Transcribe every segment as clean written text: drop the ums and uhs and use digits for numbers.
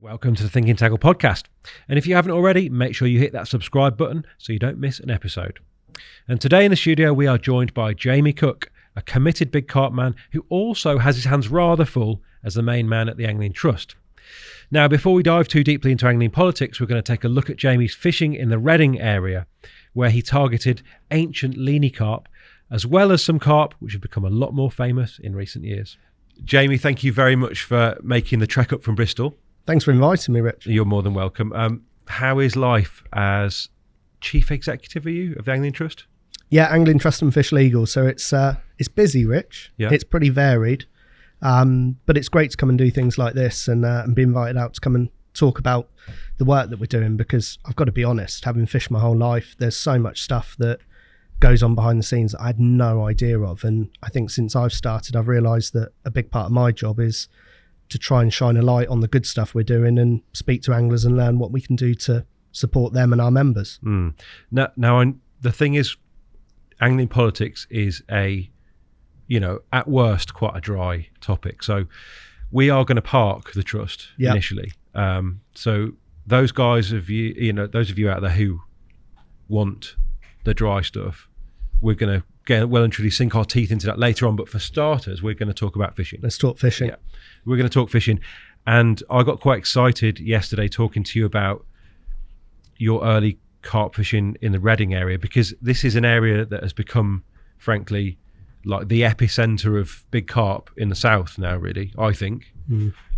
Welcome to the Thinking Tackle podcast. And if you haven't already, make sure you hit that subscribe button so you don't miss an episode. And today in the studio, we are joined by Jamie Cook, a committed big carp man who also has his hands rather full as the main man at the Angling Trust. Now, before we dive too deeply into angling politics, we're going to take a look at Jamie's fishing in the Reading area, where he targeted ancient leany carp, as well as some carp which have become a lot more famous in recent years. Jamie, thank you very much for making the trek up from Bristol. Thanks for inviting me, Rich. You're more than welcome. How is life as chief executive, are you, of the Angling Trust? Yeah, Angling Trust and Fish Legal. So it's busy, Rich. Yeah. It's pretty varied, but it's great to come and do things like this and be invited out to come and talk about the work that we're doing, because I've got to be honest, having fished my whole life, there's so much stuff that goes on behind the scenes that I had no idea of. And I think since I've started, I've realised that a big part of my job is to try and shine a light on the good stuff we're doing and speak to anglers and learn what we can do to support them and our members. Now, the thing is, angling politics is at worst, quite a dry topic. So we are going to park the trust initially. So those guys of those of you out there who want the dry stuff, we're going to get well and truly sink our teeth into that later on. But for starters, we're going to talk about fishing. Let's talk fishing. Yeah, we're going to talk fishing. And I got quite excited yesterday talking to you about your early carp fishing in the Reading area, because this is an area that has become, frankly, like the epicenter of big carp in the south now, really, I think.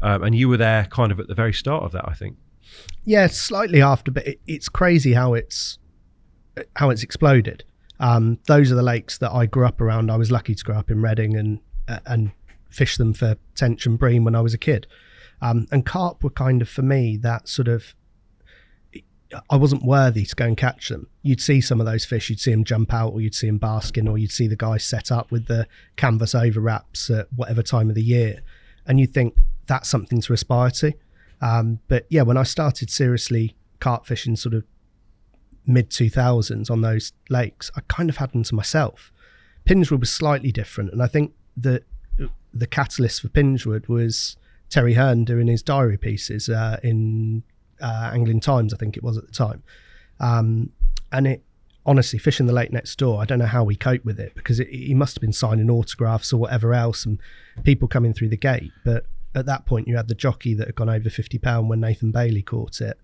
And you were there kind of at the very start of that, I think. Yeah, slightly after, but it's crazy how it's exploded. Those are the lakes that I grew up around. I was lucky to grow up in Reading and fish them for tench and bream when I was a kid. And carp were kind of, for me, that sort of, I wasn't worthy to go and catch them. You'd see some of those fish, you'd see them jump out, or you'd see them basking, or you'd see the guys set up with the canvas over wraps at whatever time of the year. And you'd think that's something to aspire to. But yeah, when I started seriously carp fishing sort of mid-2000s on those lakes, I kind of had them to myself. Pingewood was slightly different, and I think that the catalyst for Pingewood was Terry Hearn doing his diary pieces in Angling Times, I think it was at the time. And it honestly, fishing the lake next door, I don't know how he coped with it, because he must have been signing autographs or whatever else and people coming through the gate. But at that point, you had the jockey that had gone over £50 when Nathan Bailey caught it.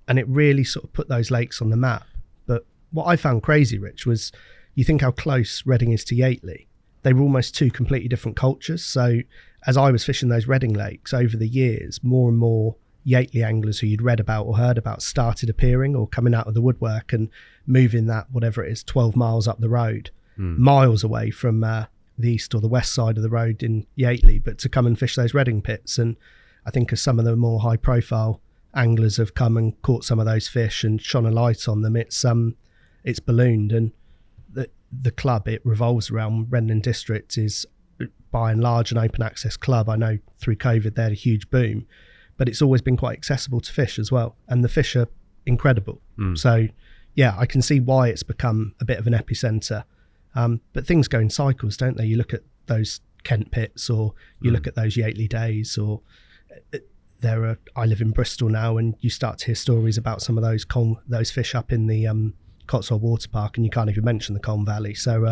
And it really sort of put those lakes on the map. But what I found crazy, Rich, was you think how close Reading is to Yateley. They were almost two completely different cultures. So as I was fishing those Reading lakes over the years, more and more Yateley anglers who you'd read about or heard about started appearing or coming out of the woodwork and moving that, whatever it is, 12 miles up the road, miles away from the east or the west side of the road in Yateley, but to come and fish those Reading pits. And I think as some of the more high profile anglers have come and caught some of those fish and shone a light on them, it's ballooned. And the club it revolves around, Reading District, is by and large an open access club. I know through COVID they had a huge boom, but it's always been quite accessible to fish as well, and the fish are incredible. So yeah, I can see why it's become a bit of an epicenter. But things go in cycles, don't they? You look at those Kent pits, or you look at those Yateley days, or I live in Bristol now, and you start to hear stories about some of those fish up in the Cotswold Water Park, and you can't even mention the Colne Valley. So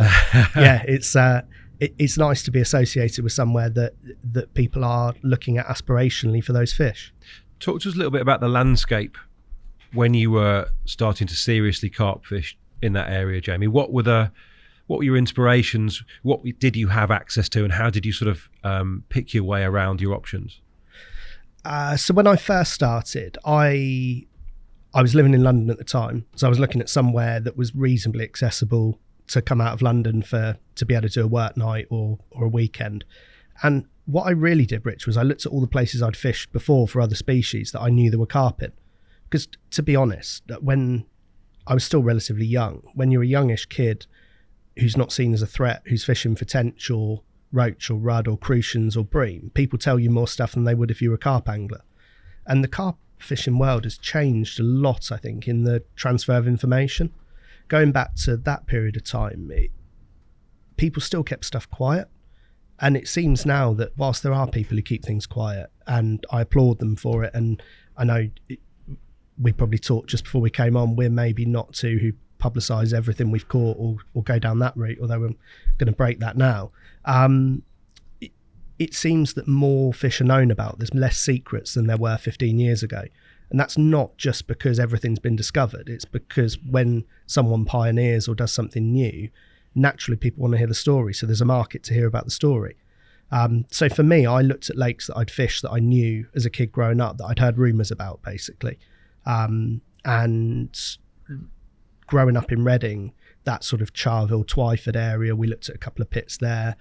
yeah, it's nice to be associated with somewhere that people are looking at aspirationally for those fish. Talk to us a little bit about the landscape when you were starting to seriously carp fish in that area, Jamie. What were your inspirations? What did you have access to, and how did you sort of pick your way around your options? So when I first started, I was living in London at the time, so I was looking at somewhere that was reasonably accessible to come out of London to be able to do a work night or a weekend. And what I really did, Rich, was I looked at all the places I'd fished before for other species that I knew there were carp in. Because to be honest, when I was still relatively young, when you're a youngish kid who's not seen as a threat, who's fishing for tench or roach or rudd or crucians or bream, people tell you more stuff than they would if you were a carp angler. And the carp fishing world has changed a lot, I think, in the transfer of information. Going back to that period of time, people still kept stuff quiet. And it seems now that whilst there are people who keep things quiet, and I applaud them for it, and I know we probably talked just before we came on, we're maybe not two who publicise everything we've caught or go down that route, although we're going to break that now. It seems that more fish are known about. There's less secrets than there were 15 years ago. And that's not just because everything's been discovered. It's because when someone pioneers or does something new, naturally people want to hear the story. So there's a market to hear about the story. So for me, I looked at lakes that I'd fished that I knew as a kid growing up, that I'd heard rumours about, basically. And growing up in Reading, that sort of Charville, Twyford area, we looked at a couple of pits there.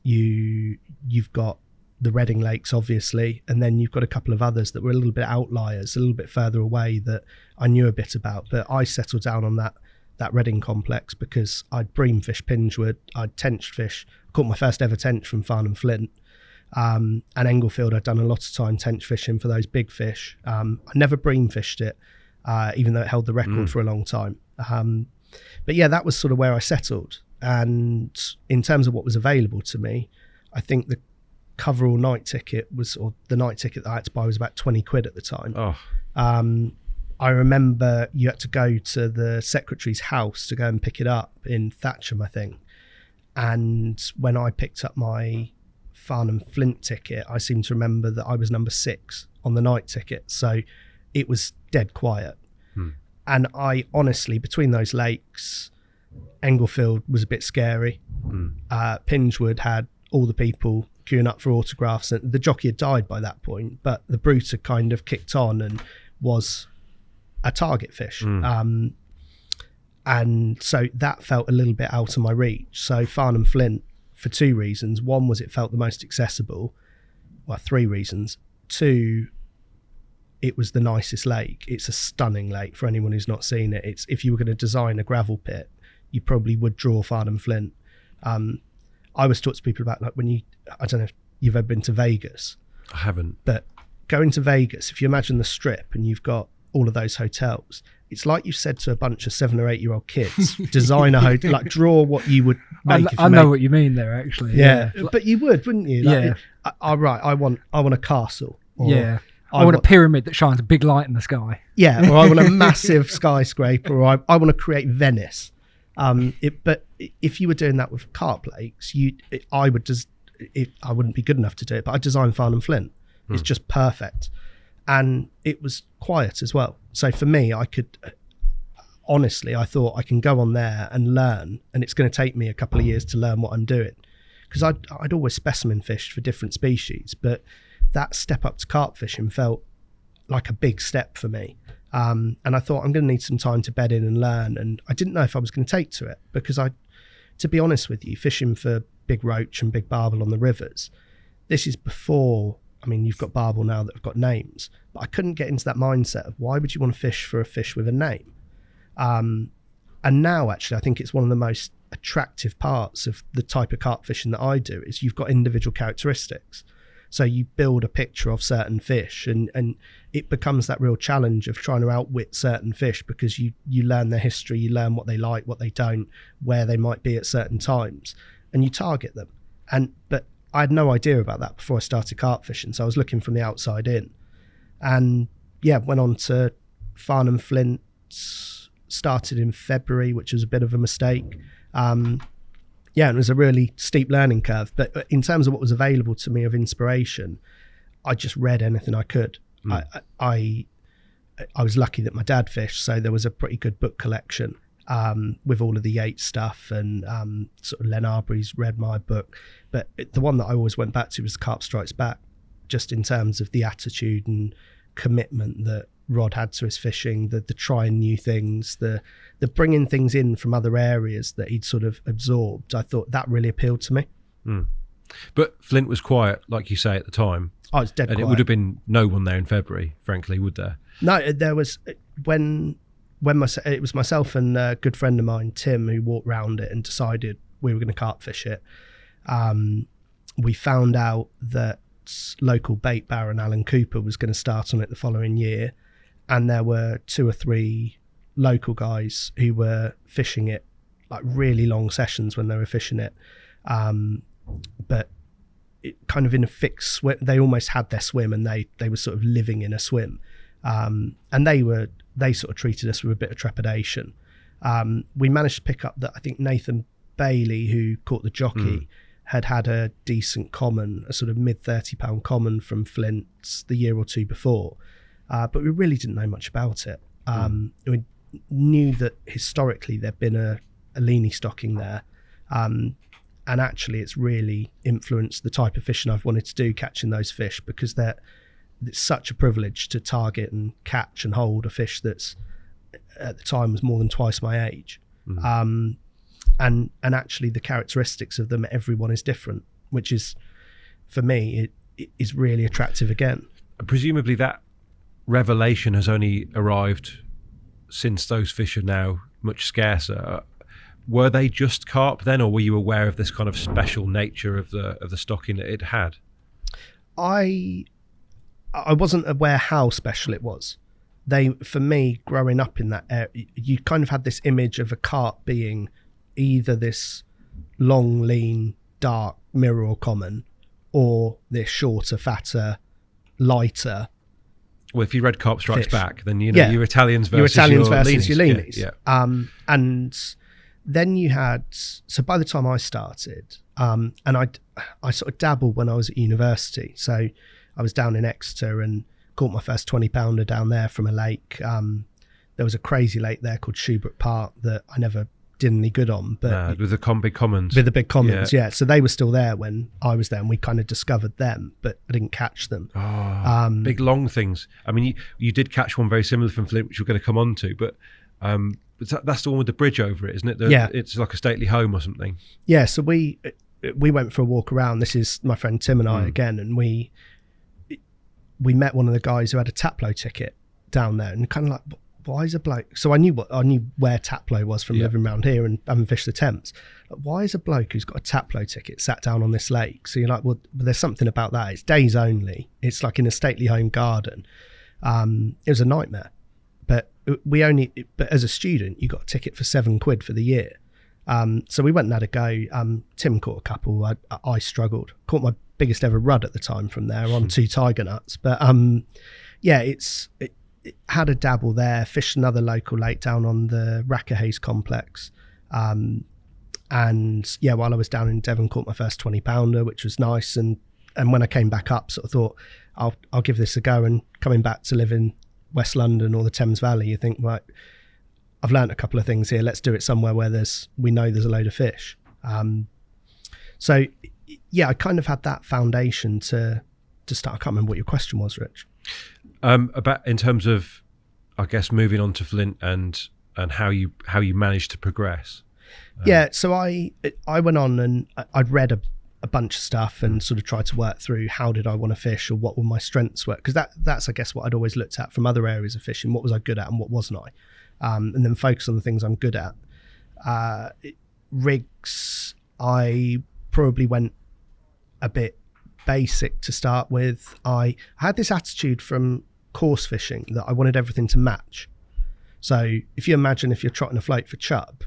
You've got the Reading lakes, obviously, and then you've got a couple of others that were a little bit outliers, a little bit further away, that I knew a bit about. But I settled down on that Reading complex because I'd bream fish Pingewood, I'd tench fish. I caught my first ever tench from Farnham Flint. And Englefield, I'd done a lot of time tench fishing for those big fish. I never bream fished it, even though it held the record for a long time. But yeah, that was sort of where I settled. And in terms of what was available to me, I think the coverall night ticket or the night ticket that I had to buy was about 20 quid at the time. Oh. I remember you had to go to the secretary's house to go and pick it up in Thatcham, I think. And when I picked up my Farnham Flint ticket, I seem to remember that I was number 6 on the night ticket. So it was dead quiet. And I honestly, between those lakes, Englefield was a bit scary. Pingewood had all the people queuing up for autographs, and the jockey had died by that point, but the brute had kind of kicked on and was a target fish. And so that felt a little bit out of my reach. So Farnham Flint, for 2 reasons. One was it felt the most accessible. Well, 3 reasons. 2, it was the nicest lake. It's a stunning lake for anyone who's not seen it. It's, if you were going to design a gravel pit, you probably would draw Farnham Flint. I always talk to people about, like, when I don't know if you've ever been to Vegas. I haven't. But going to Vegas, if you imagine the Strip and you've got all of those hotels, it's like you said to a bunch of 7 or 8 year old kids, design a hotel, like draw what you would make. I know what you mean there, actually. Yeah. But you would, wouldn't you? Like, yeah. I want a castle. Or yeah. I want a pyramid that shines a big light in the sky. Yeah. Or I want a massive skyscraper, or I want to create Venice. But if you were doing that with carp lakes, I wouldn't be good enough to do it, but I designed Farnham Flint. It's just perfect. And it was quiet as well. So for me, I thought I can go on there and learn, and it's going to take me a couple of years to learn what I'm doing. Because I'd always specimen fished for different species, but that step up to carp fishing felt like a big step for me. And I thought, I'm going to need some time to bed in and learn. And I didn't know if I was going to take to it, because to be honest with you, fishing for big roach and big barbel on the rivers, this is before, I mean, you've got barbel now that have got names, but I couldn't get into that mindset of why would you want to fish for a fish with a name? And now, actually, I think it's one of the most attractive parts of the type of carp fishing that I do is you've got individual characteristics. So you build a picture of certain fish, and it becomes that real challenge of trying to outwit certain fish, because you learn their history, you learn what they like, what they don't, where they might be at certain times, and you target them. But I had no idea about that before I started carp fishing, so I was looking from the outside in. And yeah, went on to Farnham Flint, started in February, which was a bit of a mistake. Yeah, it was a really steep learning curve. But in terms of what was available to me of inspiration, I just read anything I could. I was lucky that my dad fished, so there was a pretty good book collection with all of the Yates stuff, and sort of Len Arbery's read my book. But the one that I always went back to was Carp Strikes Back, just in terms of the attitude and commitment that Rod had to his fishing, the trying new things, the bringing things in from other areas that he'd sort of absorbed. I thought that really appealed to me. But Flint was quiet, like you say, at the time. Oh, it's dead quiet. And it would have been no one there in February, frankly, would there? No, there was, when it was myself and a good friend of mine, Tim, who walked round it and decided we were going to carp fish it. We found out that local bait baron Alan Cooper was going to start on it the following year, and there were 2 or 3 local guys who were fishing it, like really long sessions when they were fishing it. but it kind of in a fixed swim. They almost had their swim, and they were sort of living in a swim, and they sort of treated us with a bit of trepidation. We managed to pick up that I think Nathan Bailey, who caught the jockey, had a decent common, a sort of mid £30 common from Flint's the year or two before, but we really didn't know much about it. We knew that historically there'd been a leany stocking there, and actually it's really influenced the type of fishing I've wanted to do, catching those fish, because it's such a privilege to target and catch and hold a fish that's at the time was more than twice my age. And actually the characteristics of them, everyone is different, which is, for me, it is really attractive again. Presumably that revelation has only arrived since those fish are now much scarcer. Were they just carp then, or were you aware of this kind of special nature of the stocking that it had? I wasn't aware how special it was. For me, growing up in that area, you kind of had this image of a carp being either this long, lean, dark mirror or common, or this shorter, fatter, lighter. Well, if you read Carp Strikes fish. Back, then your Italians versus your leanies. Yeah. And then you had, so by the time I started, and I sort of dabbled when I was at university. So I was down in Exeter and caught my first 20-pounder down there from a lake. There was a crazy lake there called Shoebrook Park that I never did any good on. But with the big commons. With the big commons, yeah. So they were still there when I was there, and we kind of discovered them, but I didn't catch them. Big long things. I mean, you did catch one very similar from Flint, which we're going to come on to, but that's the one with the bridge over it, isn't it? It's like a stately home or something. Yeah, so we went for a walk around. This is my friend Tim and I again, and we met one of the guys who had a Taplow ticket down there, and kind of like, why is a bloke? So I knew where Taplow was from living around here and having fished the Thames. Like, why is a bloke who's got a Taplow ticket sat down on this lake? So you're like, well, there's something about that. It's days only. It's like in a stately home garden. It was a nightmare, but as a student, you got a ticket for £7 for the year. So we went and had a go. Tim caught a couple. I struggled. Caught my biggest ever rud at the time from there on 2 tiger nuts. But it had a dabble there. Fished another local lake down on the Rackerhays complex. And while I was down in Devon, caught my first 20-pounder, which was nice. And when I came back up, sort of thought I'll give this a go. And coming back to live in West London or the Thames Valley, you think, right, I've learned a couple of things here. Let's do it somewhere where we know there's a load of fish. So I kind of had that foundation to start. I can't remember what your question was, Rich. About in terms of, I guess, moving on to Flint and how you managed to progress. So I went on and I'd read a bunch of stuff and sort of tried to work through how did I want to fish, or what were my strengths were, because that's I guess what I'd always looked at from other areas of fishing. What was I good at and what wasn't I? And then focus on the things I'm good at. Rigs, I probably went a bit basic to start with. I had this attitude from course fishing that I wanted everything to match. So if you imagine if you're trotting a float for chub,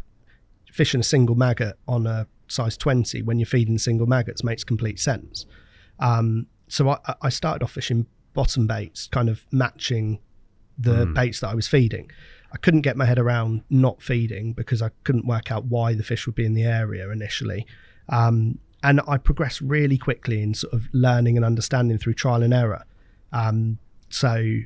fishing a single maggot on a size 20 when you're feeding single maggots makes complete sense. So I started off fishing bottom baits, kind of matching the baits that I was feeding. I couldn't get my head around not feeding because I couldn't work out why the fish would be in the area initially. And I progressed really quickly in sort of learning and understanding through trial and error. So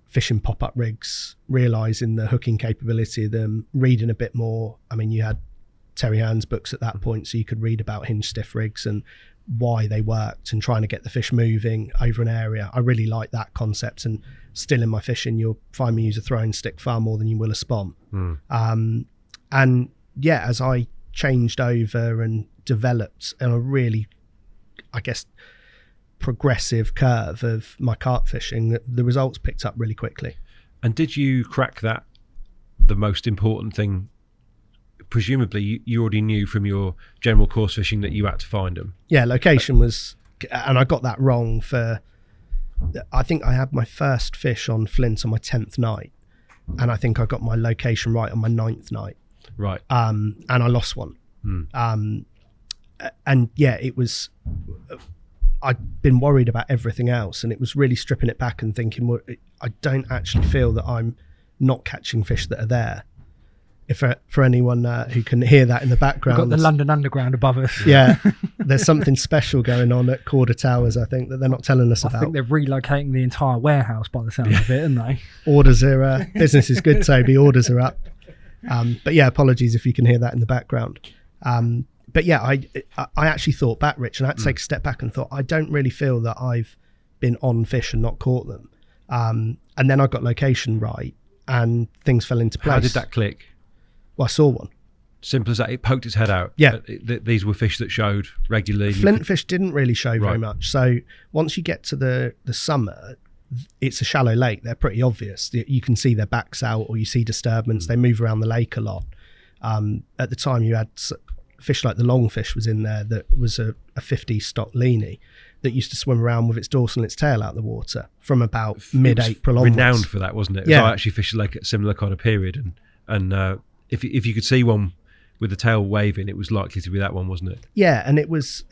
fishing pop-up rigs, realising the hooking capability of them, reading a bit more. I mean, you had Terry Hearn's books at that point, so you could read about hinge stiff rigs and why they worked and trying to get the fish moving over an area. I really like that concept, and still in my fishing, you'll find me use a throwing stick far more than you will a spawn. As I changed over and developed in a really, I guess, progressive curve of my carp fishing, the results picked up really quickly. And did you crack that, the most important thing? Presumably you already knew from your general course fishing that you had to find them. Yeah, location was, and I got that wrong I think I had my first fish on Flint on my 10th night, and I think I got my location right on my 9th night. Right. And I lost one. and yeah, it was. I'd been worried about everything else, and it was really stripping it back and thinking, well, I don't actually feel that I'm not catching fish that are there. If for anyone who can hear that in the background, we've got the London Underground above us. Yeah, there's something special going on at Korda Towers, I think, that they're not telling us about. I think they're relocating the entire warehouse by the sound of it, aren't they? Orders are business is good, Toby. Orders are up. But yeah, apologies if you can hear that in the background. But yeah, I actually thought back, Rich, and I had to take a step back and thought, I don't really feel that I've been on fish and not caught them. And then I got location right and things fell into place. How did that click? Well, I saw one. Simple as that. It poked its head out. Yeah. These were fish that showed regularly. Flint fish didn't really show very Right. much. So once you get to the summer, it's a shallow lake. They're pretty obvious. You can see their backs out or you see disturbance. They move around the lake a lot. At the time you had fish like the longfish was in there that was a 50 stock leanie that used to swim around with its dorsal and its tail out of the water from about mid-April onwards. Renowned for that, wasn't it? Yeah. I actually fished a lake at a similar kind of period, and if you could see one with the tail waving, it was likely to be that one, wasn't it? Yeah, and it was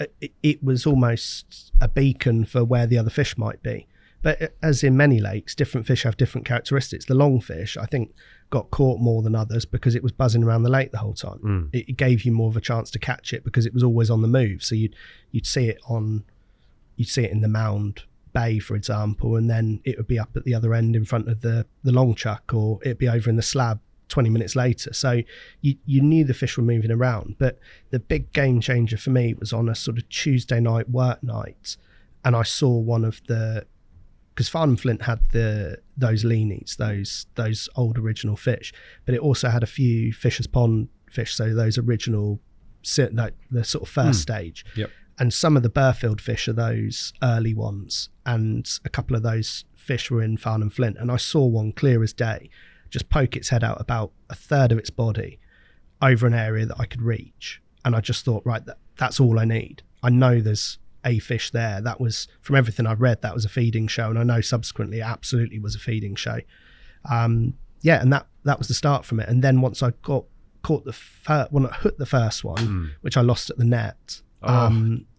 almost a beacon for where the other fish might be. But as in many lakes, different fish have different characteristics. The longfish, I think, got caught more than others because it was buzzing around the lake the whole time. It gave you more of a chance to catch it because it was always on the move. So you'd see it in the Mound Bay, for example, and then it would be up at the other end in front of the long chuck, or it'd be over in the slab 20 minutes later. So you knew the fish were moving around. But the big game changer for me was on a sort of Tuesday night work night, and I saw one of the, because Farnham Flint had those leanies, those old original fish, but it also had a few Fisher's Pond fish, so those original, like the sort of first stage. Yep. And some of the Burfield fish are those early ones, and a couple of those fish were in Farnham Flint. And I saw one clear as day just poke its head out about a third of its body over an area that I could reach. And I just thought, right, that's all I need. I know there's a fish there. That was, from everything I've read, that was a feeding show, and I know subsequently it absolutely was a feeding show. Yeah, and that was the start from it. And then once I caught I hooked the first one, which I lost at the net.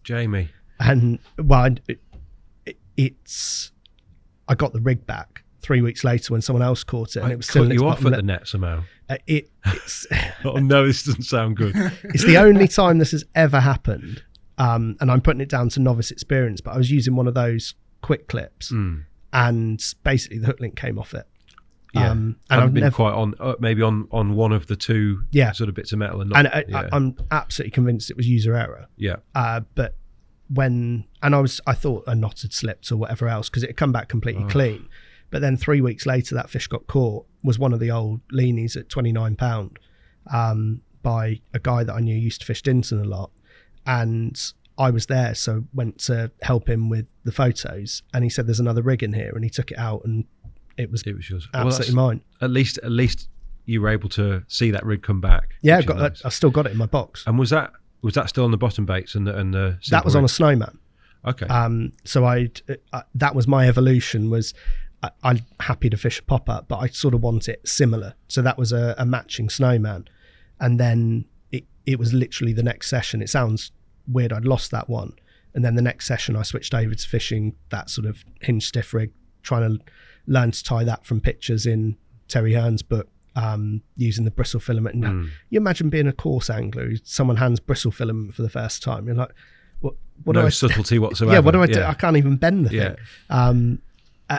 Jamie. And well, I got the rig back 3 weeks later when someone else caught it, and it was still cut in you its off at bottom the net somehow. It's Oh no, this doesn't sound good. it's the only time this has ever happened, and I'm putting it down to novice experience. But I was using one of those quick clips, and basically the hook link came off it. Yeah, and I've been quite on, maybe on one of the two sort of bits of metal, and not, I'm absolutely convinced it was user error. Yeah. But I thought a knot had slipped or whatever else because it had come back completely clean. But then 3 weeks later, that fish got caught, was one of the old leanies at £29 by a guy that I knew used to fish Dinton a lot. And I was there, so went to help him with the photos. And he said, there's another rig in here. And he took it out, and it was yours. Absolutely mine. At least you were able to see that rig come back. Yeah, I've still got it in my box. And was that still on the bottom baits and the that was on a snowman? Okay. So that was my evolution. Was I'm happy to fish a pop-up, but I sort of want it similar. So that was a matching snowman. And then it was literally the next session. It sounds weird, I'd lost that one. And then the next session I switched over to fishing that sort of hinge stiff rig, trying to learn to tie that from pictures in Terry Hearn's book, using the bristle filament. And you imagine being a coarse angler, someone hands bristle filament for the first time. You're like, what no do I subtlety whatsoever. Yeah, what do I do? I can't even bend the thing.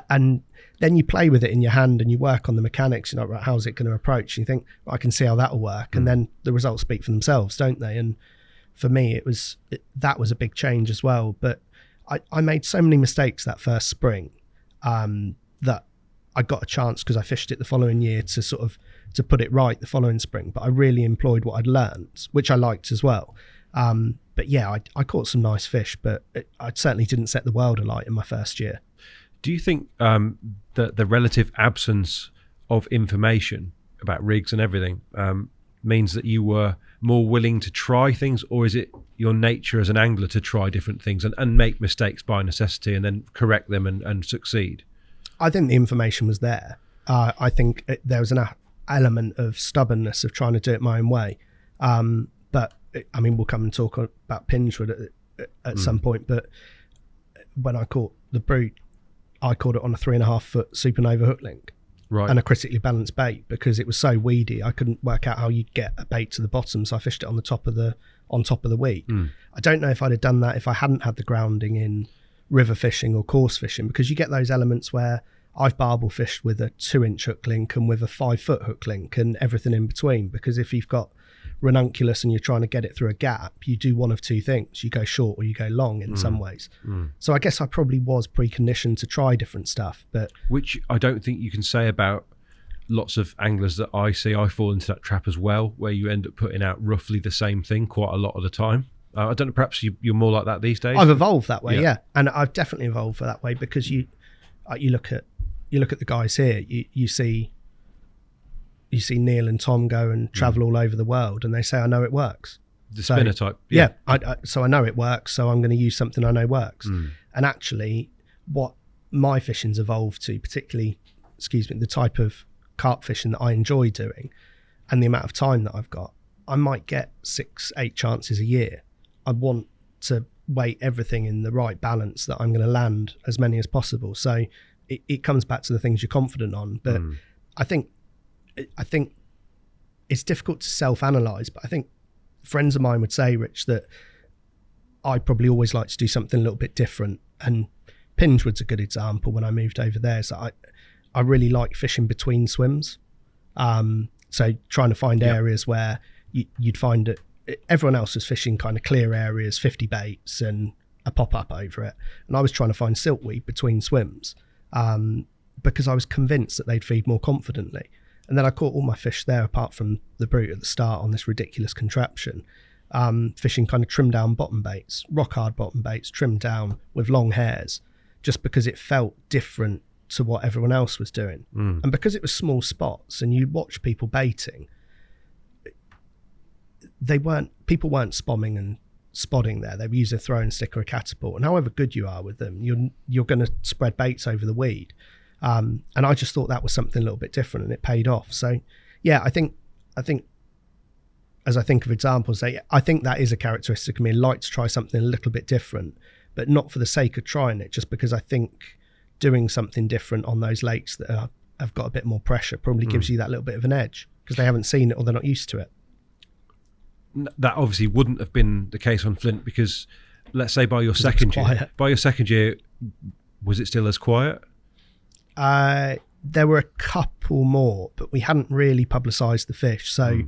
And then you play with it in your hand and you work on the mechanics. You're like, right, how's it going to approach? And you think, well, I can see how that'll work. And then the results speak for themselves, don't they? And for me, that was a big change as well. But I made so many mistakes that first spring that I got a chance, because I fished it the following year, to put it right the following spring. But I really employed what I'd learned, which I liked as well. But yeah, I caught some nice fish, but I certainly didn't set the world alight in my first year. Do you think that the relative absence of information about rigs and everything means that you were more willing to try things, or is it your nature as an angler to try different things and make mistakes by necessity and then correct them and succeed? I think the information was there. I think there was an element of stubbornness of trying to do it my own way. But I mean, we'll come and talk about Pinchwood at some point, but when I caught the brute, I caught it on a 3.5 foot supernova hook link. Right. And a critically balanced bait, because it was so weedy I couldn't work out how you'd get a bait to the bottom, so I fished it on top of the weed. I don't know if I'd have done that if I hadn't had the grounding in river fishing or coarse fishing, because you get those elements where I've barbel fished with a 2-inch hook link and with a 5-foot hook link and everything in between, because if you've got ranunculus and you're trying to get it through a gap, you do one of two things: you go short or you go long in some ways. So I guess I probably was preconditioned to try different stuff, but which I don't think you can say about lots of anglers that I see. I fall into that trap as well, where you end up putting out roughly the same thing quite a lot of the time. I don't know, perhaps you're more like that these days. I've evolved that way, yeah. And I've definitely evolved that way, because you look at the guys here, you see Neil and Tom go and travel all over the world, and they say, I know it works. The spinner type. Yeah. So I know it works, so I'm going to use something I know works. And actually, what my fishing's evolved to, particularly, the type of carp fishing that I enjoy doing, and the amount of time that I've got, I might get 6-8 chances a year. I want to weight everything in the right balance that I'm going to land as many as possible. So it comes back to the things you're confident on. But I think it's difficult to self-analyze, but I think friends of mine would say, Rich, that I probably always like to do something a little bit different. And Pinchwood's a good example. When I moved over there, so I really like fishing between swims. So trying to find areas where you'd find it. Everyone else was fishing kind of clear areas, 50 baits and a pop-up over it. And I was trying to find siltweed between swims, because I was convinced that they'd feed more confidently. And then I caught all my fish there, apart from the brute at the start, on this ridiculous contraption, fishing kind of trimmed down bottom baits, rock hard bottom baits, trimmed down with long hairs, just because it felt different to what everyone else was doing. And because it was small spots and you watch people baiting, people weren't spomming and spotting there. They were using a throwing stick or a catapult, and however good you are with them, you're going to spread baits over the weed. And I just thought that was something a little bit different, and it paid off. So yeah, I think as I think of examples, I think that is a characteristic of me. I like to try something a little bit different, but not for the sake of trying it, just because I think doing something different on those lakes that have got a bit more pressure probably gives you that little bit of an edge, because they haven't seen it or they're not used to it. That obviously wouldn't have been the case on Flint, because let's say by your second year, was it still as quiet? There were a couple more, but we hadn't really publicised the fish. So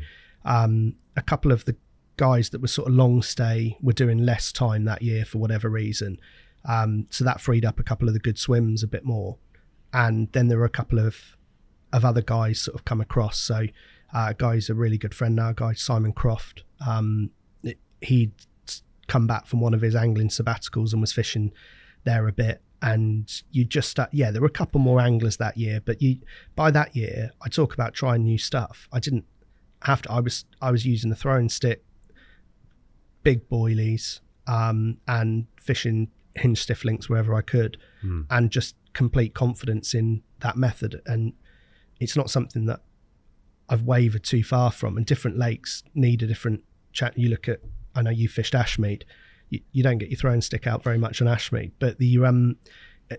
a couple of the guys that were sort of long stay were doing less time that year for whatever reason. So that freed up a couple of the good swims a bit more. And then there were a couple of other guys sort of come across. So a guy's a really good friend now, a guy, Simon Croft. He'd come back from one of his angling sabbaticals and was fishing there a bit. And you just there were a couple more anglers that year, but by that year, I talk about trying new stuff. I didn't have to. I was using the throwing stick, big boilies, and fishing hinge stiff links wherever I could, and just complete confidence in that method. And it's not something that I've wavered too far from. And different lakes need a different chat. You look at, I know you fished Ashmead. You don't get your throwing stick out very much on Ashmead, but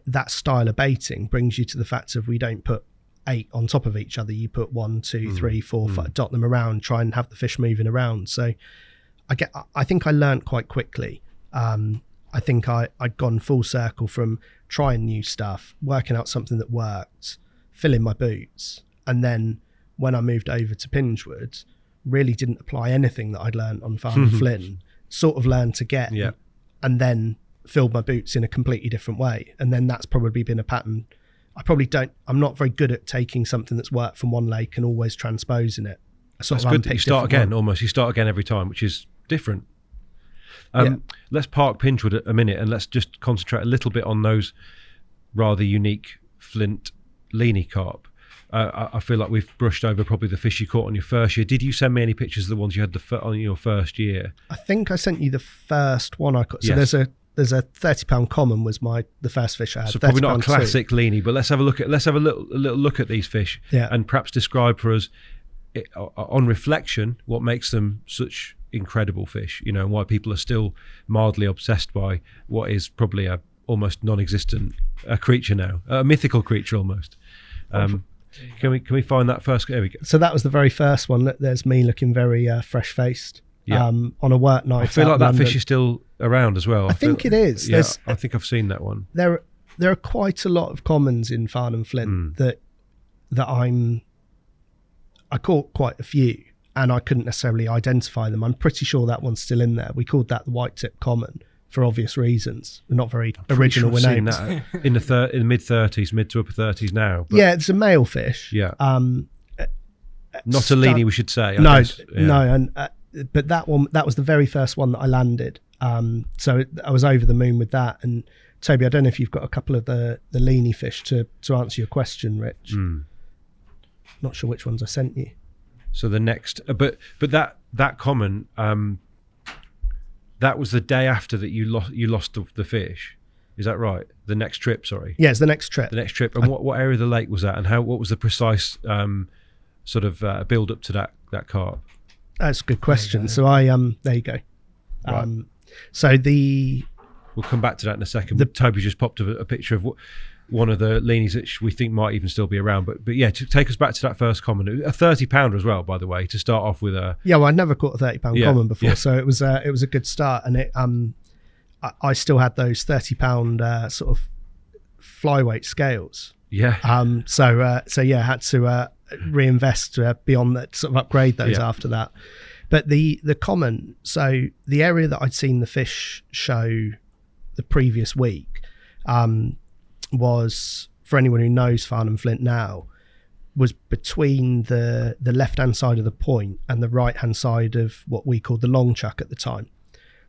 that style of baiting brings you to the fact of, we don't put 8 on top of each other. You put 1, 2, 3, 4, 5, dot them around, try and have the fish moving around. So I think I learned quite quickly. I think I'd gone full circle from trying new stuff, working out something that worked, filling my boots, and then when I moved over to Pinchwood, really didn't apply anything that I'd learned on Farm Flynn. Sort of learned to get, and then filled my boots in a completely different way. And then that's probably been a pattern. I'm not very good at taking something that's worked from one lake and always transposing it. That's good that you start again, almost. You start again every time, which is different. Let's park Pinchwood a minute and let's just concentrate a little bit on those rather unique Flint leany carp. I feel like we've brushed over probably the fish you caught on your first year. Did you send me any pictures of the ones you had on your first year? I think I sent you the first one I caught. So there's a 30-pound common was the first fish I had. So probably not a classic leany, but let's have a little look at these fish, and perhaps describe for us, on reflection, what makes them such incredible fish, you know, and why people are still mildly obsessed by what is probably a almost non-existent creature now, a mythical creature almost. Can we find that first? There we go. So that was the very first one. There's me looking very fresh-faced on a work night. I feel like that fish is still around as well. I think it is. Yeah, I think I've seen that one. There are quite a lot of commons in Farnham Flint that I caught quite a few, and I couldn't necessarily identify them. I'm pretty sure that one's still in there. We called that the white tip common for obvious reasons. We're not very original with names. That in the mid-30s, mid to upper 30s now. Yeah, it's a male fish. Yeah. Not a leanie, we should say. No, no, and but that was the very first one that I landed. So I was over the moon with that. And Toby, I don't know if you've got a couple of the leanie fish to answer your question, Rich. Not sure which ones I sent you. So the next, but that common, that was the day after that you lost the fish. Is that right? The next trip, sorry. Yeah, it's the next trip. The next trip. And what area of the lake was that, and what was the precise sort of build up to that carp? That's a good question. So there you go. Right. So we'll come back to that in a second. Toby just popped a picture of one of the leanies that we think might even still be around. But yeah, to take us back to that first common, a 30-pounder as well, by the way, to start off with. Yeah, well, I'd never caught a 30-pound common before, so it was a good start. And I still had those 30-pound sort of flyweight scales. Yeah. So yeah, I had to reinvest beyond that, sort of upgrade those after that. But the common, so the area that I'd seen the fish show the previous week was, for anyone who knows Farnham Flint now, was between the left-hand side of the point and the right-hand side of what we called the long chuck at the time.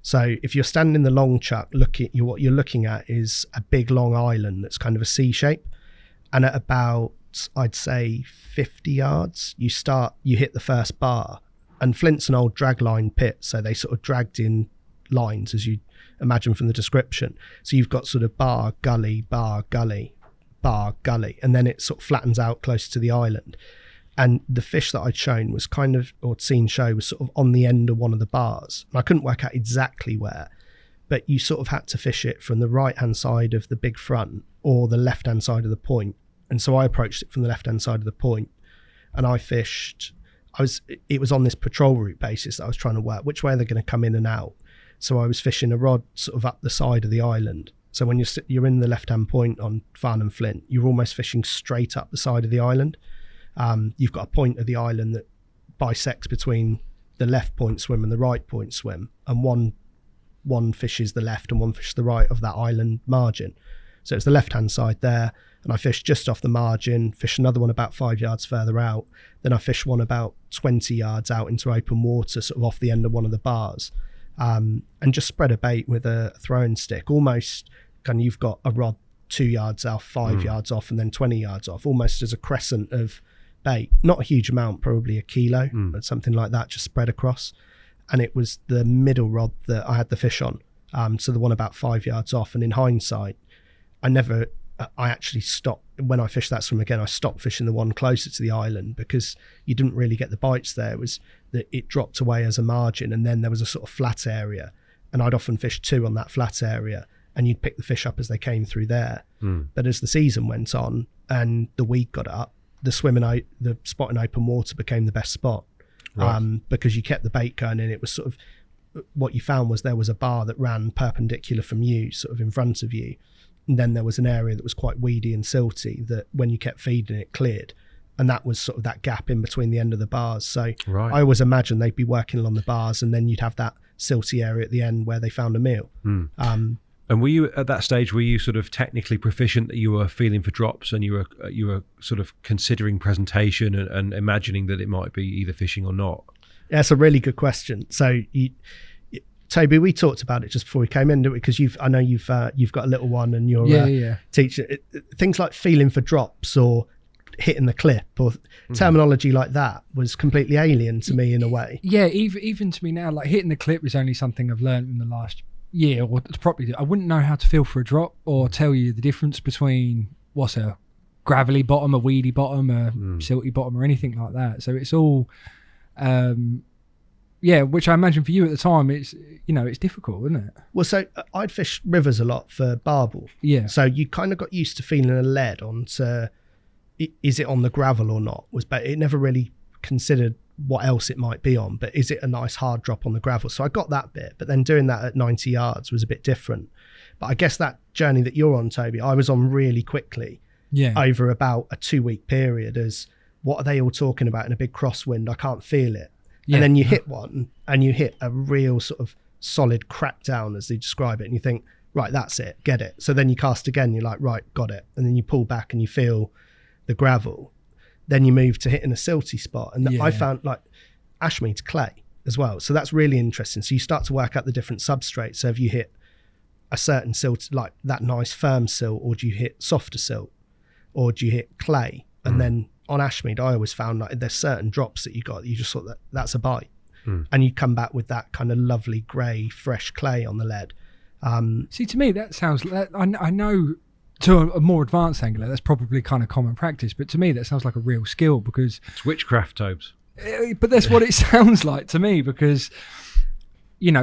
So if you're standing in the long chuck, what you're looking at is a big long island that's kind of a C shape, and at about, I'd say, 50 yards, you hit the first bar. And Flint's an old dragline pit, so they sort of dragged in lines, as you imagine from the description. So you've got sort of bar, gully, bar, gully, bar, gully, and then it sort of flattens out closer to the island. And the fish that I'd shown was kind of, or seen show, was sort of on the end of one of the bars. And I couldn't work out exactly where, but you sort of had to fish it from the right-hand side of the big front or the left-hand side of the point. And so I approached it from the left-hand side of the point, and I fished. It was on this patrol route basis that I was trying to work which way they're going to come in and out. So I was fishing a rod sort of up the side of the island. So when you're in the left-hand point on Farnham Flint, you're almost fishing straight up the side of the island. You've got a point of the island that bisects between the left point swim and the right point swim, and one fishes the left and one fishes the right of that island margin. So it's the left-hand side there, and I fished just off the margin, fished another one about 5 yards further out, then I fished one about 20 yards out into open water, sort of off the end of one of the bars, and just spread a bait with a throwing stick, almost kind of, you've got a rod 2 yards off, 5 yards off, and then 20 yards off, almost as a crescent of bait. Not a huge amount, probably a kilo, but something like that, just spread across. And it was the middle rod that I had the fish on, so the one about 5 yards off. And in hindsight, I actually stopped when I fished that swim again. I stopped fishing the one closer to the island because you didn't really get the bites there. It was that it dropped away as a margin, and then there was a sort of flat area, and I'd often fish two on that flat area, and you'd pick the fish up as they came through there. But as the season went on and the weed got up, the spot in open water became the best spot, because you kept the bait going in. It was sort of, what you found was there was a bar that ran perpendicular from you, sort of in front of you. And then there was an area that was quite weedy and silty that when you kept feeding it cleared. And that was sort of that gap in between the end of the bars. So I always imagine they'd be working along the bars, and then you'd have that silty area at the end where they found a meal. And were you at that stage, were you sort of technically proficient, that you were feeling for drops, and you were sort of considering presentation and imagining that it might be either fishing or not? Yeah, that's a really good question. So Toby, we talked about it just before we came in, didn't we? Because I know you've got a little one, and you're teaching things like feeling for drops or hitting the clip or terminology like that was completely alien to me in a way. Yeah, even to me now, like hitting the clip is only something I've learned in the last year, or to properly do. I wouldn't know how to feel for a drop or tell you the difference between what's a gravelly bottom, a weedy bottom, a silty bottom, or anything like that. So it's all yeah, which I imagine for you at the time, it's difficult, isn't it? Well, so I'd fished rivers a lot for barbel. Yeah. So you kind of got used to feeling a lead onto, is it on the gravel or not? But it never really considered what else it might be on, but is it a nice hard drop on the gravel? So I got that bit, but then doing that at 90 yards was a bit different. But I guess that journey that you're on, Toby, I was on really quickly over about a 2-week period. As what are they all talking about in a big crosswind? I can't feel it. Yeah. And then you hit one and you hit a real sort of solid crackdown, as they describe it. And you think, right, that's it, get it. So then you cast again, you're like, right, got it. And then you pull back and you feel the gravel. Then you move to hitting a silty spot. And I found like Ashmead's clay as well. So that's really interesting. So you start to work out the different substrates. So if you hit a certain silt, like that nice firm silt, or do you hit softer silt, or do you hit clay? And then on Ashmead, I always found like there's certain drops that you just thought that's a bite. And you come back with that kind of lovely grey, fresh clay on the lead. See, to me, that sounds, I know to a more advanced angler, that's probably kind of common practice, but to me, that sounds like a real skill, because it's witchcraft, Tobes. But that's what it sounds like to me, because,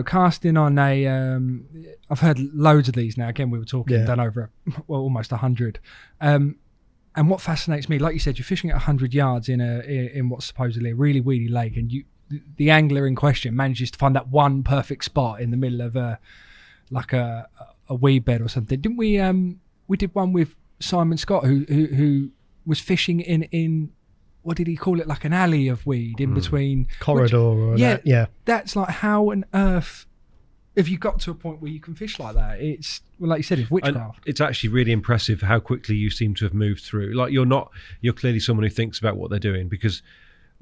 casting on I've heard loads of these now. Again, we were talking, done over, almost 100. And what fascinates me, like you said, you're fishing at 100 yards in what's supposedly a really weedy lake, and the angler in question manages to find that one perfect spot in the middle of a weed bed or something. Didn't we? We did one with Simon Scott, who was fishing in what did he call it? Like an alley of weed in between corridor. That's like, how on earth have you got to a point where you can fish like that? It's, well, like you said, it's witchcraft. And it's actually really impressive how quickly you seem to have moved through. Like you're clearly someone who thinks about what they're doing, because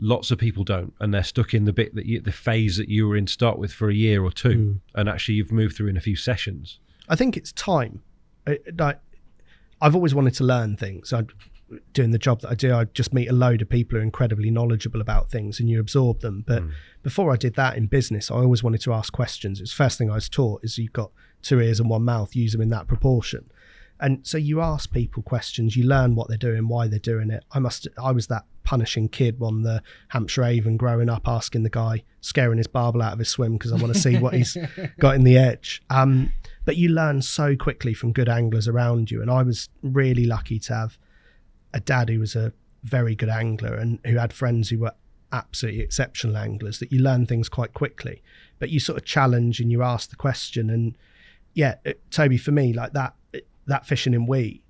lots of people don't, and they're stuck in the phase that you were in to start with for a year or two, and actually you've moved through in a few sessions. I think it's time. I've always wanted to learn things. Doing the job that I do, I just meet a load of people who are incredibly knowledgeable about things, and you absorb them. But before I did that in business, I always wanted to ask questions. It's the first thing I was taught, is you've got 2 ears and 1 mouth, use them in that proportion. And so you ask people questions, you learn what they're doing, why they're doing it. I was that punishing kid on the Hampshire Avon growing up, asking the guy, scaring his barbel out of his swim because I want to see what he's got in the edge. But you learn so quickly from good anglers around you. And I was really lucky to have a dad who was a very good angler and who had friends who were absolutely exceptional anglers, that you learn things quite quickly. But you sort of challenge and you ask the question. And Toby, for me, like that fishing in weed,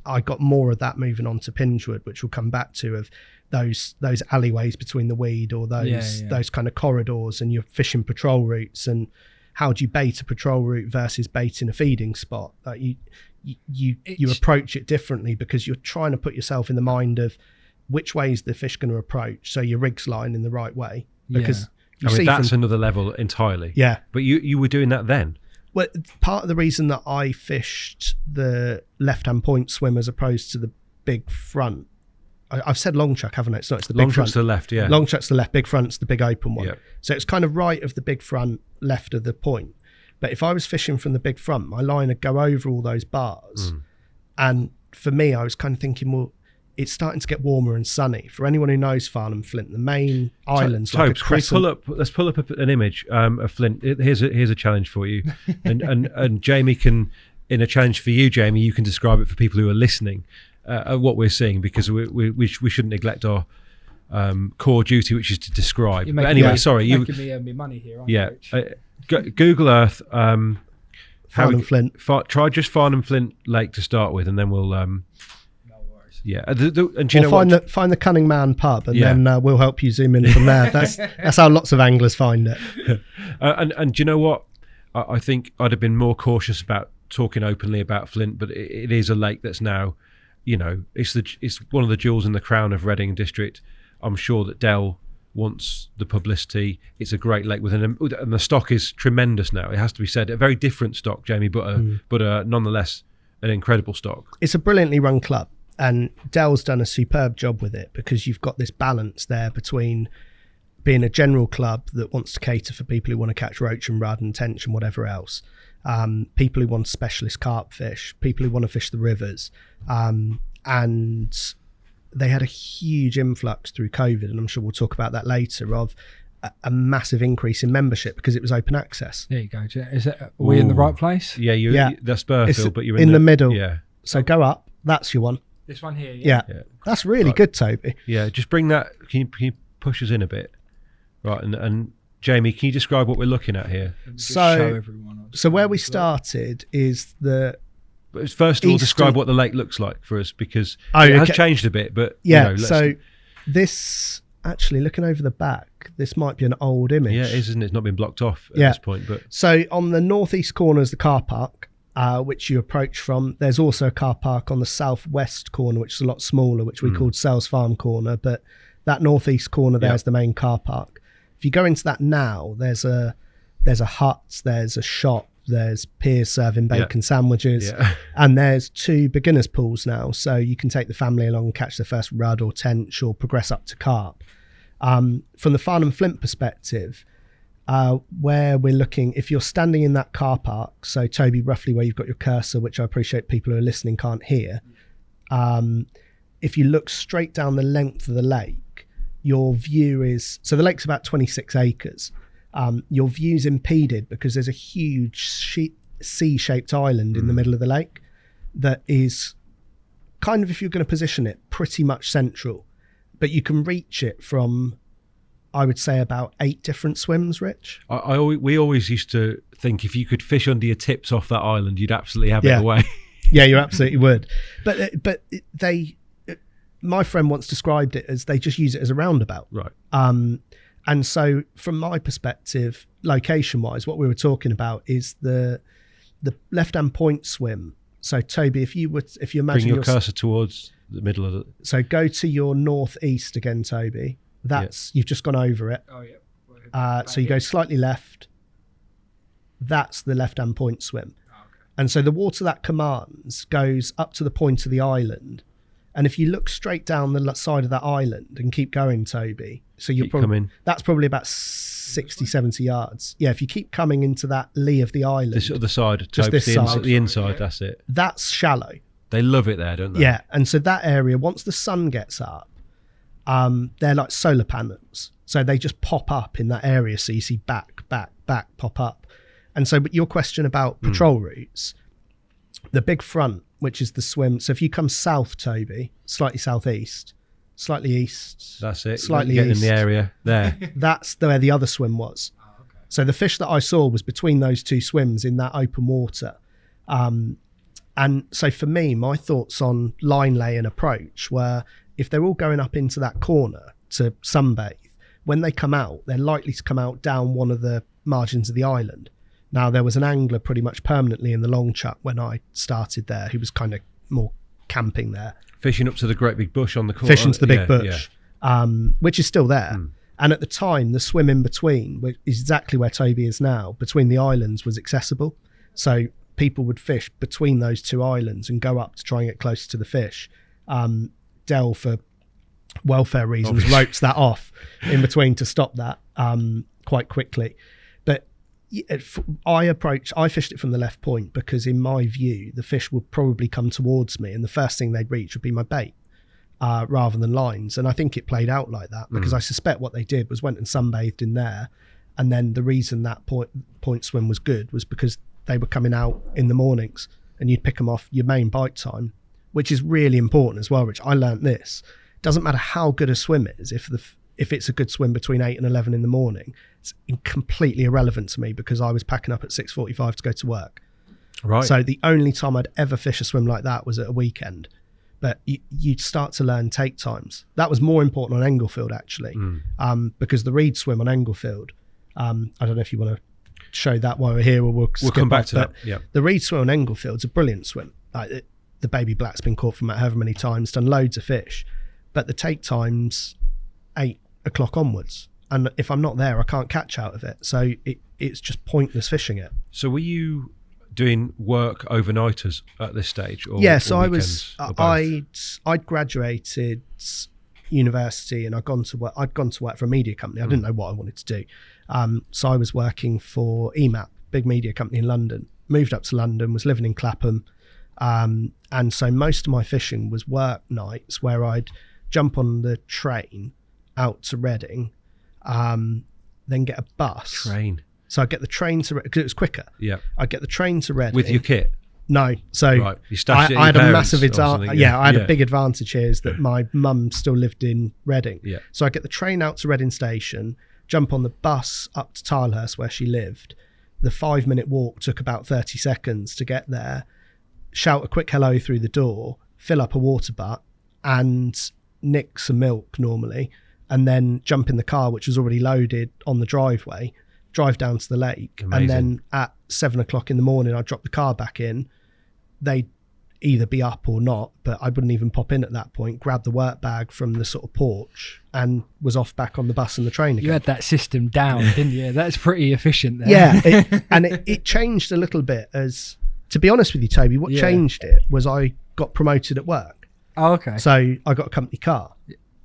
I got more of that moving on to Pingewood, which we'll come back to, of those alleyways between the weed, or those kind of corridors, and you're fishing patrol routes, and how do you bait a patrol route versus baiting a feeding spot? Like you approach it differently, because you're trying to put yourself in the mind of which way is the fish going to approach, so your rig's line in the right way, because that's another level entirely. But you were doing that then. Well, part of the reason that I fished the left-hand point swim as opposed to the big front, I've said long chuck, haven't I? It's not, it's the big long front. chuck's to the left, yeah. Long chuck's to the left, big front's the big open one. Yeah. So it's kind of right of the big front, left of the point. But if I was fishing from the big front, my line would go over all those bars. And for me, I was kind of thinking, well, it's starting to get warmer and sunny. For anyone who knows Farnham Flint, the main islands, let's pull up an image of Flint. Here's a challenge for you, and Jamie can, in a challenge for you, Jamie, you can describe it for people who are listening, what we're seeing, because we shouldn't neglect our core duty, which is to describe. But anyway, sorry, you're making me money here, aren't you? Google Earth. Farnham Flint. Try just Farnham Flint Lake to start with, and then we'll. Yeah, and do you know find the Cunning Man pub, and then we'll help you zoom in from there. That's how lots of anglers find it. And do you know what? I think I'd have been more cautious about talking openly about Flint, but it is a lake that's now, it's one of the jewels in the crown of Reading district. I'm sure that Dell wants the publicity. It's a great lake and the stock is tremendous now. It has to be said, a very different stock, Jamie, but nonetheless an incredible stock. It's a brilliantly run club. And Dell's done a superb job with it, because you've got this balance there between being a general club that wants to cater for people who want to catch roach and rudd and tench and whatever else, people who want specialist carp fish, people who want to fish the rivers. And they had a huge influx through COVID, and I'm sure we'll talk about that later, of a massive increase in membership because it was open access. There you go. Is it? Are we in the right place? Yeah, that's Burfield, but you're in the middle. Yeah. So go up. That's your one. This one here. Yeah. That's really good, Toby. Yeah, just bring that. Can you push us in a bit? Right, and Jamie, can you describe what we're looking at here? So where we started is first of all, describe what the lake looks like for us, because it has changed a bit. But so this, actually, looking over the back, this might be an old image. Yeah, it is, isn't it? It's not been blocked off at this point. But so on the northeast corner is the car park, which you approach from. There's also a car park on the southwest corner, which is a lot smaller, which we called Sales Farm Corner. But that northeast corner there is the main car park. If you go into that now, there's a hut, there's a shop, there's piers serving bacon sandwiches, and there's 2 beginners pools now. So you can take the family along and catch the first rudd or tench or progress up to carp. From the Farnham Flint perspective, where we're looking, if you're standing in that car park, so Toby, roughly where you've got your cursor, which I appreciate people who are listening can't hear, if you look straight down the length of the lake, your view is, so the lake's about 26 acres. Your view's impeded because there's a huge C-shaped island in the middle of the lake that is kind of, if you're going to position it, pretty much central, but you can reach it from, I would say, about 8 different swims, Rich. We always used to think if you could fish under your tips off that island, you'd absolutely have it away. Yeah, you absolutely would. But my friend once described it as they just use it as a roundabout. Right. And so from my perspective, location wise, what we were talking about is the left-hand point swim. So Toby, if you imagine bring your cursor towards the middle of it. So go to your northeast again, Toby. That's you've just gone over it. Oh yeah. So you go slightly left. That's the left-hand point swim. Oh, okay. And so the water that commands goes up to the point of the island. And if you look straight down the side of that island and keep going, Toby, so you're probably, that's probably about 60, 70 yards. Yeah, if you keep coming into that lee of the island. This other side, just this side. The inside, that's it. That's shallow. They love it there, don't they? Yeah, and so that area, once the sun gets up, they're like solar panels. So they just pop up in that area. So you see back pop up. And so, but your question about patrol routes, the big front, which is the swim. So if you come south, Toby, slightly southeast, slightly east. That's it. Slightly getting east. In the area there. That's where the other swim was. Oh, okay. So the fish that I saw was between those 2 swims in that open water. And so for me, my thoughts on line lay and approach were, if they're all going up into that corner to sunbathe, when they come out, they're likely to come out down one of the margins of the island. Now, there was an angler pretty much permanently in the long chuck when I started there, who was kind of more camping there. Fishing up to the great big bush on the corner. Fishing to the big bush, which is still there. And at the time, the swim in between, which is exactly where Toby is now, between the islands, was accessible. So people would fish between those 2 islands and go up to try and get closer to the fish. Dell, for welfare reasons, ropes that off in between to stop that quite quickly. I fished it from the left point because in my view, the fish would probably come towards me and the first thing they'd reach would be my bait rather than lines. And I think it played out like that because I suspect what they did was went and sunbathed in there. And then the reason that point swim was good was because they were coming out in the mornings and you'd pick them off your main bite time, which is really important as well, Rich. I learned this. It doesn't matter how good a swim is if it's a good swim between 8 and 11 in the morning, it's completely irrelevant to me because I was packing up at 6:45 to go to work. Right. So the only time I'd ever fish a swim like that was at a weekend. But you'd start to learn take times. That was more important on Englefield, actually, because the reed swim on Englefield, I don't know if you want to show that while we're here or we'll come back to that. Yeah. The reed swim on Englefield's a brilliant swim. Like the baby black's been caught from that however many times, done loads of fish. But the take time's 8 o'clock onwards, and if I'm not there I can't catch out of it, so it's just pointless fishing it. So were you doing work overnighters at this stage, or so I'd graduated university and I'd gone to work for a media company. I didn't know what I wanted to do, so I was working for EMAP, big media company in London. Moved up to London, was living in Clapham, and so most of my fishing was work nights where I'd jump on the train out to Reading, then get a bus. Train. So I'd get the train to, because it was quicker. Yeah. I'd get the train to Reading. With your kit? No. So Right. You stashed it at I had your a parents massive or advantage. something, Yeah, I had a big advantage here is that my mum still lived in Reading. Yeah. So I get the train out to Reading Station, jump on the bus up to Tilehurst where she lived. The 5-minute walk took about 30 seconds to get there, shout a quick hello through the door, fill up a water butt and nick some milk normally, and then jump in the car, which was already loaded on the driveway, drive down to the lake. Amazing. And then at 7 o'clock in the morning, I'd drop the car back in. They'd either be up or not, but I wouldn't even pop in at that point, grab the work bag from the sort of porch and was off back on the bus and the train again. You had that system down, didn't you? That's pretty efficient there. Yeah, it changed a little bit as, to be honest with you, Toby, what changed it was I got promoted at work. Oh, okay. So I got a company car.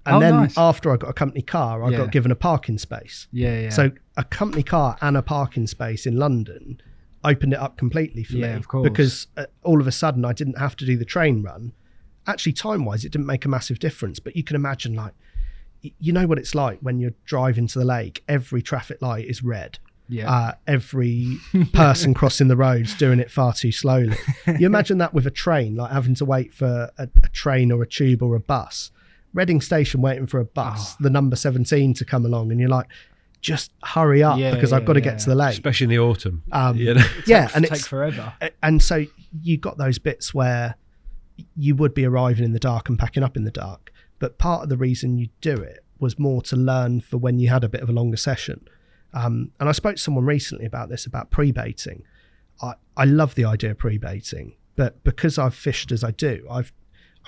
And then nice. after I got a company car, I got given a parking space. Yeah. So a company car and a parking space in London opened it up completely for me. Of course. Because all of a sudden I didn't have to do the train run. Actually, time-wise, it didn't make a massive difference. But you can imagine, like, you know what it's like when you're driving to the lake, every traffic light is red. Yeah. Every person crossing the road's doing it far too slowly. You imagine that with a train, like having to wait for a train or a tube or a bus. Reading Station waiting for a bus, the number 17 to come along, and you're like, just hurry up because I've got to get to the lake. Especially in the autumn. And Take it's forever. And so you got those bits where you would be arriving in the dark and packing up in the dark. But part of the reason you do it was more to learn for when you had a bit of a longer session. And I spoke to someone recently about this, about pre-baiting. I love the idea of pre-baiting, but because I've fished as I do, I've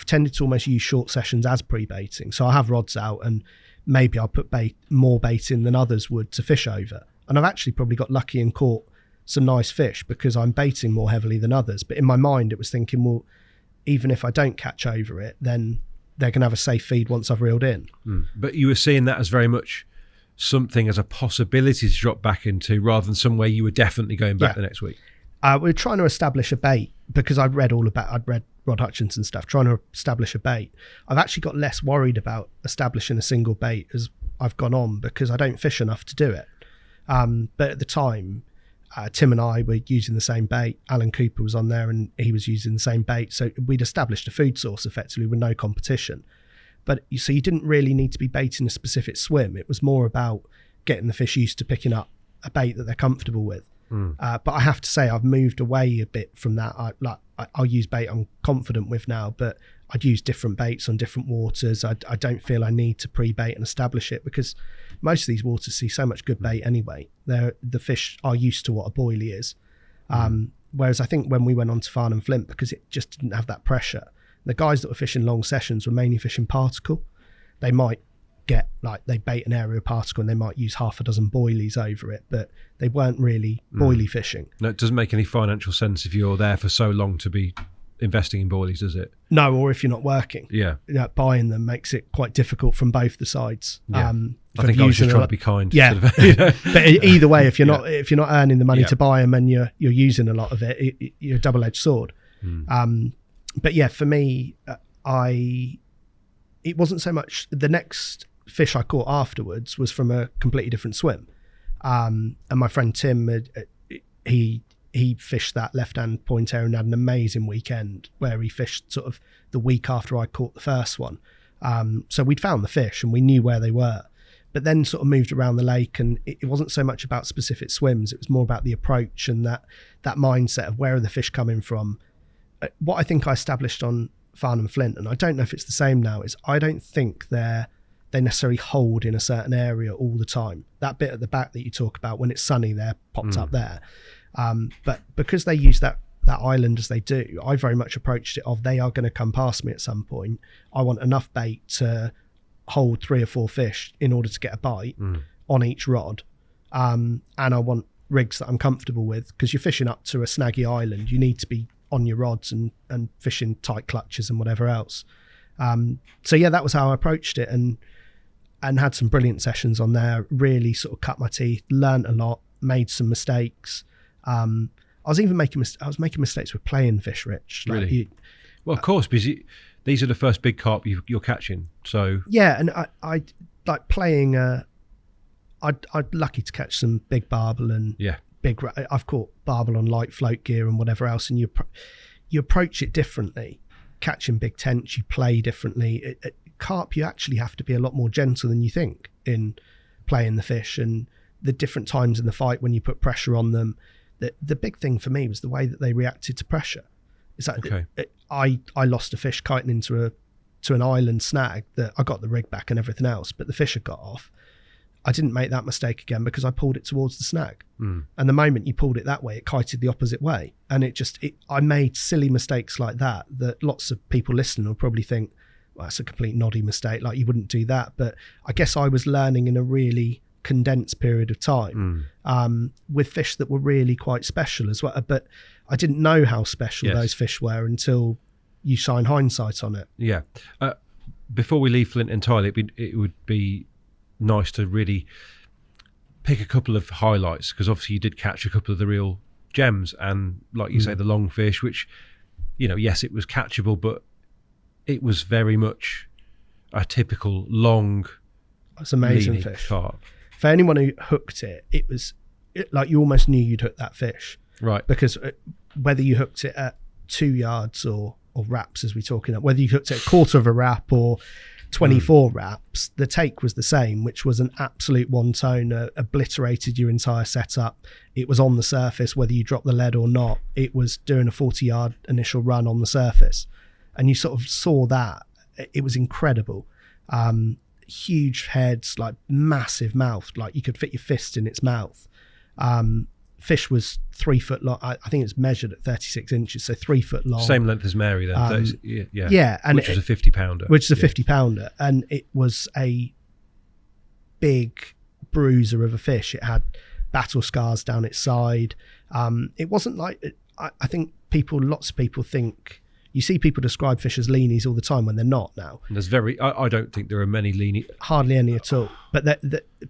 tended to almost use short sessions as pre-baiting. So I have rods out and maybe I'll put more bait in than others would to fish over. And I've actually probably got lucky and caught some nice fish because I'm baiting more heavily than others. But in my mind, it was thinking, well, even if I don't catch over it, then they're going to have a safe feed once I've reeled in. But you were seeing that as very much something as a possibility to drop back into rather than somewhere you were definitely going back the next week. We're trying to establish a bait because I'd read Rod Hutchinson stuff, trying to establish a bait. I've actually got less worried about establishing a single bait as I've gone on because I don't fish enough to do it. But at the time, Tim and I were using the same bait. Alan Cooper was on there and he was using the same bait. So we'd established a food source effectively with no competition. But so you didn't really need to be baiting a specific swim. It was more about getting the fish used to picking up a bait that they're comfortable with. But I have to say I've moved away a bit from that. I'll use bait I'm confident with now, but I'd use different baits on different waters. I don't feel I need to pre-bait and establish it because most of these waters see so much good bait anyway. The fish are used to what a boilie is. Whereas I think when we went on to Farnham Flint, because it just didn't have that pressure, the guys that were fishing long sessions were mainly fishing particle. They might get, like, they bait an area of particle and they might use half a dozen boilies over it, but they weren't really boilie fishing. No, it doesn't make any financial sense if you're there for so long to be investing in boilies, does it? No, or if you're not working. Yeah. Buying them makes it quite difficult from both the sides. Yeah. I think I was just trying to be kind. Yeah. But either way, if you're not earning the money Yeah. to buy them and you're using a lot of it, you're a double-edged sword. But yeah, for me, it wasn't so much the next fish I caught afterwards was from a completely different swim. And my friend Tim, he fished that left-hand point area and had an amazing weekend where he fished sort of the week after I caught the first one. So we'd found the fish and we knew where they were, but then sort of moved around the lake, and it wasn't so much about specific swims. It was more about the approach and that mindset of where are the fish coming from. What I think I established on Farnham Flint, and I don't know if it's the same now, is I don't think they necessarily hold in a certain area all the time. That bit at the back that you talk about when it's sunny, they're popped up there. But because they use that island as they do, I very much approached it of they are going to come past me at some point. I want enough bait to hold 3 or 4 fish in order to get a bite on each rod. And I want rigs that I'm comfortable with, because you're fishing up to a snaggy island. You need to be on your rods and fishing tight clutches and whatever else. So yeah, that was how I approached it, and had some brilliant sessions on there. Really sort of cut my teeth, learnt a lot, made some mistakes. I was making mistakes with playing fish, Rich. Like Really? Well, of course, because these are the first big carp you're catching. So yeah, and I like playing. I'd lucky to catch some big barbel and Yeah. I've caught barbel on light float gear and whatever else, and you approach it differently. Catching big tench, you play differently. Carp, you actually have to be a lot more gentle than you think in playing the fish, and the different times in the fight when you put pressure on them. The big thing for me was the way that they reacted to pressure. It's like I lost a fish kiting into an island snag that I got the rig back and everything else, but the fish had got off. I didn't make that mistake again because I pulled it towards the snag. And the moment you pulled it that way, it kited the opposite way. And I made silly mistakes like that lots of people listening will probably think, well, that's a complete noddy mistake. Like, you wouldn't do that. But I guess I was learning in a really condensed period of time with fish that were really quite special as well. But I didn't know how special those fish were until you shine hindsight on it. Yeah. Before we leave Flint entirely, it would be nice to really pick a couple of highlights, because obviously you did catch a couple of the real gems, and like you say, the longfish, which, yes, it was catchable, but it was very much a typical long, it's amazing fish. Carp. For anyone who hooked it, it was like you almost knew you'd hook that fish, right? Because whether you hooked it at 2 yards or wraps, as we're talking about, whether you hooked it a quarter of a wrap or 24 wraps, the take was the same, which was an absolute one tone, obliterated your entire setup. It was on the surface, whether you dropped the lead or not. It was doing a 40-yard initial run on the surface, and you sort of saw that. It was incredible. Huge heads, like massive mouth, like you could fit your fist in its mouth. Fish was 3 foot long. I think it's measured at 36 inches, so 3 foot long. Same length as Mary then. Yeah, and which was a 50 pounder. Which is a 50 pounder, and it was a big bruiser of a fish. It had battle scars down its side. It wasn't like, I think lots of people think, you see people describe fish as leanies all the time when they're not now. I don't think there are many leanies. Hardly any at all. But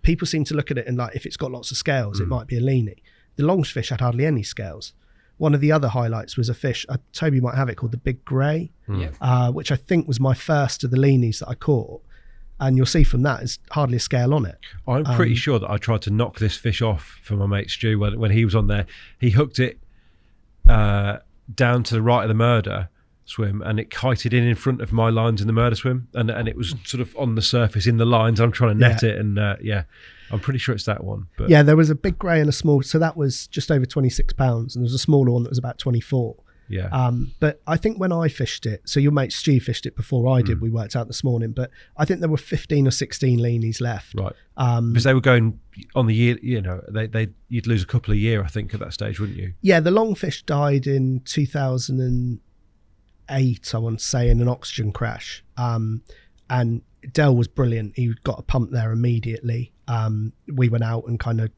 people seem to look at it and like, if it's got lots of scales, it might be a leanie. The longfish had hardly any scales. One of the other highlights was a fish, Toby might have it, called the big grey, which I think was my first of the leanies that I caught. And you'll see from that, there's hardly a scale on it. I'm pretty sure that I tried to knock this fish off for my mate Stu when he was on there. He hooked it down to the right of the murder swim, and it kited in front of my lines in the murder swim, and it was sort of on the surface in the lines. I'm trying to net it, and I'm pretty sure it's that one. But yeah, there was a big grey and a small, so that was just over 26 pounds, and there was a smaller one that was about 24. Yeah. But I think when I fished it, so your mate Stu fished it before I did, we worked out this morning, but I think there were 15 or 16 leanies left. Right. Because they were going on the year, you'd lose a couple a year, I think, at that stage, wouldn't you? Yeah, the longfish died in 2008, I want to say, in an oxygen crash. And Dell was brilliant. He got a pump there immediately. We went out and kind of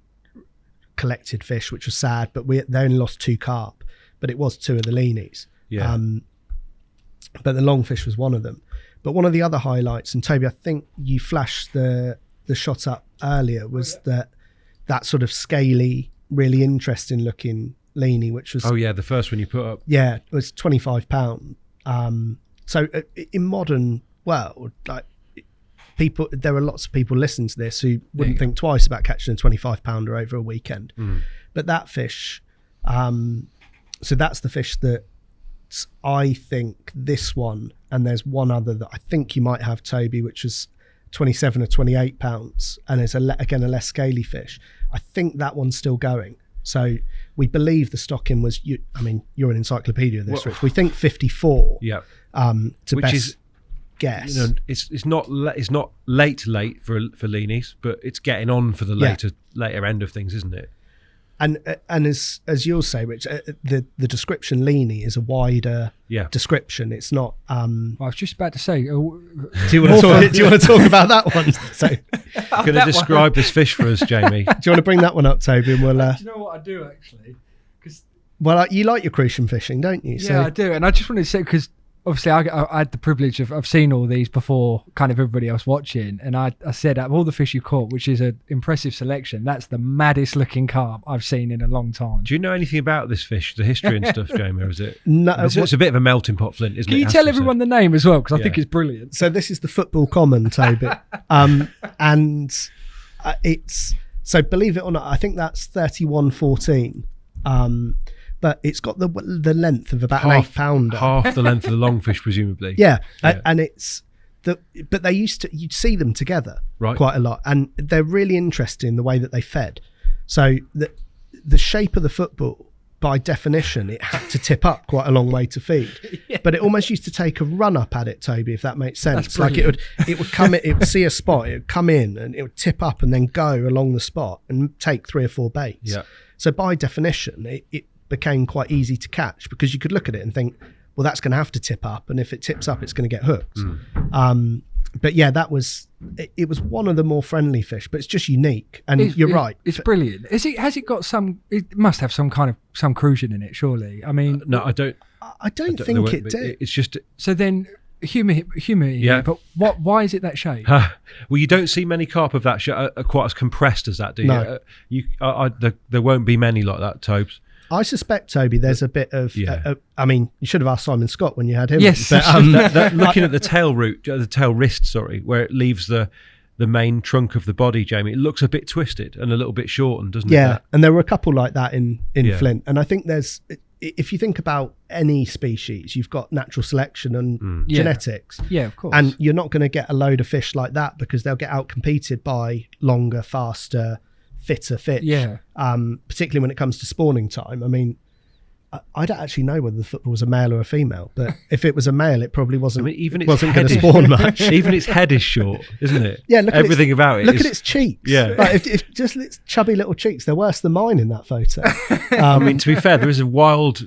collected fish, which was sad, but they only lost 2 carp, but it was 2 of the leanies. Yeah. But the longfish was one of them. But one of the other highlights, and Toby, I think you flashed the shot up earlier, was that sort of scaly, really interesting looking leanie, which was the first one you put up. Yeah, it was £25. So in modern world, like, there are lots of people listening to this who wouldn't think twice about catching a 25 pounder over a weekend. But that fish, so that's the fish that I think this one, and there's one other that I think you might have, Toby, which was 27 or 28 pounds, and it's again a less scaly fish. I think that one's still going. So we believe the stocking was, you're an encyclopedia of this, Rich. We think 54. Yeah. Which best is guess. It's not late for leanies, but it's getting on for the later end of things, isn't it? And as you'll say, Rich, the description leanie is a wider description. It's not. I was just about to say. Do you want to talk about that one? So, I'm going to describe this fish for us, Jamie. Do you want to bring that one up, Toby? And we'll. Do you know what I do actually? You like your crucian fishing, don't you? Yeah, I do, and I just wanted to say, because obviously I had the privilege of, I've seen all these before kind of everybody else watching, and I said, out of all the fish you caught, which is an impressive selection, that's the maddest looking carp I've seen in a long time. Do you know anything about this fish, the history and stuff, Jamie, or is it? No. It's a bit of a melting pot, Flint, isn't it? Can you tell everyone the name as well? Because I think it's brilliant. So this is the football common, Toby. And it's So believe it or not, I think that's 31.14. But it's got the length of about an 8-pounder. Half the length of the longfish, presumably. Yeah. And it's but you'd see them together quite a lot, and they're really interesting the way that they fed. So the shape of the football, by definition, it had to tip up quite a long way to feed. But it almost used to take a run up at it, Toby, if that makes sense. Like it would come in, it would see a spot, it would come in and it would tip up and then go along the spot and take 3 or 4 baits. Yeah. So by definition, it became quite easy to catch, because you could look at it and think, well, that's going to have to tip up, and if it tips up, it's going to get hooked. But yeah, it was one of the more friendly fish, but it's just unique. And you're right, it's brilliant. Has it got some? It must have some kind of some crucian in it, surely. I mean, no, I don't think it did. It's just so then humor. Yeah, but why is it that shape? Well, you don't see many carp of that shape quite as compressed as that, do you? No. There won't be many like that, Tobes. I suspect, Toby, there's a bit of. I mean, you should have asked Simon Scott when you had him. Yes, but, looking at the tail root, the tail wrist, where it leaves the main trunk of the body, Jamie, it looks a bit twisted and a little bit shortened, doesn't it? Yeah, and there were a couple like that in Flint, and I think there's. If you think about any species, you've got natural selection and genetics. Yeah, of course. And you're not going to get a load of fish like that, because they'll get outcompeted by longer, faster, fitter fish. Yeah. Particularly when it comes to spawning time. I mean, I don't actually know whether the football was a male or a female, but if it was a male, it probably wasn't. I mean, even wasn't going to spawn much. Even its head is short, isn't it? Yeah. Look everything about it. Look at its cheeks. Yeah. Like if just its chubby little cheeks, they're worse than mine in that photo. I mean, to be fair, there is a wild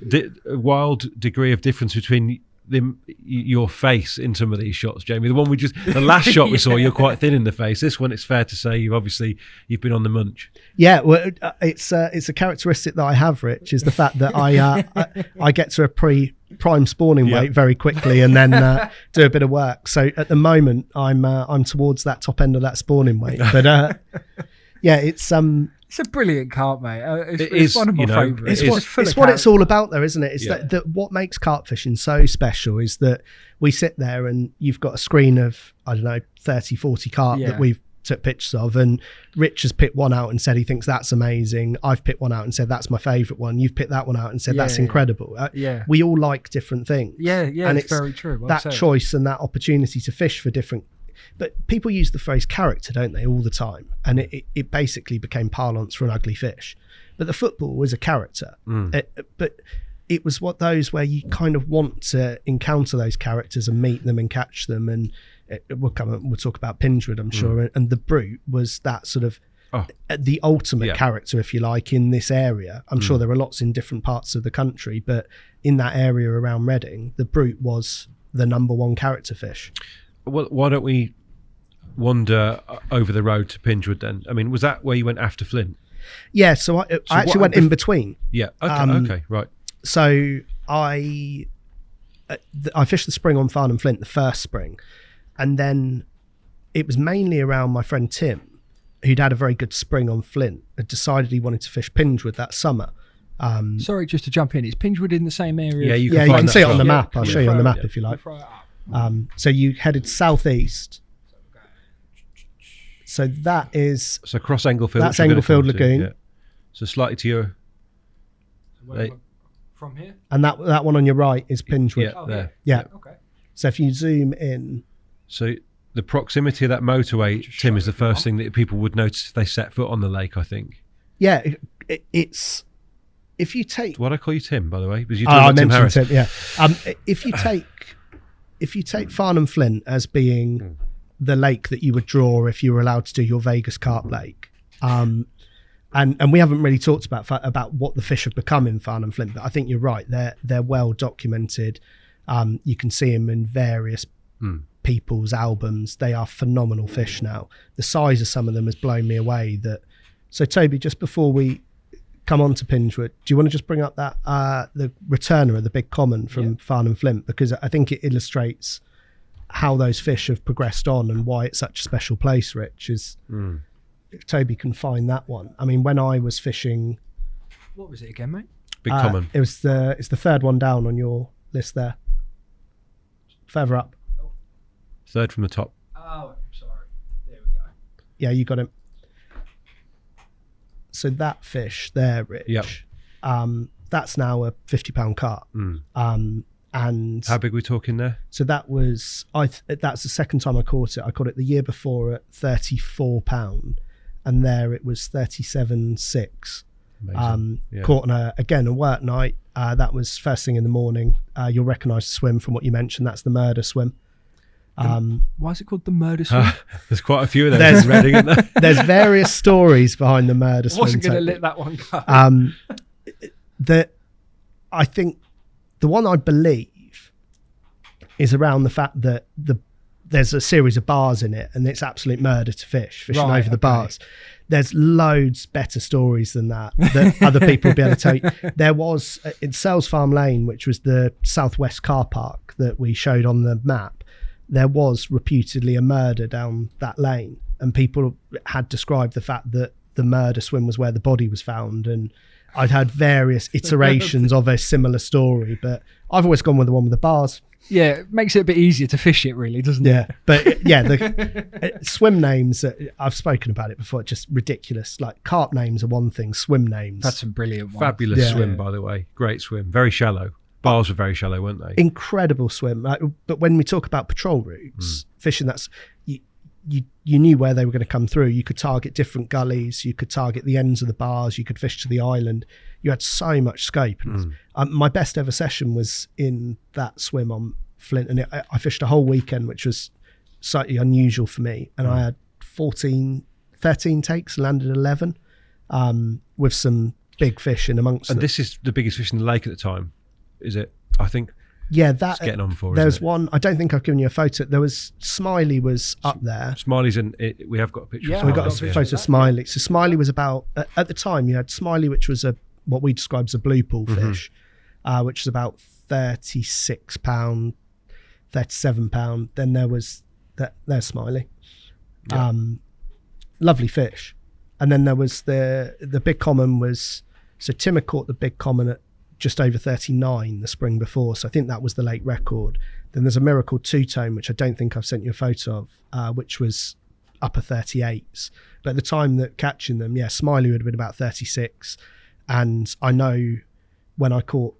degree of difference between your face in some of these shots, Jamie. The last shot we saw, you're quite thin in the face. This one, it's fair to say you've been on the munch. Yeah, well, it's a characteristic that I have, Rich, is the fact that I get to a prime spawning weight very quickly, and then do a bit of work. So at the moment, I'm towards that top end of that spawning weight. But yeah, it's a brilliant carp, mate. It's one of my favourites. It's what it's all about, though, isn't it? It's that what makes carp fishing so special is that we sit there and you've got a screen of, I don't know, 30, 40 carp that we've took pictures of, and Rich has picked one out and said he thinks that's amazing. I've picked one out and said that's my favourite one. You've picked that one out and said that's incredible. We all like different things. Yeah, and it's very true. That choice and that opportunity to fish for different. But people use the phrase character, don't they, all the time? And it basically became parlance for an ugly fish. But the football was a character. But it was those where you kind of want to encounter those characters and meet them and catch them. And we'll talk about Pingewood, I'm sure. And the Brute was that sort of the ultimate character, if you like, in this area. I'm sure there are lots in different parts of the country, but in that area around Reading, the Brute was the number one character fish. Well, why don't we wander over the road to Pingewood then? I mean, was that where you went after Flint? Yeah, so I actually went in between. Yeah, okay, right. So I fished the spring on Farnham Flint, the first spring, and then it was mainly around my friend Tim, who'd had a very good spring on Flint, had decided he wanted to fish Pingewood that summer. Sorry, just to jump in, is Pingewood in the same area? Yeah, you can see it on the map. I'll show you on the map if you like. So you headed southeast. So that is... So across Englefield. That's Englefield Lagoon. Yeah. So slightly to your... From here? And that one on your right is Pingewood. Yeah, there. Yeah. Okay. So if you zoom in... So the proximity of that motorway, Tim, is the first thing that people would notice if they set foot on the lake, I think. Yeah, it's... If you take... What I call you Tim, by the way? Because you I mentioned Tim, yeah. If you take Farnham Flint as being the lake that you would draw if you were allowed to do your Vegas carp lake, and we haven't really talked about what the fish have become in Farnham Flint, but I think you're right. They're well documented. You can see them in various people's albums. They are phenomenal fish now. The size of some of them has blown me away. So Toby, just before we come on to Pingewood, do you want to just bring up that the returner of the big common from Farnham Flint, because I think it illustrates how those fish have progressed on and why it's such a special place, Rich, is if Toby can find that one. I mean, when I was fishing... What was it again, mate? Big common. It's the third one down on your list there. Further up. Third from the top. Oh, sorry. There we go. Yeah, you got him. So that fish there, Rich, Yep. That's now a £50 carp. And how big are we talking there? so that was that's the second time I caught it. I caught it the year before at £34, and there it was 37.6. Yeah. Caught on a work night. That was first thing in the morning. You'll recognise the swim from what you mentioned. That's the murder swim. Why is it called the murder swim? There's quite a few of those in Reading, isn't there? There's various stories behind the murder swim. Wasn't going to technique. let that one go. I think the one I believe is around the fact that there's a series of bars in it, and it's absolute murder to fishing over the bars. There's loads better stories than that other people will be able to tell you. There was in Sells Farm Lane, which was the southwest car park that we showed on the map. There was reputedly a murder down that lane, and people had described the fact that the murder swim was where the body was found. And I'd had various iterations of a similar story, but I've always gone with the one with the bars. Yeah, it makes it a bit easier to fish it, really, doesn't it? Yeah, but yeah, the swim names, I've spoken about it before, just ridiculous. Like carp names are one thing, swim names. That's a brilliant one. Fabulous swim, by the way. Great swim. Very shallow. Bars were very shallow, weren't they? Incredible swim. But when we talk about patrol routes, fishing, that's you knew where they were going to come through. You could target different gullies. You could target the ends of the bars. You could fish to the island. You had so much scope. My best ever session was in that swim on Flint, and I fished a whole weekend, which was slightly unusual for me. And I had 13 takes, landed 11 with some big fish in amongst them. And this is the biggest fish in the lake at the time, is it? I think. Yeah, it's getting on for. There's one. I don't think I've given you a photo. There was Smiley was up there. Smiley's in it. We have got a picture. Yeah, of So we Smiley. got a photo of Smiley. So Smiley was about at the time you had Smiley, which was what we describe as a blue pool fish, which is about £36, £37. Then there was there's Smiley, lovely fish, and then there was the big common was so Tim had caught the big common at just over 39 the spring before, so I think that was the late record. Then there's a miracle two-tone, which I don't think I've sent you a photo of, which was upper 38s. But at the time that catching them, yeah, Smiley would have been about 36. And I know when I caught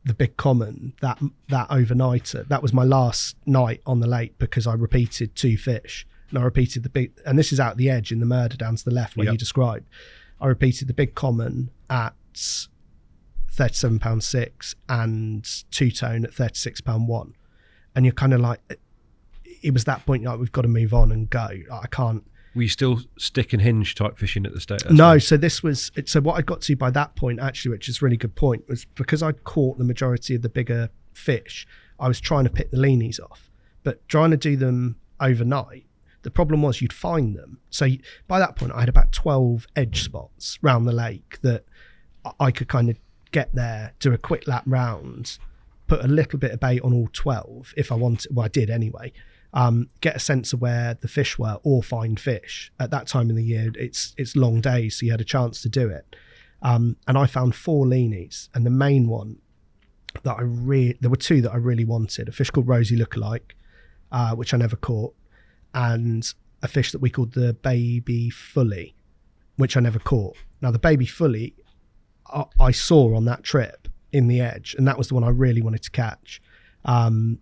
the big common, that overnighter, that was my last night on the lake, because I repeated 2 fish. And I repeated the big, and this is out the edge in the murder down to the left where you described. I repeated the big common at £37.6 and two-tone at £36.1, and you're kind of like, it was that point like we've got to move on and go. I can't. Were you still stick and hinge type fishing at the state? No, so what I got to by that point actually, which is a really good point, was because I'd caught the majority of the bigger fish, I was trying to pick the leanies off, but trying to do them overnight, the problem was you'd find them. So by that point I had about 12 edge spots around the lake that I could kind of get there, do a quick lap round, put a little bit of bait on all 12 if I wanted. Well, I did anyway. Get a sense of where the fish were, or find fish. At that time of the year, it's long days, so you had a chance to do it. And I found 4 leanies, and the main one that there were 2 that I really wanted: a fish called Rosie Lookalike, which I never caught, and a fish that we called the baby fully, which I never caught. Now the baby fully I saw on that trip in the edge, and that was the one I really wanted to catch. And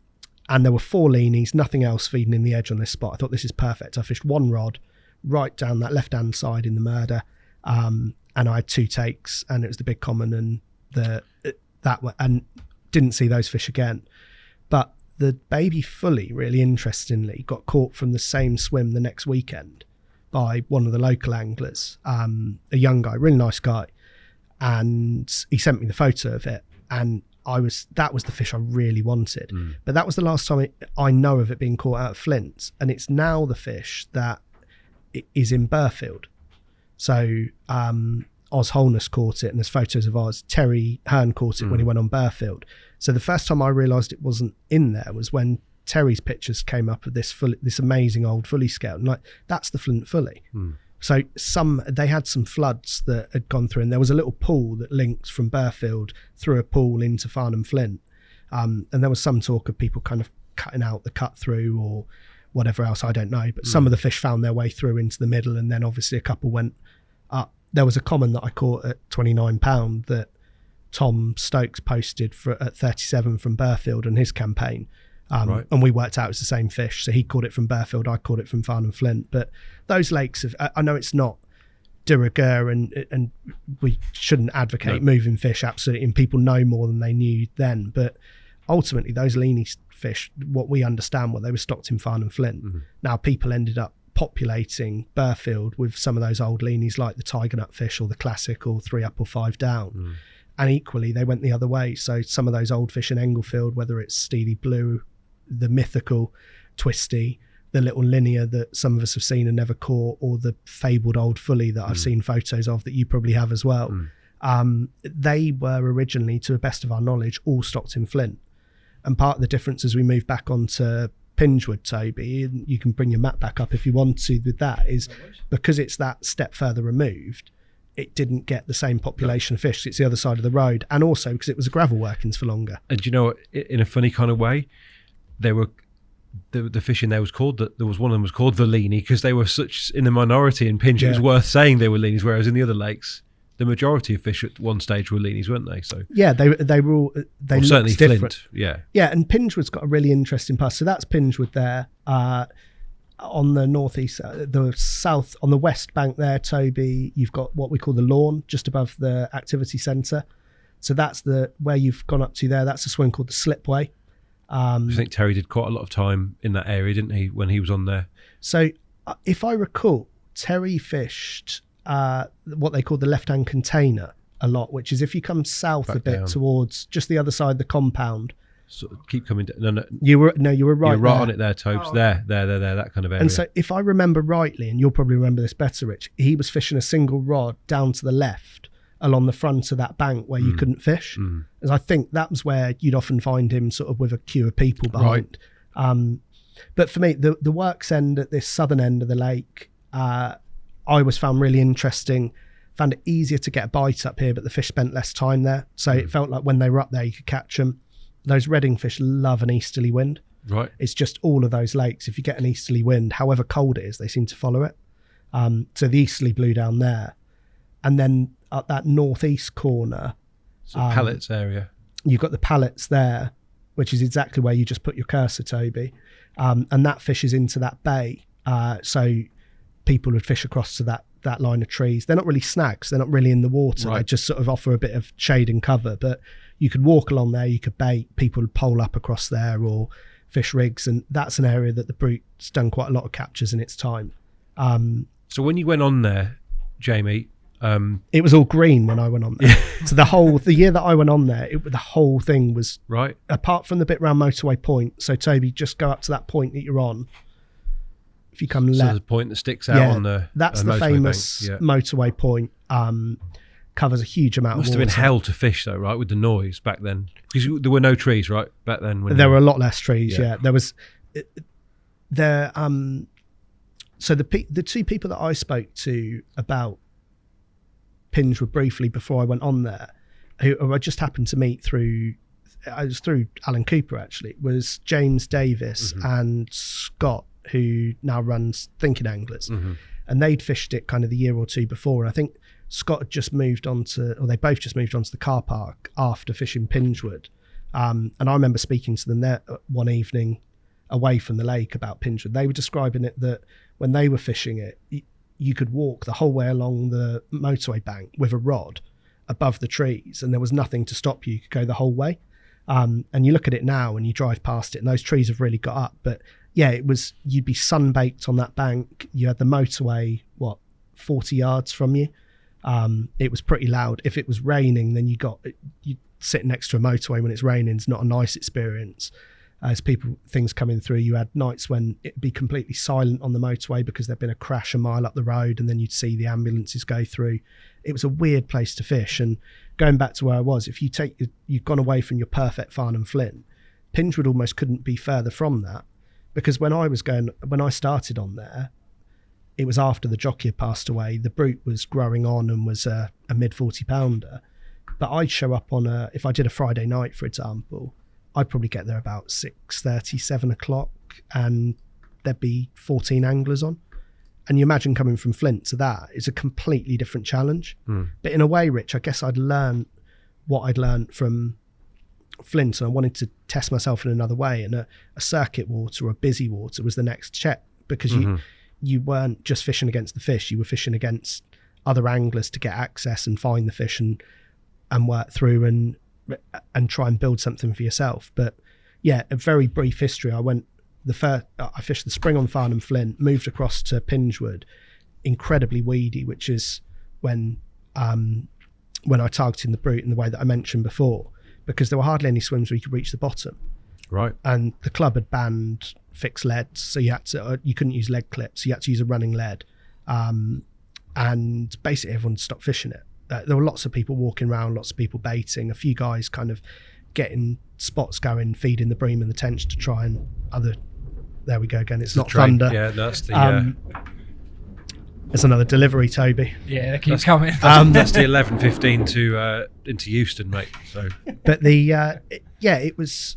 there were 4 leanies, nothing else feeding in the edge on this spot. I thought this is perfect. I fished 1 rod right down that left-hand side in the murder, and I had 2 takes, and it was the big common and that one, and didn't see those fish again. But the baby fully, really interestingly, got caught from the same swim the next weekend by one of the local anglers, a young guy, really nice guy. And he sent me the photo of it, and that was the fish I really wanted. But that was the last time I know of it being caught out of Flint, and it's now the fish that is in Burfield. So Oz Holness caught it, and there's photos of Oz. Terry Hearn caught it when he went on Burfield. So the first time I realised it wasn't in there was when Terry's pictures came up of this amazing old fully scale, and like, that's the Flint fully. So they had some floods that had gone through, and there was a little pool that links from Burfield through a pool into Farnham Flint. And there was some talk of people kind of cutting out the cut through or whatever else, I don't know. But some of the fish found their way through into the middle, and then obviously a couple went up there was a common that I caught at £29 that Tom Stokes posted at 37 from Burfield on his campaign. And we worked out it's the same fish. So he caught it from Burfield, I caught it from Farnham Flint. But those lakes, I know it's not de rigueur and we shouldn't advocate moving fish, absolutely. And people know more than they knew then. But ultimately, those leany fish, what we understand, they were stocked in Farnham Flint. Mm-hmm. Now, people ended up populating Burfield with some of those old leanies like the tiger nut fish or the classic or 3 up or 5 down. And equally they went the other way. So some of those old fish in Englefield, whether it's Steely Blue, the mythical Twisty, the little linear that some of us have seen and never caught, or the fabled old fully that I've seen photos of that you probably have as well, they were originally, to the best of our knowledge, all stocked in Flint. And part of the difference as we move back onto Pingewood, Toby, and you can bring your map back up if you want to with that, is because it's that step further removed, it didn't get the same population of fish. It's the other side of the road, and also because it was a gravel workings for longer. And you know, in a funny kind of way, they were the fish in there was called there was one of them was called the leanie because they were such in the minority in Pinge. It was worth saying they were leanies, whereas in the other lakes, the majority of fish at one stage were leanies, weren't they? So yeah, they were all they looked certainly different. Flint, yeah. And Pingewood's got a really interesting pass. So that's Pingewood there. On the northeast, the south, on the west bank there, Toby, you've got what we call the lawn just above the activity centre. So that's where you've gone up to there. That's a swim called the Slipway. I think Terry did quite a lot of time in that area, didn't he, when he was on there? So if I recall, Terry fished what they call the left-hand container a lot, which is if you come south back a bit down towards just the other side of the compound. Sort of keep coming down. No, you were right. You're right there. On it there, Tobes. There, that kind of area. And so if I remember rightly, and you'll probably remember this better, Rich, he was fishing a single rod down to the left along the front of that bank where you couldn't fish. As I think that was where you'd often find him sort of with a queue of people behind. Right. But for me, the works end at this southern end of the lake, I always found really interesting. Found it easier to get a bite up here, but the fish spent less time there. So it felt like when they were up there, you could catch them. Those redding fish love an easterly wind. Right. It's just all of those lakes. If you get an easterly wind, however cold it is, they seem to follow it. So the easterly blew down there. And then at that northeast corner, so Pallets area, you've got the Pallets there, which is exactly where you just put your cursor, Toby. And that fishes into that bay. So people would fish across to that line of trees. They're not really snags. They're not really in the water. Right. They just sort of offer a bit of shade and cover. But you could walk along there, you could bait, people would pole up across there or fish rigs. And that's an area that the Brute's done quite a lot of captures in its time. So when you went on there, Jamie... it was all green when I went on there. So the year that I went on there, the whole thing was... Right. Apart from the bit around Motorway Point. So Toby, just go up to that point that you're on. If you come left... So the point that sticks out on the that's the famous Motorway Point. Covers a huge amount of water. Must have been hell to fish though, right, with the noise back then, because there were no trees, right, back then. There were a lot less trees. Yeah, there was. So the two people that I spoke to about Pingewood briefly before I went on there, who I just happened to meet through Alan Cooper actually, was James Davis and Scott, who now runs Thinking Anglers, and they'd fished it kind of the year or two before, and I think Scott had just moved on to, or they both just moved onto the car park after fishing Pingewood. And I remember speaking to them there one evening away from the lake about Pingewood. They were describing it that when they were fishing it, you could walk the whole way along the motorway bank with a rod above the trees and there was nothing to stop you. You could go the whole way. And you look at it now and you drive past it and those trees have really got up. But yeah, you'd be sunbaked on that bank. You had the motorway, 40 yards from you. It was pretty loud. If it was raining, then you sit next to a motorway when it's raining. It's not a nice experience. As things coming through, you had nights when it'd be completely silent on the motorway because there'd been a crash a mile up the road, and then you'd see the ambulances go through. It was a weird place to fish. And going back to where I was, if you've gone away from your perfect Farnham Flint, Pingewood almost couldn't be further from that, because when I started on there, it was after the jockey had passed away. The Brute was growing on and was a mid 40 pounder. But I'd show up if I did a Friday night, for example, I'd probably get there about 6:30, 7 o'clock, and there'd be 14 anglers on. And you imagine coming from Flint to that is a completely different challenge. But in a way, Rich, I guess I'd learned what I'd learned from Flint, and I wanted to test myself in another way. And a circuit water or a busy water was the next check, because you weren't just fishing against the fish, you were fishing against other anglers to get access and find the fish and work through and try and build something for yourself. But yeah, a very brief history. I fished the spring on Farnham Flint, moved across to Pingewood, incredibly weedy, which is when I targeted the brute in the way that I mentioned before, because there were hardly any swims where you could reach the bottom. Right. And the club had banned fixed leads, so you couldn't use lead clips, you had to use a running lead. And basically everyone stopped fishing it. There were lots of people walking around, lots of people baiting, a few guys kind of getting spots going, feeding the bream and the tench to try and there we go again, it's not thunder. Yeah, that's the there's another delivery, Toby. Yeah, they keep coming. That's the 11:15 to into Euston, mate. So, but it was.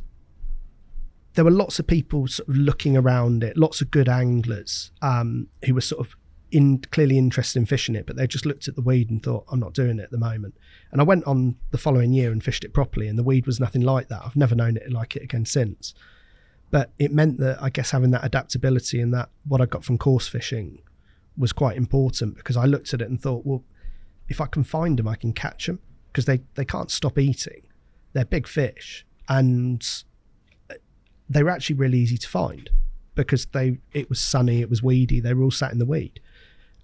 There were lots of people sort of looking around it, lots of good anglers who were sort of clearly interested in fishing it, but they just looked at the weed and thought, I'm not doing it at the moment. And I went on the following year and fished it properly, and the weed was nothing like that. I've never known it like it again since. But it meant that, I guess, having that adaptability and that what I got from course fishing was quite important, because I looked at it and thought, well, if I can find them, I can catch them, because they can't stop eating. They're big fish, and they were actually really easy to find because it was sunny, it was weedy, they were all sat in the weed.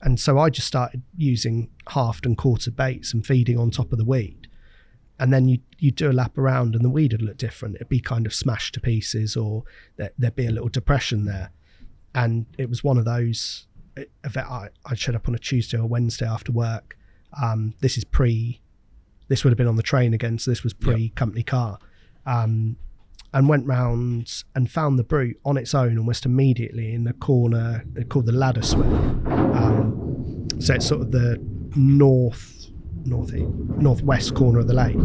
And so I just started using halved and quartered baits and feeding on top of the weed. And then you do a lap around and the weed would look different. It'd be kind of smashed to pieces, or there'd be a little depression there. And it was one of those, I showed up on a Tuesday or Wednesday after work. This would have been on the train again, so this was pre-company car. And went round and found the brute on its own almost immediately in the corner called the ladder swim. So it's sort of the northwest corner of the lake.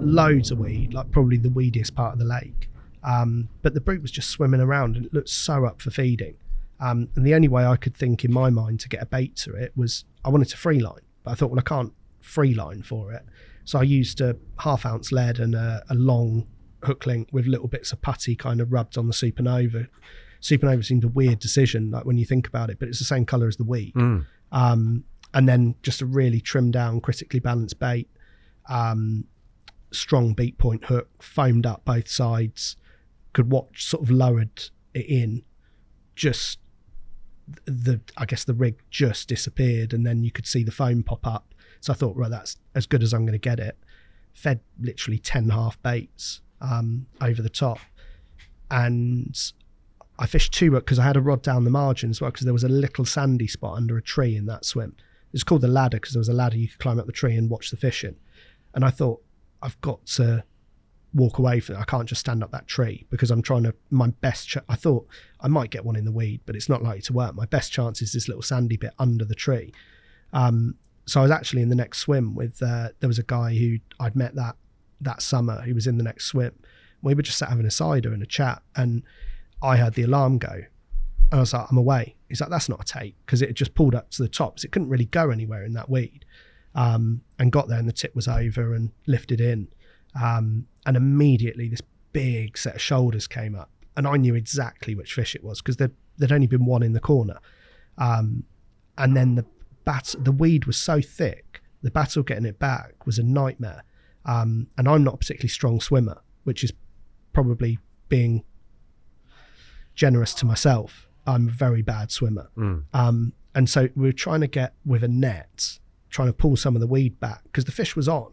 Loads of weed, like probably the weediest part of the lake. But the brute was just swimming around and it looked so up for feeding. And the only way I could think in my mind to get a bait to it was I wanted to free line, but I thought, well, I can't free line for it. So I used a 1/2 ounce lead and a long hook link with little bits of putty kind of rubbed on the supernova. Supernova seemed a weird decision, like when you think about it, but it's the same colour as the weed. And then just a really trimmed down, critically balanced bait, strong beat point hook, foamed up both sides, could watch, sort of lowered it in, just I guess the rig just disappeared, and then you could see the foam pop up. So I thought, right, that's as good as I'm going to get it. Fed literally 10 half baits over the top, and I fished 2 because I had a rod down the margin as well, because there was a little sandy spot under a tree in that swim. It's called the ladder because there was a ladder you could climb up the tree and watch the fishing. And I thought, I've got to walk away from it. I can't just stand up that tree, because I'm trying to, my best I thought I might get one in the weed, but it's not likely to work. My best chance is this little sandy bit under the tree. So I was actually in the next swim with there was a guy who I'd met that summer who was in the next swim. We were just sat having a cider and a chat, and I heard the alarm go, and I was like, I'm away. He's like, that's not a take, because it had just pulled up to the top, so it couldn't really go anywhere in that weed. And got there and the tip was over and lifted in, and immediately this big set of shoulders came up, and I knew exactly which fish it was, because there'd only been one in the corner. And then the weed was so thick, the battle getting it back was a nightmare. And I'm not a particularly strong swimmer, which is probably being generous to myself. I'm a very bad swimmer. And so we were trying to get with a net, trying to pull some of the weed back, because the fish was on,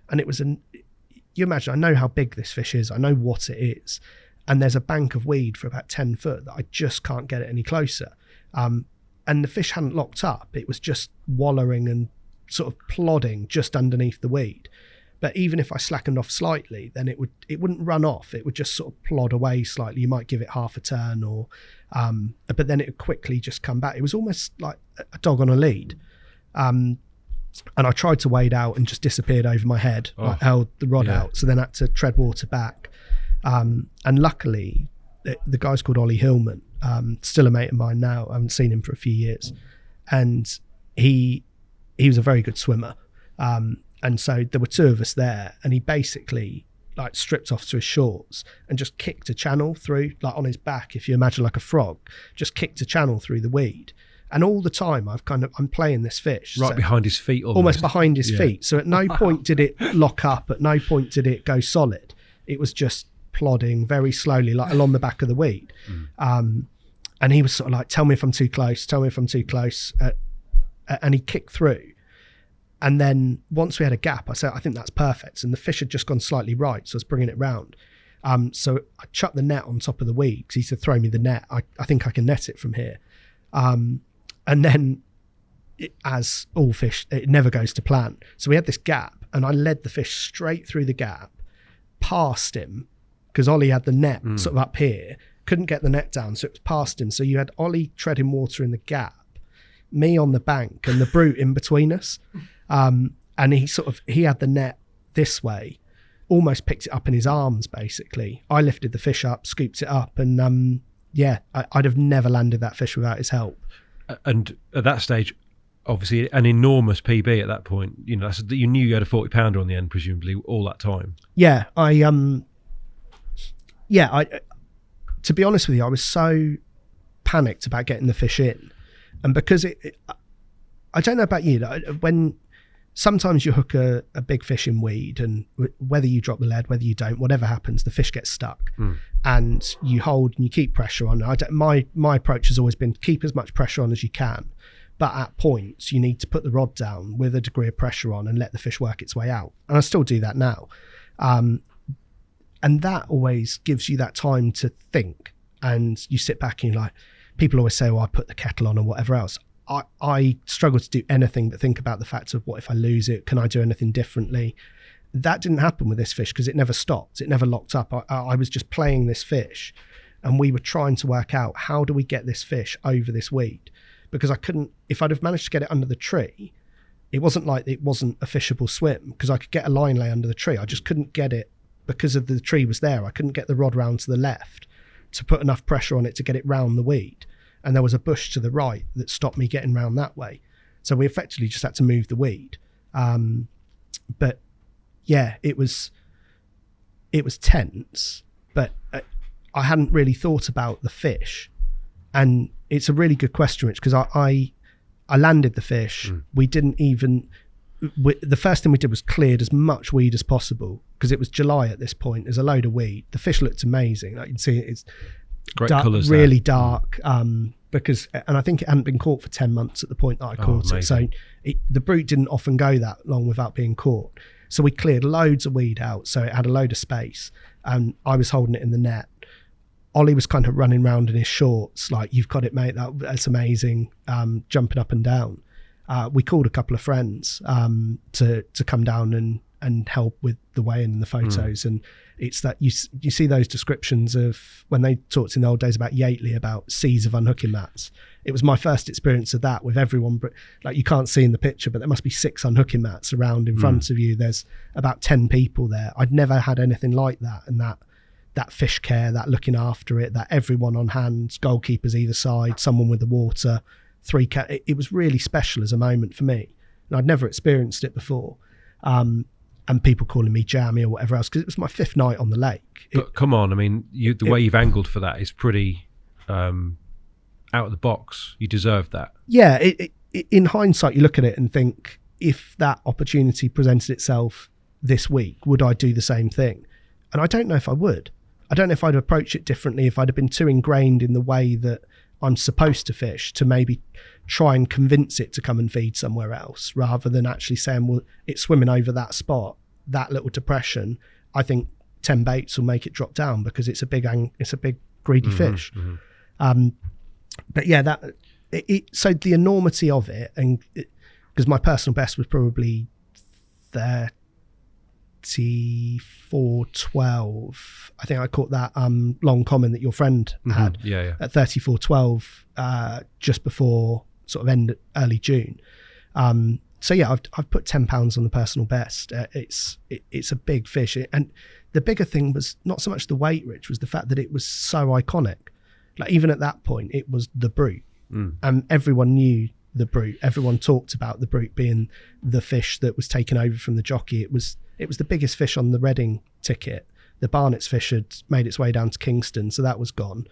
and it was you imagine, I know how big this fish is, I know what it is, and there's a bank of weed for about 10 foot that I just can't get it any closer. And the fish hadn't locked up, it was just wallowing and sort of plodding just underneath the weed. But even if I slackened off slightly, then it wouldn't run off. It would just sort of plod away slightly. You might give it half a turn, or but then it would quickly just come back. It was almost like a dog on a lead. And I tried to wade out and just disappeared over my head. I held the rod out, so then I had to tread water back. And luckily, the guy's called Ollie Hillman, still a mate of mine now. I haven't seen him for a few years, and he was a very good swimmer. And so there were two of us there, and he basically like stripped off to his shorts and just kicked a channel through, like on his back, if you imagine like a frog, just kicked a channel through the weed. And all the time I'm playing this fish. Right, so behind his feet. Almost behind his feet. So at no point did it lock up. At no point did it go solid. It was just plodding very slowly, like along the back of the weed. And he was sort of like, tell me if I'm too close, tell me if I'm too close. And he kicked through. And then once we had a gap, I said, I think that's perfect. And the fish had just gone slightly right, so I was bringing it round. So I chucked the net on top of the weed because he said, throw me the net. I think I can net it from here. And then, as all fish, it never goes to plan. So we had this gap, and I led the fish straight through the gap, past him, because Ollie had the net sort of up here, couldn't get the net down, so it was past him. So you had Ollie treading water in the gap, me on the bank, and the brute in between us. And he had the net this way, almost picked it up in his arms, basically. I lifted the fish up, scooped it up, and I'd have never landed that fish without his help. And at that stage, obviously an enormous PB at that point, you know, you knew you had a 40 pounder on the end, presumably all that time. Yeah. To be honest with you, I was so panicked about getting the fish in. And because I don't know about you, when sometimes you hook a big fish in weed, and whether you drop the lead, whether you don't, whatever happens, the fish gets stuck. And you hold and you keep pressure on. My approach has always been keep as much pressure on as you can, but at points you need to put the rod down with a degree of pressure on and let the fish work its way out. And I still do that now. And that always gives you that time to think, and you sit back and you're like, people always say, well, I put the kettle on or whatever else. I struggle to do anything but think about the fact of what if I lose it? Can I do anything differently? That didn't happen with this fish because it never stopped. It never locked up. I was just playing this fish, and we were trying to work out how do we get this fish over this weed, because I couldn't, if I'd have managed to get it under the tree, it wasn't like it wasn't a fishable swim, because I could get a line lay under the tree. I just couldn't get it because of the tree was there. I couldn't get the rod round to the left to put enough pressure on it to get it round the weed. And there was a bush to the right that stopped me getting round that way. So we effectively just had to move the weed. But yeah, it was tense, but I hadn't really thought about the fish. And it's a really good question, Rich, because I landed the fish. We didn't even, the first thing we did was cleared as much weed as possible, because it was July at this point. There's a load of weed. The fish looked amazing. Like you can see it's great dark, colours, really dark. Because, and I think it hadn't been caught for 10 months at the point that I caught it. So the brute didn't often go that long without being caught. So we cleared loads of weed out, so it had a load of space, and I was holding it in the net. Ollie was kind of running around in his shorts, like, you've got it, mate, that's amazing, jumping up and down. We called a couple of friends to come down and help with the weigh-in and the photos. And it's that you see those descriptions of when they talked in the old days about Yateley, about seas of unhooking mats. It was my first experience of that with everyone, but like, you can't see in the picture, but there must be 6 unhooking mats around in front of you. There's about 10 people there. I'd never had anything like that. And that fish care, that looking after it, that everyone on hand, goalkeepers either side, someone with the water, 3 it was really special as a moment for me. And I'd never experienced it before. And people calling me jammy or whatever else, because it was my 5th night on the lake. But come on, I mean, the way you've angled for that is pretty out of the box. You deserve that. Yeah, in hindsight, you look at it and think, if that opportunity presented itself this week, would I do the same thing? And I don't know if I would. I don't know if I'd approach it differently, if I'd have been too ingrained in the way that I'm supposed to fish, to maybe try and convince it to come and feed somewhere else, rather than actually saying, well, it's swimming over that spot, that little depression. I think 10 baits will make it drop down, because it's a big greedy fish. But yeah, so the enormity of it, and because my personal best was probably 34.12. I think I caught that long common that your friend had at 34.12 just before sort of early June. So yeah, I've put 10 pounds on the personal best. It's a big fish, and the bigger thing was not so much the weight, Rich, was the fact that it was so iconic. Like even at that point, it was the brute, and everyone knew the brute. Everyone talked about the brute being the fish that was taken over from the jockey. It was the biggest fish on the Reading ticket. The Barnett's fish had made its way down to Kingston, so that was gone.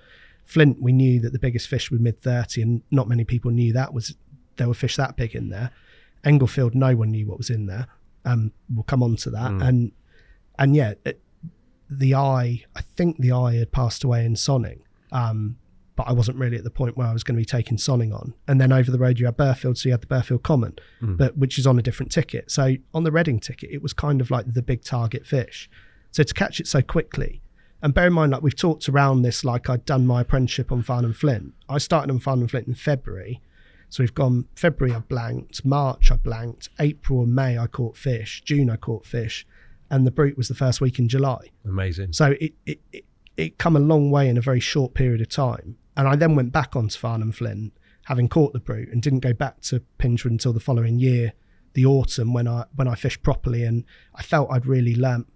Flint, we knew that the biggest fish was mid-30, and not many people knew there were fish that big in there. Englefield, no one knew what was in there. We'll come on to that. And yeah, I think the eye had passed away in sonning, but I wasn't really at the point where I was going to be taking sonning on. And then over the road you had Burfield, so you had the Burfield Common, but which is on a different ticket. So on the Reading ticket, it was kind of like the big target fish. So to catch it so quickly, and bear in mind, like we've talked around this, like I'd done my apprenticeship on Farnham Flint. I started on Farnham Flint in February. So we've gone February I blanked, March I blanked, April and May I caught fish, June I caught fish, and the brute was the first week in July. Amazing. So it come a long way in a very short period of time. And I then went back onto Farnham Flint, having caught the brute, and didn't go back to Pinchwood until the following year, the autumn, when I fished properly, and I felt I'd really learnt.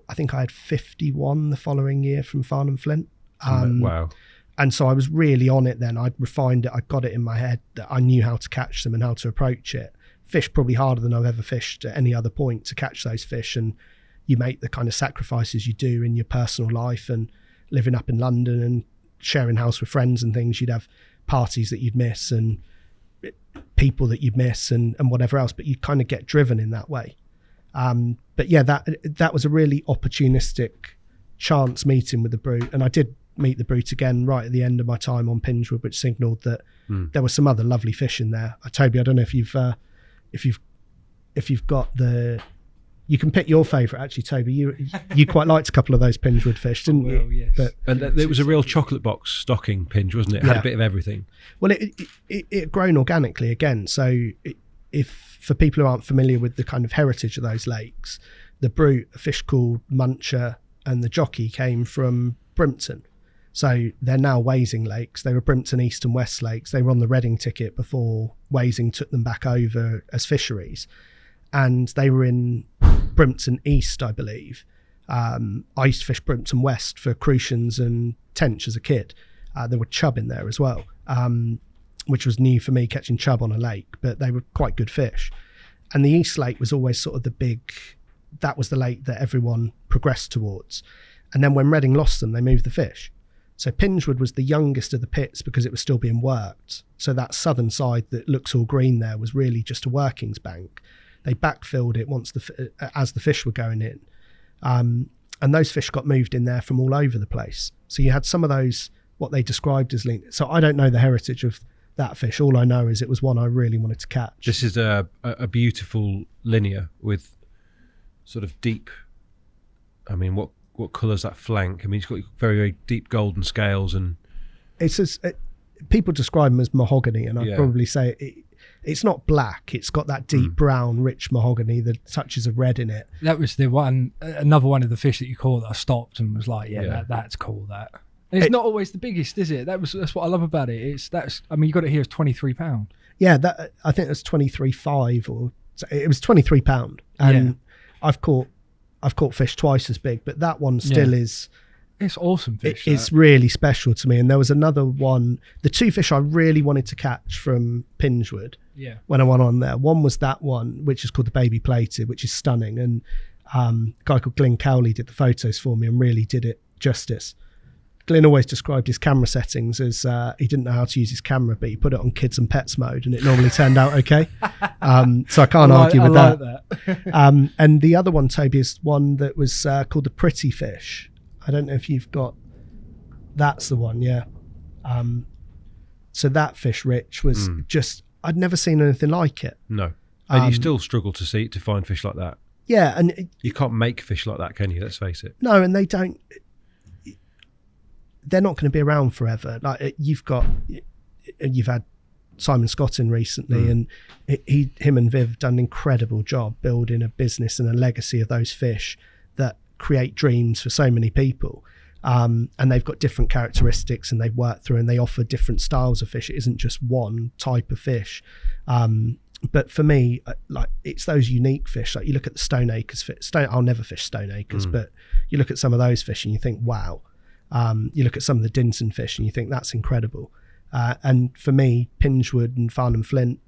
I think I had 51 the following year from Farnham Flint. Wow. And so I was really on it then. I'd refined it. I got it in my head that I knew how to catch them and how to approach it. Fished probably harder than I've ever fished at any other point to catch those fish. And you make the kind of sacrifices you do in your personal life, and living up in London and sharing house with friends and things. You'd have parties that you'd miss and people that you'd miss and whatever else, but you kind of get driven in that way. But yeah, that was a really opportunistic chance meeting with the brute. And I did meet the brute again right at the end of my time on Pinchwood, which signalled that there were some other lovely fish in there. Toby, I don't know if you've got you can pick your favourite. Actually, Toby, you quite liked a couple of those Pinchwood fish, didn't you? Yes. But it was a real chocolate box stocking pinch, wasn't it? It had a bit of everything. Well, it had grown organically again. So if for people who aren't familiar with the kind of heritage of those lakes, the brute, a fish called Muncher, and the jockey came from Brimpton. So they're now Wasing lakes. They were Brimpton East and West lakes. They were on the Reading ticket before Wasing took them back over as fisheries. And they were in Brimpton East, I believe. I used to fish Brimpton West for crucians and tench as a kid. There were chub in there as well, which was new for me, catching chub on a lake, but they were quite good fish. And the East Lake was always sort of that was the lake that everyone progressed towards. And then when Reading lost them, they moved the fish. So Pinchwood was the youngest of the pits because it was still being worked. So that southern side that looks all green there was really just a workings bank. They backfilled it as the fish were going in. And those fish got moved in there from all over the place. So you had some of those, what they described as lean. So I don't know the heritage of that fish. All I know is it was one I really wanted to catch. This is a beautiful linear with sort of deep, I mean, what colour's that flank? I mean, it's got very, very deep golden scales, and people describe them as mahogany, and I'd probably say it's not black. It's got that deep brown, rich mahogany, the touches of red in it. That was another one of the fish that you caught that I stopped and was like, that's cool. That it's not always the biggest, is it? That's what I love about it. I mean, you got it here as £23. Yeah, I think it was 23.5, or it was £23, and I've caught fish twice as big, but that one still is. It's awesome fish. It's really special to me. And there was another one, the two fish I really wanted to catch from Pinchwood when I went on there. One was that one, which is called the Baby Plated, which is stunning. And a guy called Glyn Cowley did the photos for me and really did it justice. Glyn always described his camera settings as he didn't know how to use his camera, but he put it on kids and pets mode and it normally turned out okay. So I can't argue with that. And the other one, Toby, is one that was called the Pretty Fish. I don't know if you've got, that's the one, yeah. So that fish, Rich, was just, I'd never seen anything like it. No. And you still struggle to find fish like that. Yeah. And you can't make fish like that, can you? Let's face it. No, and they're not going to be around forever. Like you've had Simon Scott in recently, and him and Viv done an incredible job building a business and a legacy of those fish that create dreams for so many people. And they've got different characteristics and they've worked through and they offer different styles of fish. It isn't just one type of fish. But for me, like it's those unique fish. Like you look at the Stoneacres fish. I'll never fish Stoneacres, but you look at some of those fish and you think, wow. You look at some of the Dinson fish and you think that's incredible. And for me, Pingewood and Farnham Flint,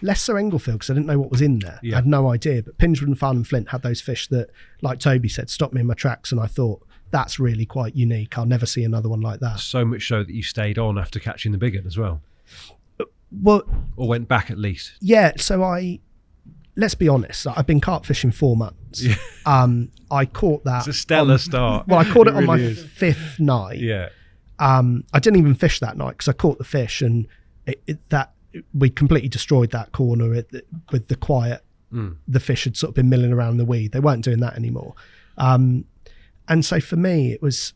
less so Englefield because I didn't know what was in there. I had no idea. But Pingewood and Farnham Flint had those fish that, like Toby said, stopped me in my tracks, and I thought, that's really quite unique. I'll never see another one like that. So much so that you stayed on after catching the big one as well. Well, or went back at least. Yeah. So let's be honest. I've been carp fishing 4 months. Yeah. I caught that. It's a stellar start. Well, I caught it on really my fifth night. Yeah. I didn't even fish that night because I caught the fish, and we completely destroyed that corner with the quiet. The fish had sort of been milling around the weed. They weren't doing that anymore. And so for me, it was,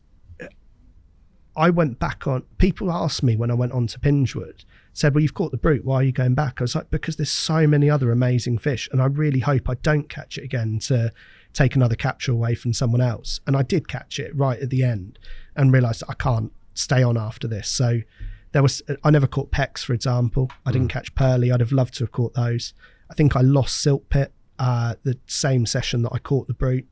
I went back on, people asked me when I went on to Pingewood, said, well, you've caught the brute, why are you going back? I was like, because there's so many other amazing fish, and I really hope I don't catch it again to take another capture away from someone else. And I did catch it right at the end and realised that I can't stay on after this. So I never caught pecks, for example. I didn't catch pearly. I'd have loved to have caught those. I think I lost silt pit the same session that I caught the brute,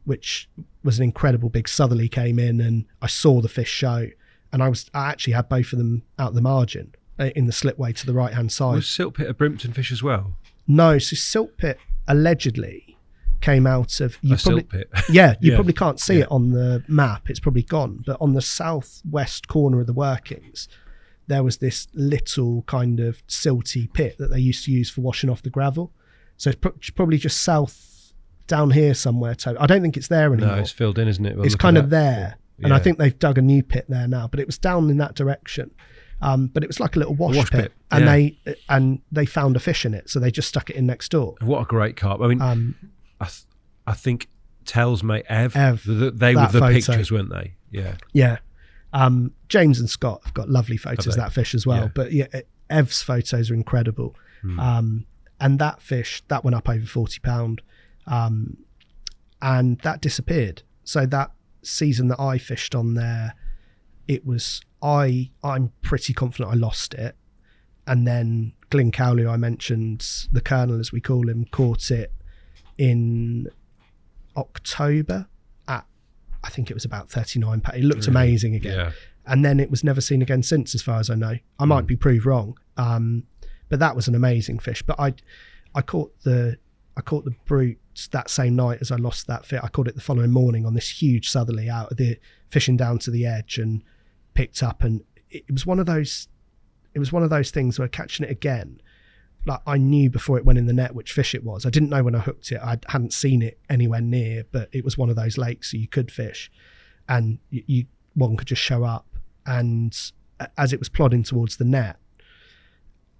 which was an incredible big southerly came in, and I saw the fish show, and I actually had both of them out the margin in the slipway to the right hand side. Was silt pit a Brimpton fish as well? No, so silt pit allegedly came out of silt pit. Yeah, you probably can't see it on the map. It's probably gone, but on the southwest corner of the workings, there was this little kind of silty pit that they used to use for washing off the gravel. So it's probably just south down here somewhere. I don't think it's there anymore. No, it's filled in, isn't it? It's kind of there. And I think they've dug a new pit there now, but it was down in that direction. But it was like a little wash pit. And they found a fish in it, so they just stuck it in next door. What a great carp. I mean, I think Tell's mate Ev they were the photo. Pictures, weren't they? Yeah. Yeah. James and Scott have got lovely photos of that fish as well. Yeah. But yeah, Ev's photos are incredible. And that fish, that went up over £40. And that disappeared. So that season that I fished on there, it was, I'm pretty confident I lost it. And then Glyn Cowley, I mentioned, the Colonel as we call him, caught it in October at, I think it was about £39. It looked amazing again. Yeah. And then it was never seen again since, as far as I know. I might be proved wrong. But that was an amazing fish. But I caught the brute that same night as I lost that fish. I caught it the following morning on this huge southerly out of the fishing down to the edge, and picked up, and it was one of those things where catching it again, like I knew before it went in the net which fish it was. I didn't know when I hooked it. I hadn't seen it anywhere near, but it was one of those lakes so you could fish, and one could just show up. And as it was plodding towards the net,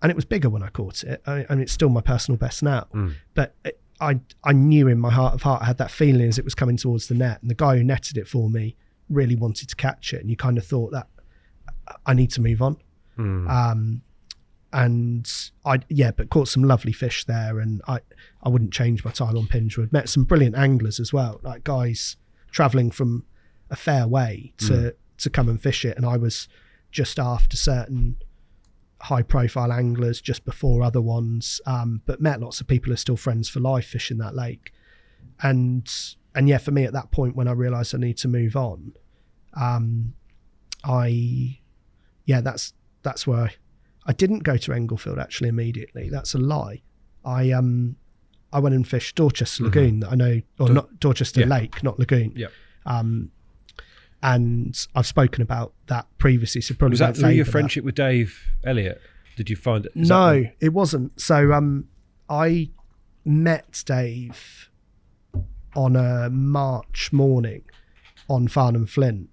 and it was bigger when I caught it, and it's still my personal best now, but I knew in my heart of heart, I had that feeling as it was coming towards the net, and the guy who netted it for me really wanted to catch it, and you kind of thought that I need to move on. But caught some lovely fish there, and I wouldn't change my time on Pingewood. Met some brilliant anglers as well, like guys travelling from a fair way to come and fish it, and I was just after certain high profile anglers just before other ones, but met lots of people who are still friends for life fishing that lake. And yeah, for me at that point when I realised I need to move on, that's where I didn't go to Englefield actually immediately. That's a lie. I went and fished Dorchester Lagoon that I know, or not Dorchester Lake, not Lagoon. Yeah. And I've spoken about that previously. So probably was that through your friendship with Dave Elliott? Did you find it? No, it wasn't. So I met Dave on a March morning on Farnham Flint.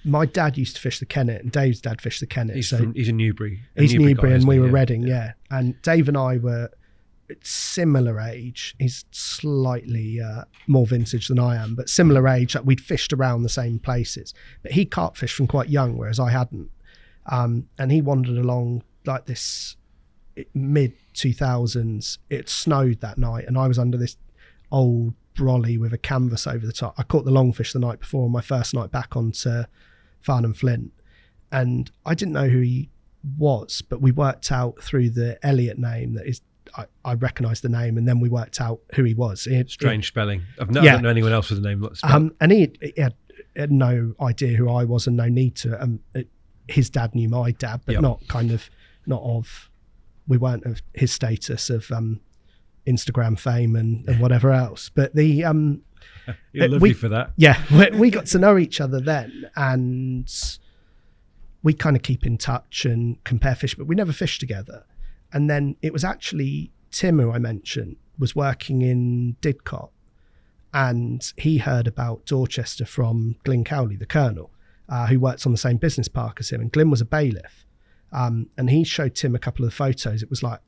My dad used to fish the Kennet, and Dave's dad fished the Kennet. He's a Newbury. He's Newbury, and we were Reading, yeah. yeah. And Dave and I were similar age. He's slightly more vintage than I am, but similar age. That we'd fished around the same places. But he carp fished from quite young, whereas I hadn't. And he wandered along like this mid 2000s. It snowed that night, and I was under this old brolly with a canvas over the top. I caught the longfish the night before on my first night back onto Farnham Flint, and I didn't know who he was, but we worked out through the Elliott name that I recognised the name, and then we worked out who he was. Strange spelling. I don't know anyone else with a name like that. And he had no idea who I was and no need to. His dad knew my dad, but we weren't of his status of Instagram fame and whatever else. But you're lovely for that. Yeah, we got to know each other then, and we kind of keep in touch and compare fish, but we never fished together. And then it was actually Tim, who I mentioned, was working in Didcot, and he heard about Dorchester from Glyn Cowley, the colonel, who worked on the same business park as him. And Glyn was a bailiff. And he showed Tim a couple of the photos. It was like,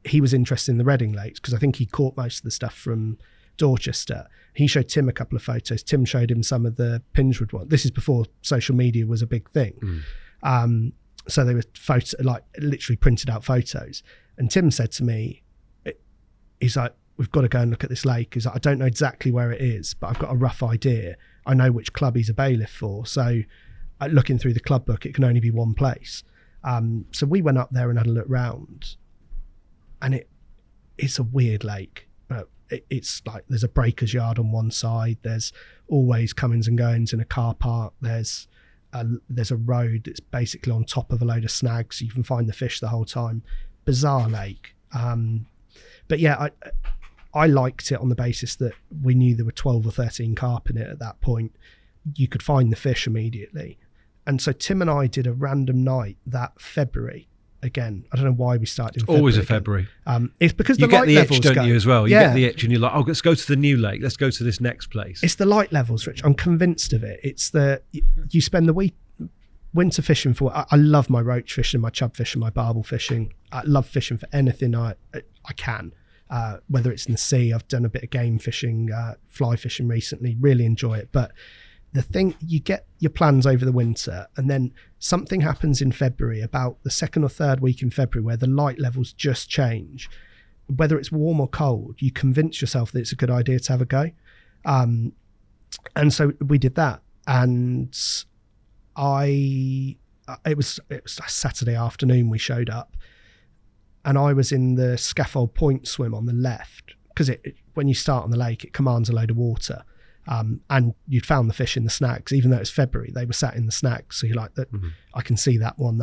he was interested in the Reading Lakes because I think he caught most of the stuff from Dorchester. He showed Tim a couple of photos. Tim showed him some of the Pingewood ones. This is before social media was a big thing. So they were literally printed out photos. And Tim said to me, he's like, we've got to go and look at this lake. He's like, I don't know exactly where it is, but I've got a rough idea. I know which club he's a bailiff for. So looking through the club book, it can only be one place. So we went up there and had a look round, and it's a weird lake. It's like there's a breaker's yard on one side. There's always comings and goings in a car park. There's a road that's basically on top of a load of snags. So you can find the fish the whole time. Bizarre lake. But yeah, I liked it on the basis that we knew there were 12 or 13 carp in it at that point. You could find the fish immediately. And so Tim and I did a random night that February. Again, I don't know why we started in February. Always a February. It's because you the get light the levels itch, don't go. you, as well? You Yeah. get the itch and you're like, let's go to the new lake. Let's go to this next place. It's the light levels, Rich. I'm convinced of it. It's you spend the week winter fishing for. I love my roach fishing, my chub fishing, my barbel fishing. I love fishing for anything I can. Whether it's in the sea, I've done a bit of game fishing, fly fishing recently. Really enjoy it. But the thing, you get your plans over the winter, and then something happens in February, about the second or third week in February, where the light levels just change. Whether it's warm or cold, you convince yourself that it's a good idea to have a go. And so we did that. And it was a Saturday afternoon we showed up, and I was in the Scaffold Point swim on the left, because when you start on the lake, it commands a load of water. And you'd found the fish in the snags, even though it's February, they were sat in the snags. So you're like, I can see that one.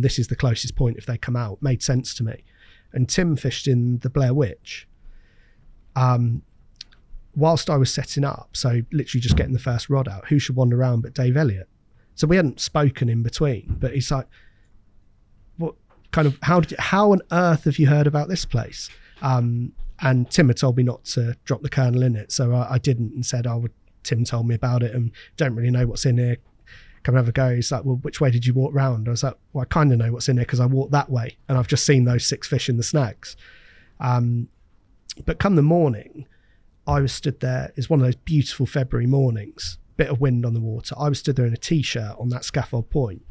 This is the closest point if they come out. Made sense to me. And Tim fished in the Blair Witch. Whilst I was setting up, so literally just getting the first rod out, who should wander around but Dave Elliott? So we hadn't spoken in between, but he's like, what kind of, how on earth have you heard about this place? And Tim had told me not to drop the kernel in it. So I didn't, and said, Tim told me about it and don't really know what's in here. Come and have a go. He's like, well, which way did you walk round? I was like, well, I kind of know what's in here because I walked that way and I've just seen those 6 fish in the snags. But come the morning, I was stood there. It's one of those beautiful February mornings, bit of wind on the water. I was stood there in a t-shirt on that Scaffold Point.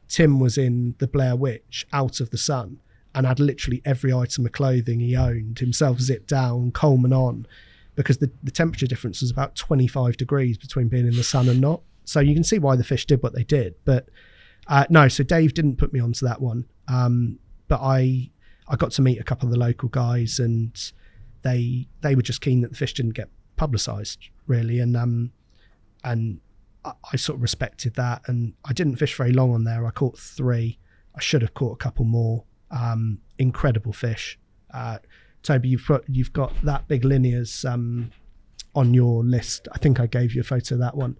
Tim was in the Blair Witch, out of the sun, and had literally every item of clothing he owned, himself zipped down, Coleman on, because the temperature difference was about 25 degrees between being in the sun and not. So you can see why the fish did what they did. But no, so Dave didn't put me onto that one. But I got to meet a couple of the local guys, and they were just keen that the fish didn't get publicised, really. And I sort of respected that. And I didn't fish very long on there. I caught 3. I should have caught a couple more. Incredible fish. Toby, you've got that big linears on your list. I think I gave you a photo of that one.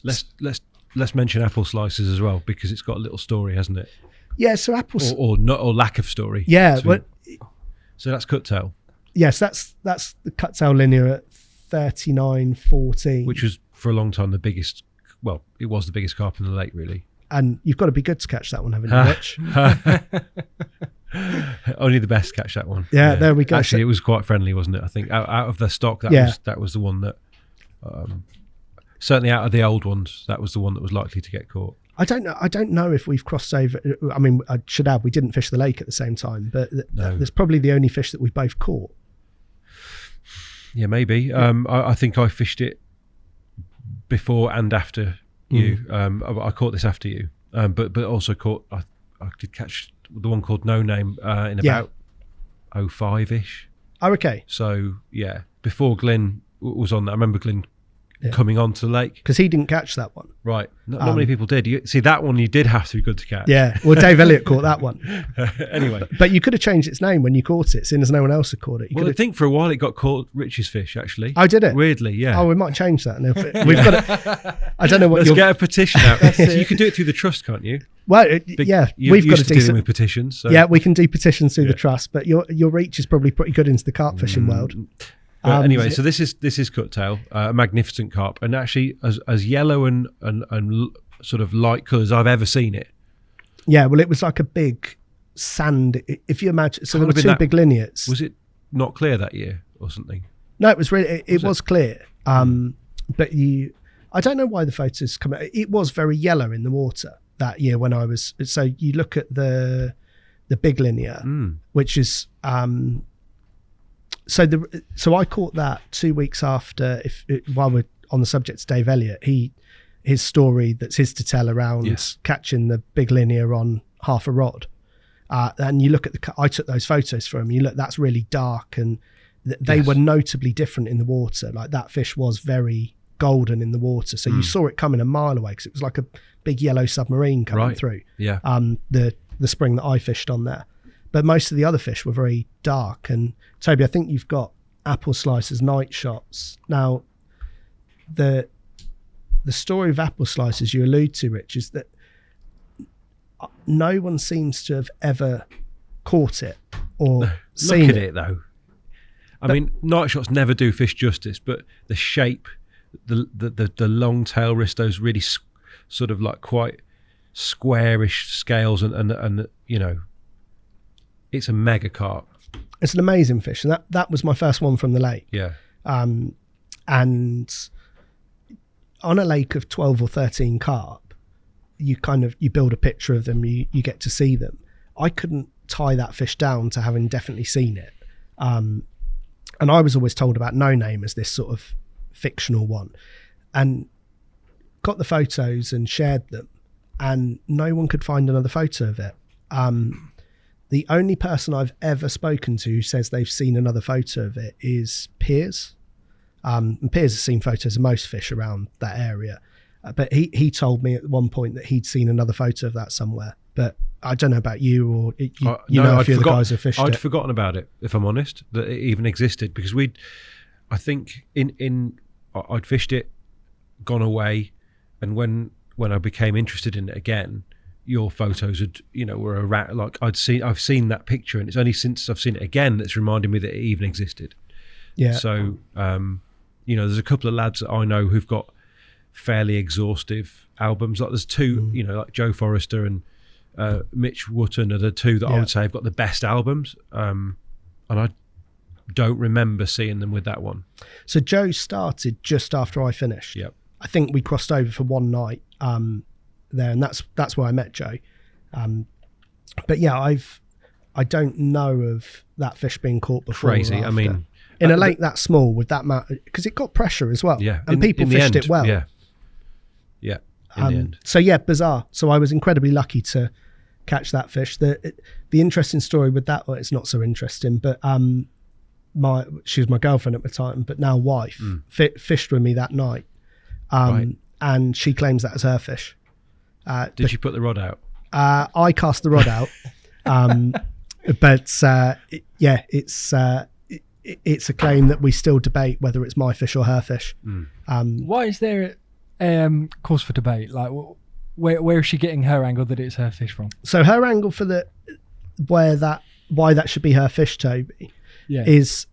Let's mention apple slices as well, because it's got a little story, hasn't it? Yeah, so or lack of story. Yeah, so that's cuttail. Yes, that's the cuttail linear at 39.14, which was for a long time the biggest. Well, it was the biggest carp in the lake, really. And you've got to be good to catch that one, haven't you, Rich? Only the best catch that one. Yeah, there we go. Actually, it was quite friendly, wasn't it? I think out of the stock, that was the one that, certainly out of the old ones, that was the one that was likely to get caught. I don't know if we've crossed over. I mean, I should add, we didn't fish the lake at the same time, but that's probably the only fish that we both caught. Yeah, maybe. I think I fished it before and after you. I caught this after you, but also caught. I did catch the one called No Name in about 05-ish. Oh, okay. So yeah, before Glyn was on that, I remember Glyn coming onto the lake. Because he didn't catch that one. Right. Not many people did. See, that one you did have to be good to catch. Yeah. Well, Dave Elliott caught that one. Anyway. But you could have changed its name when you caught it, seeing as no one else had caught it. I think for a while it got called Rich's Fish, actually. Oh, did it? Weirdly, yeah. Oh, we might change that. We've got it. I don't know what Let's get a petition out. You can do it through the trust, can't you? Well, yeah, we've got a decent dealing with petitions. So. Yeah, we can do petitions through the trust, but your reach is probably pretty good into the carp fishing world. But anyway, so this is cuttail, a magnificent carp, and actually as yellow and sort of light colours I've ever seen it. Yeah, well, it was like a big sand. If you imagine, so there were two big lineates. Was it not clear that year or something? No, it was really. It was clear. But I don't know why the photos come out. It was very yellow in the water that year when I was. So you look at the big linear, which is. So I caught that 2 weeks after. While we're on the subject of Dave Elliott, his story that's his to tell around catching the big linear on half a rod, and you look at I took those photos for him. You look, that's really dark, and they were notably different in the water. Like that fish was very golden in the water, so you saw it coming a mile away because it was like a big yellow submarine coming through. Yeah. The spring that I fished on there. But most of the other fish were very dark. And Toby, I think you've got apple slicers, night shots. Now, the story of apple slicers you allude to, Rich, is that no one seems to have ever caught it or seen Look at it though. I mean, night shots never do fish justice, but the shape, the long tail wrist, those really sort of like quite squarish scales, and you know. It's a mega carp. It's an amazing fish, and that was my first one from the lake. Yeah. And on a lake of 12 or 13 carp, you build a picture of them. You get to see them. I couldn't tie that fish down to having definitely seen it. And I was always told about No Name as this sort of fictional one, and got the photos and shared them, and no one could find another photo of it. The only person I've ever spoken to who says they've seen another photo of it is Piers. And Piers has seen photos of most fish around that area. But he told me at one point that he'd seen another photo of that somewhere. But I don't know about you, or know a few of the guys who fished it. I'd forgotten about it, if I'm honest, that it even existed. Because I think I'd fished it, gone away, and when I became interested in it again, your photos were around. Like I've seen that picture, and it's only since I've seen it again that's reminded me that it even existed. Yeah. So there's a couple of lads that I know who've got fairly exhaustive albums. Like there's two, like Joe Forrester and Mitch Wotton are the two that I would say have got the best albums. And I don't remember seeing them with that one. So Joe started just after I finished. Yep. I think we crossed over for one night. There, and that's where I met Joe. But yeah, I don't know of that fish being caught before. Crazy. I mean, in a lake that small with that amount, because it got pressure as well. Yeah, and people fished it well. Yeah. In the end. So yeah, bizarre. So I was incredibly lucky to catch that fish. The interesting story with that, well, it's not so interesting, but she was my girlfriend at the time, but now wife, fished with me that night, and she claims that as her fish. Did you put the rod out? I cast the rod out, but it's a claim that we still debate whether it's my fish or her fish. Why is there cause for debate? Like, where is she getting her angle that it's her fish from? So her angle for why that should be her fish, Toby, is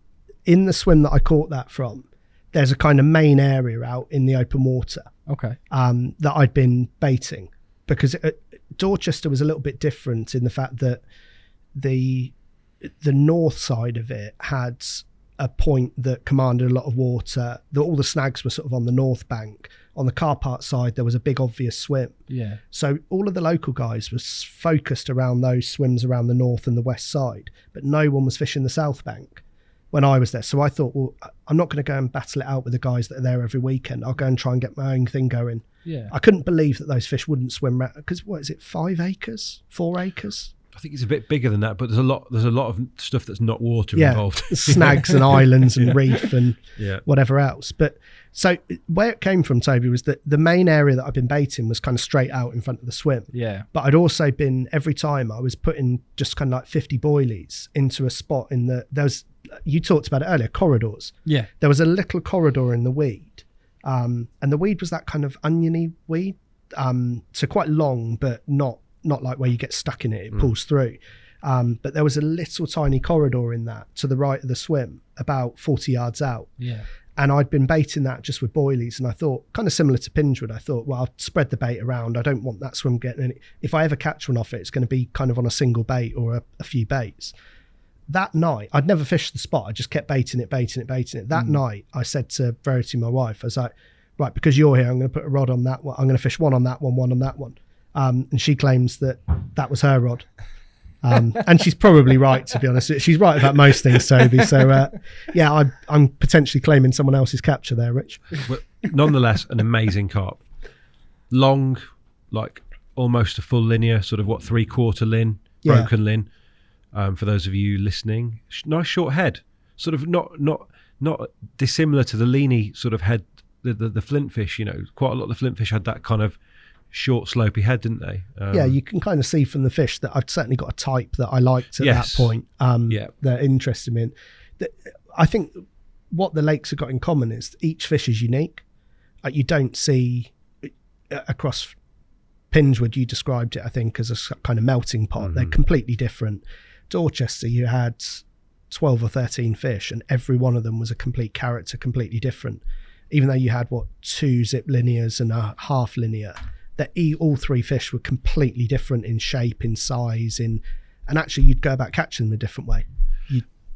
in the swim that I caught that from. There's a kind of main area out in the open water. Okay. That I'd been baiting. Because Dorchester was a little bit different in the fact that the north side of it had a point that commanded a lot of water. All the snags were sort of on the north bank. On the car park side, there was a big obvious swim. Yeah. So all of the local guys was focused around those swims around the north and the west side, but no one was fishing the south bank when I was there. So I thought, well, I'm not going to go and battle it out with the guys that are there every weekend. I'll go and try and get my own thing going. Yeah. I couldn't believe that those fish wouldn't swim because what is it, 5 acres, 4 acres? I think it's a bit bigger than that, but there's a lot of stuff that's not water involved. Snags and islands and reef and yeah. whatever else. But so where it came from, Toby, was that the main area that I've been baiting was kind of straight out in front of the swim. Yeah. But I'd also been, every time I was putting just kind of like 50 boilies into a spot you talked about it earlier, corridors. Yeah. There was a little corridor in the weed. And the weed was that kind of oniony weed. So quite long, but not like where you get stuck in it pulls through. But there was a little tiny corridor in that to the right of the swim, about 40 yards out. Yeah. And I'd been baiting that just with boilies, and I thought, kind of similar to Pingewood, I thought, well, I'll spread the bait around. I don't want that swim getting any. If I ever catch one off it, it's going to be kind of on a single bait or a few baits. That night, I'd never fished the spot. I just kept baiting it. That night, I said to Verity, my wife, I was like, right, because you're here, I'm going to put a rod on that one. I'm going to fish one on that one on that one. And she claims that was her rod. And she's probably right, to be honest. She's right about most things, Toby. So, I'm potentially claiming someone else's capture there, Rich. But nonetheless, an amazing carp. Long, like almost a full linear, sort of 3/4 line, broken line. For those of you listening, nice short head, sort of not dissimilar to the leany sort of head, the flintfish. You know, quite a lot of the flintfish had that kind of short slopey head, didn't they? You can kind of see from the fish that I've certainly got a type that I liked at that point. That interested me. I think what the lakes have got in common is each fish is unique. You don't see across Pingewood, you described it, I think, as a kind of melting pot. They're completely different. Dorchester, you had 12 or 13 fish, and every one of them was a complete character, completely different. Even though you had 2 zip linears and a half linear, that all 3 fish were completely different in shape, in size, and actually you'd go about catching them a different way.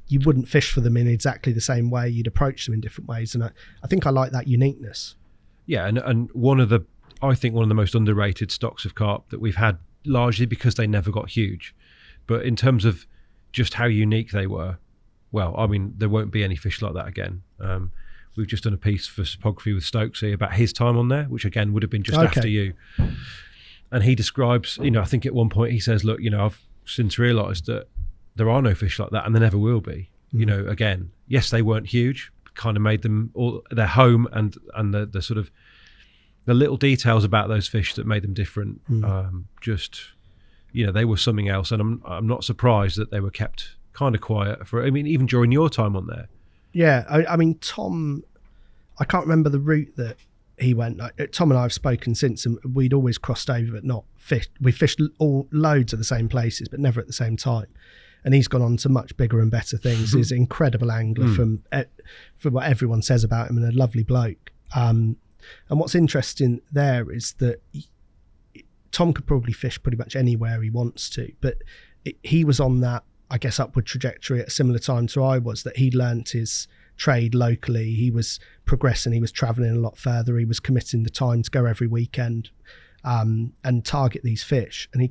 You wouldn't fish for them in exactly the same way. You'd approach them in different ways, and I think I like that uniqueness. Yeah, and I think one of the most underrated stocks of carp that we've had, largely because they never got huge. But in terms of just how unique they were, well, I mean, there won't be any fish like that again. We've just done a piece for Topography with Stokesy about his time on there, which again would have been just after you. And he describes, I think at one point he says, look, I've since realised that there are no fish like that, and there never will be. Again, yes, they weren't huge, kind of made them all their home, and the sort of the little details about those fish that made them different. They were something else, and I'm not surprised that they were kept kind of quiet even during your time on there. Yeah, I mean, Tom, I can't remember the route that he went. Tom and I have spoken since, and we'd always crossed over, but not fished. We fished loads of the same places, but never at the same time. And he's gone on to much bigger and better things. He's an incredible angler from what everyone says about him, and a lovely bloke. And what's interesting there is that Tom could probably fish pretty much anywhere he wants to, but he was on that, I guess, upward trajectory at a similar time to I was, that he'd learnt his trade locally. He was progressing, he was travelling a lot further, he was committing the time to go every weekend and target these fish. And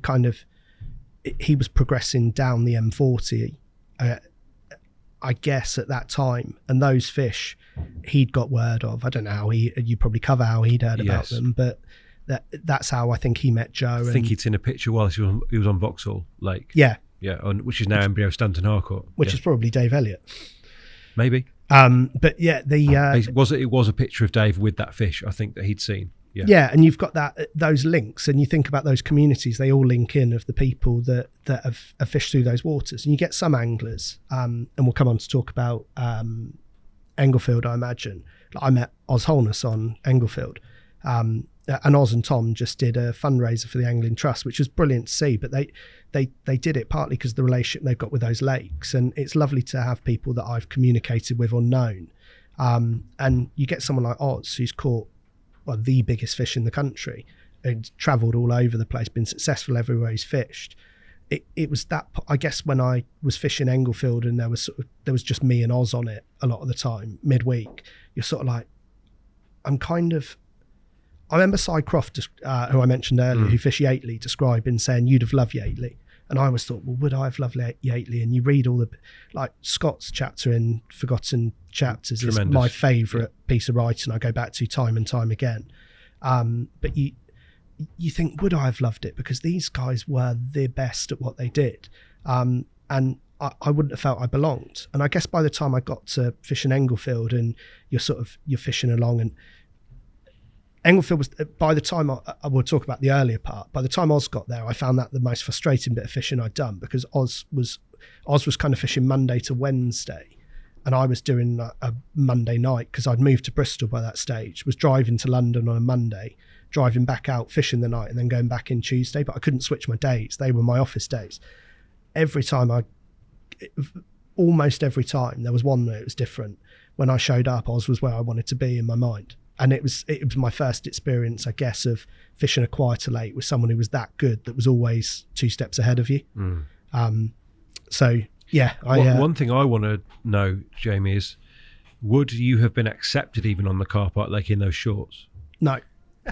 he was progressing down the M40, I guess, at that time. And those fish he'd got word of. I don't know how you probably cover how he'd heard about them, but that's how I think he met Joe. I think he'd seen a picture while he was on Vauxhall Lake. Yeah, which is now embryo Stanton Harcourt. Which is probably Dave Elliott. Maybe. But yeah, it was a picture of Dave with that fish, I think, that he'd seen. Yeah, and you've got those links, and you think about those communities, they all link in of the people that have fished through those waters. And you get some anglers, and we'll come on to talk about Englefield, I imagine. I met Oz Holness on Englefield, and Oz and Tom just did a fundraiser for the Angling Trust, which was brilliant to see. But they did it partly because of the relationship they've got with those lakes, and it's lovely to have people that I've communicated with or known. And you get someone like Oz, who's caught the biggest fish in the country, and travelled all over the place, been successful everywhere he's fished. It was that, I guess, when I was fishing Englefield and there was just me and Oz on it a lot of the time midweek, you're sort of like, I remember Cy Croft, who I mentioned earlier, who fished Yateley, describing, saying you'd have loved Yateley. And I always thought, well, would I have loved Yateley? And you read all Scott's chapter in Forgotten Chapters is my favourite piece of writing I go back to time and time again. But you think, would I have loved it? Because these guys were the best at what they did. And I wouldn't have felt I belonged. And I guess by the time I got to fish in Englefield, and you're fishing along, and Englefield was, by the time I will talk about the earlier part, by the time Oz got there, I found that the most frustrating bit of fishing I'd done, because Oz was kind of fishing Monday to Wednesday, and I was doing a Monday night, because I'd moved to Bristol by that stage, was driving to London on a Monday, driving back out, fishing the night, and then going back in Tuesday. But I couldn't switch my days. They were my office days. Almost every time, there was one where it was different. When I showed up, Oz was where I wanted to be in my mind. And it was my first experience, I guess, of fishing a quieter lake with someone who was that good, that was always 2 steps ahead of you. So yeah. One thing I want to know, Jamie, is would you have been accepted even on the car park lake in those shorts? No,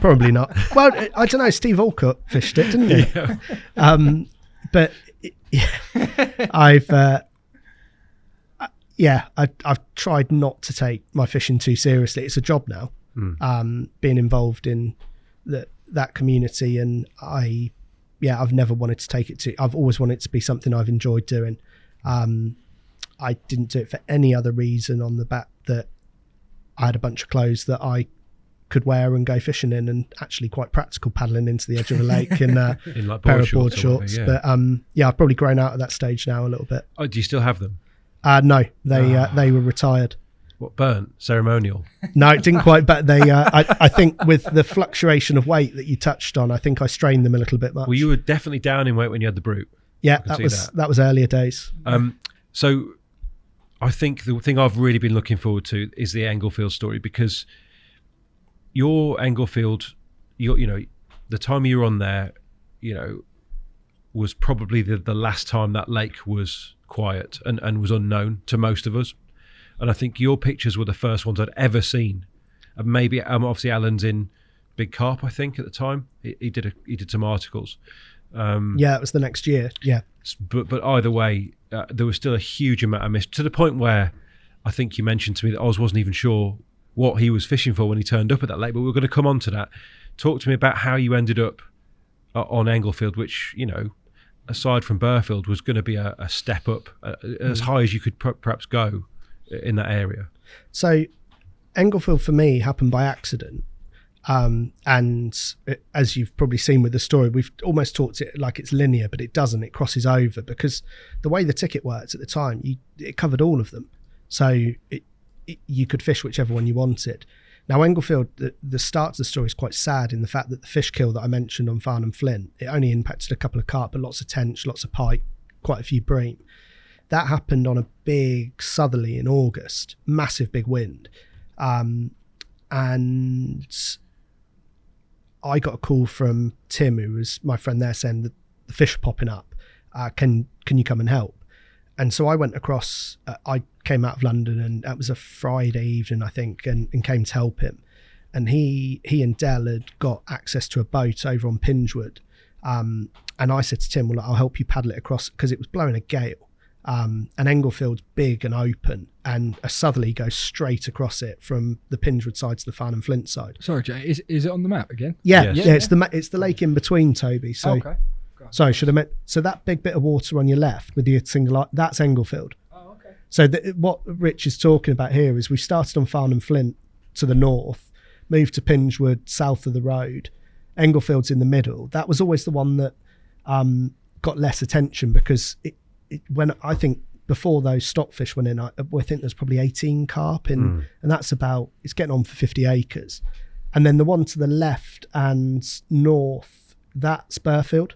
probably not. Well, I don't know. Steve Alcott fished it, didn't he? Yeah. But I've tried not to take my fishing too seriously. It's a job now. Being involved in that community, and I've never wanted to take it to. I've always wanted it to be something I've enjoyed doing. I didn't do it for any other reason on the back that I had a bunch of clothes that I could wear and go fishing in, and actually quite practical paddling into the edge of the lake in like pair of board shorts. Yeah. But I've probably grown out of that stage now a little bit. Oh, do you still have them? No, they were retired. What, burnt? Ceremonial? No, it didn't quite. But they, I think, with the fluctuation of weight that you touched on, I think I strained them a little bit much. Well, you were definitely down in weight when you had the brute. Yeah, that was earlier days. So I think the thing I've really been looking forward to is the Englefield story, because your Englefield, the time you were on there, was probably the last time that lake was quiet and was unknown to most of us. And I think your pictures were the first ones I'd ever seen. And maybe obviously Alan's in Big Carp, I think, at the time. He did some articles. It was the next year. Yeah. But either way, there was still a huge amount of miss, to the point where I think you mentioned to me that Oz wasn't even sure what he was fishing for when he turned up at that lake. But we're going to come on to that. Talk to me about how you ended up on Englefield, which, aside from Burfield, was going to be a step up as high as you could perhaps go in that area. So Englefield for me happened by accident. And as you've probably seen with the story, we've almost talked it like it's linear, but it doesn't. It crosses over, because the way the ticket worked at the time, it covered all of them. So you could fish whichever one you wanted. Now, Englefield, the start of the story is quite sad in the fact that the fish kill that I mentioned on Farnham Flint, it only impacted a couple of carp, but lots of tench, lots of pike, quite a few bream. That happened on a big southerly in August, massive big wind. And I got a call from Tim, who was my friend there, saying that the fish are popping up. Can you come and help? And so I went across. I came out of London, and it was a Friday evening, I think, and came to help him. And he and Dell had got access to a boat over on Pingewood. And I said to Tim, well, I'll help you paddle it across, because it was blowing a gale. And Englefield's big and open, and a southerly goes straight across it from the Pingewood side to the Farnham Flint side. Sorry, Jay, is it on the map again? Yeah, yes. It's the lake in between, Toby. So, okay. Sorry, should I meant so that big bit of water on your left with the single, that's Englefield. Oh, okay. So what Rich is talking about here is we started on Farnham Flint to the north, moved to Pingewood south of the road. Englefield's in the middle. That was always the one that got less attention, because when I think before those stockfish went in, I think there's probably 18 carp in, and that's it's getting on for 50 acres. And then the one to the left and north, that's Burfield.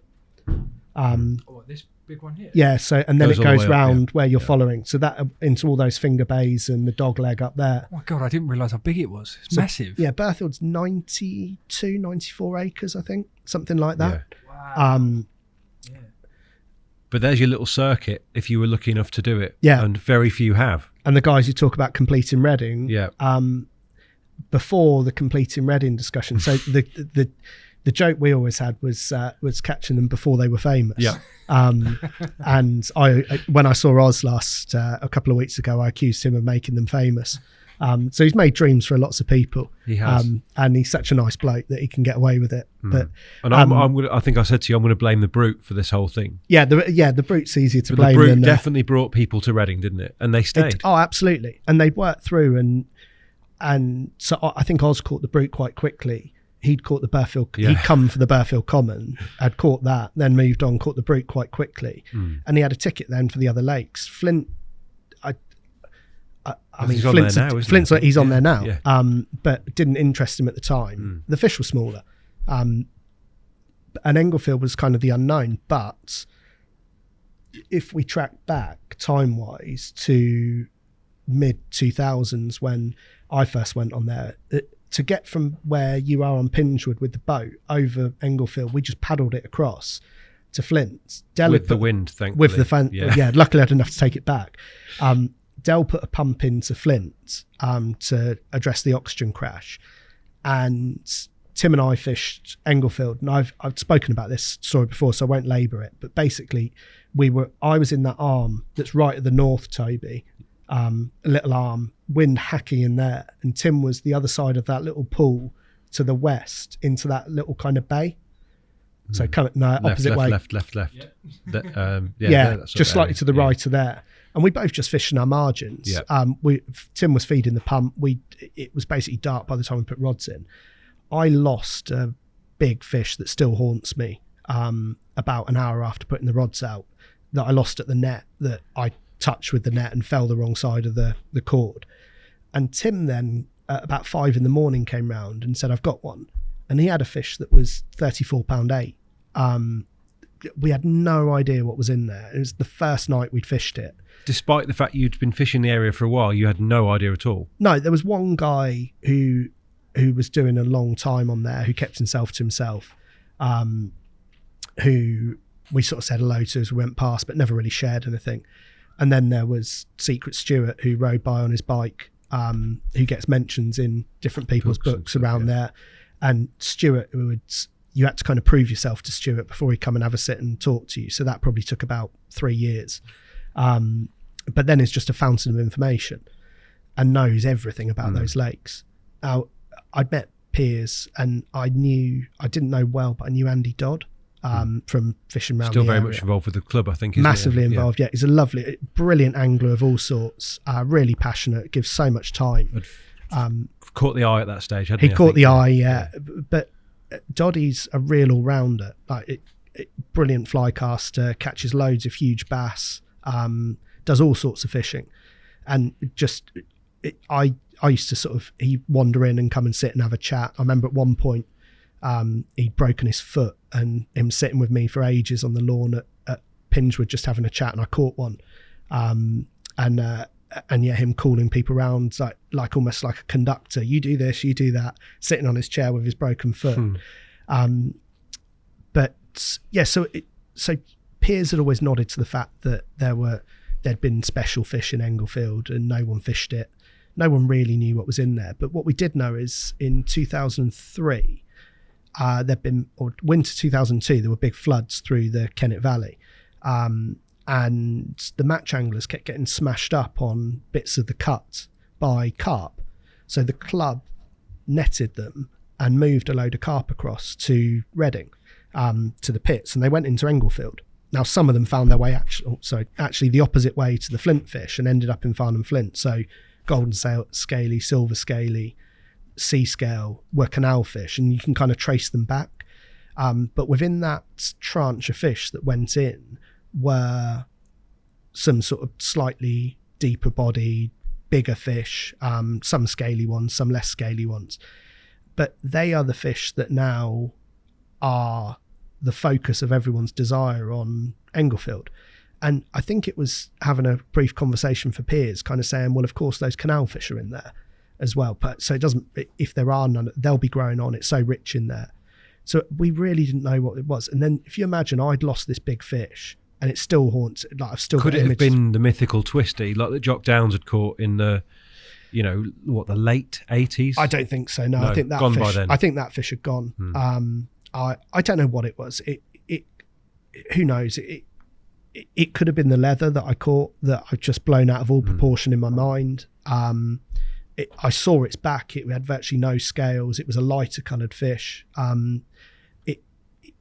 This big one here? Yeah, so, and then it goes round where you're Yeah. following. So that into all those finger bays and the dog leg up there. Oh my God, I didn't realise how big it was. It's massive. Yeah, Burfield's 92, 94 acres, I think, something like that. Wow. But there's your little circuit if you were lucky enough to do it. Yeah. And very few have. And the guys who talk about completing Reading, Yeah. before the completing Reading discussion, so the joke we always had was catching them before they were famous. Yeah. And when I saw Oz last a couple of weeks ago, I accused him of making them famous. So he's made dreams for lots of people. He has. And he's such a nice bloke that he can get away with it. But and I think I said to you, I'm going to blame the brute for this whole thing. The brute's easier to But blame. the brute than, definitely brought people to Reading, didn't it? And they stayed. Absolutely. And they'd worked through, and so I think Oz caught the brute quite quickly. He'd caught the Burfield. Yeah. He'd come for the Burfield Common, had caught that, then moved on, caught the brute quite quickly, and he had a ticket then for the other lakes. Flint, I mean, Flint's he's on there now, but didn't interest him at the time. The fish were smaller, and Englefield was kind of the unknown. But if we track back time-wise to mid-2000s when I first went on there, to get from where you are on Pingewood with the boat over Englefield, we just paddled it across to Flint. With the wind, thankfully. With the fan, luckily I didn't have to take it back. Dell put a pump into Flint to address the oxygen crash, and Tim and I fished Englefield, and I've spoken about this story before, so I won't labour it. But basically, I was in that arm that's right at the north, Toby, a little arm, wind hacking in there, and Tim was the other side of that little pool to the west into that little kind of bay. So opposite way. Left. Just slightly to the right of there. And we both just fished in our margins. Yeah. Tim was feeding the pump. It was basically dark by the time we put rods in. I lost a big fish that still haunts me about an hour after putting the rods out, that I lost at the net, that I touched with the net and fell the wrong side of the cord. And Tim then, at about 5 a.m, came round and said, I've got one. And he had a fish that was 34-pound 8. We had no idea what was in there. It was the first night we'd fished it. Despite the fact you'd been fishing the area for a while, you had no idea at all? No, there was one guy who was doing a long time on there, who kept himself to himself, who we sort of said hello to as we went past, but never really shared anything. And then there was Secret Stewart, who rode by on his bike, who gets mentions in different people's books around there. And Stewart, you had to kind of prove yourself to Stewart before he'd come and have a sit and talk to you. So that probably took about 3 years. But then it's just a fountain of information and knows everything about those lakes. Now, I'd met Piers, and I didn't know well, but I knew Andy Dodd from fishing around Still the very area. Much involved with the club, I think. Isn't Massively he? involved, yeah. He's a lovely, brilliant angler of all sorts, really passionate, gives so much time. Caught the eye at that stage, hadn't he? He caught the eye, yeah. But Doddy's a real all-rounder. Brilliant fly caster, catches loads of huge bass, does all sorts of fishing. And I used to he'd wander in and come and sit and have a chat. I remember at one point he'd broken his foot, and him sitting with me for ages on the lawn at Pingewood just having a chat, and I caught one. And him calling people around like almost like a conductor. You do this, you do that, sitting on his chair with his broken foot. So Piers had always nodded to the fact that there'd been special fish in Englefield and no one fished it. No one really knew what was in there. But what we did know is in 2003, winter 2002, there were big floods through the Kennet Valley. And the match anglers kept getting smashed up on bits of the cut by carp. So the club netted them and moved a load of carp across to Reading, to the pits, and they went into Englefield. Now, some of them found their way actually the opposite way to the flint fish and ended up in Farnham Flint. So golden scaly, silver scaly, sea scale were canal fish, and you can kind of trace them back. But within that tranche of fish that went in were some sort of slightly deeper body, bigger fish, some scaly ones, some less scaly ones. But they are the fish that now are the focus of everyone's desire on Englefield. And I think it was having a brief conversation for Piers, kind of saying, well, of course, those canal fish are in there as well. But so it doesn't, if there are none, they'll be growing on. It's so rich in there. So we really didn't know what it was. And then if you imagine I'd lost this big fish and it still haunts, like I've still Could got it images. have been the mythical twisty, like that Jock Downs had caught in the, the late 80s? I don't think so. No, I think that gone fish, by then. I think that fish had gone. I don't know what it was. Who knows? It could have been the leather that I caught that I've just blown out of all proportion in my mind. I saw its back. It had virtually no scales. It was a lighter coloured fish.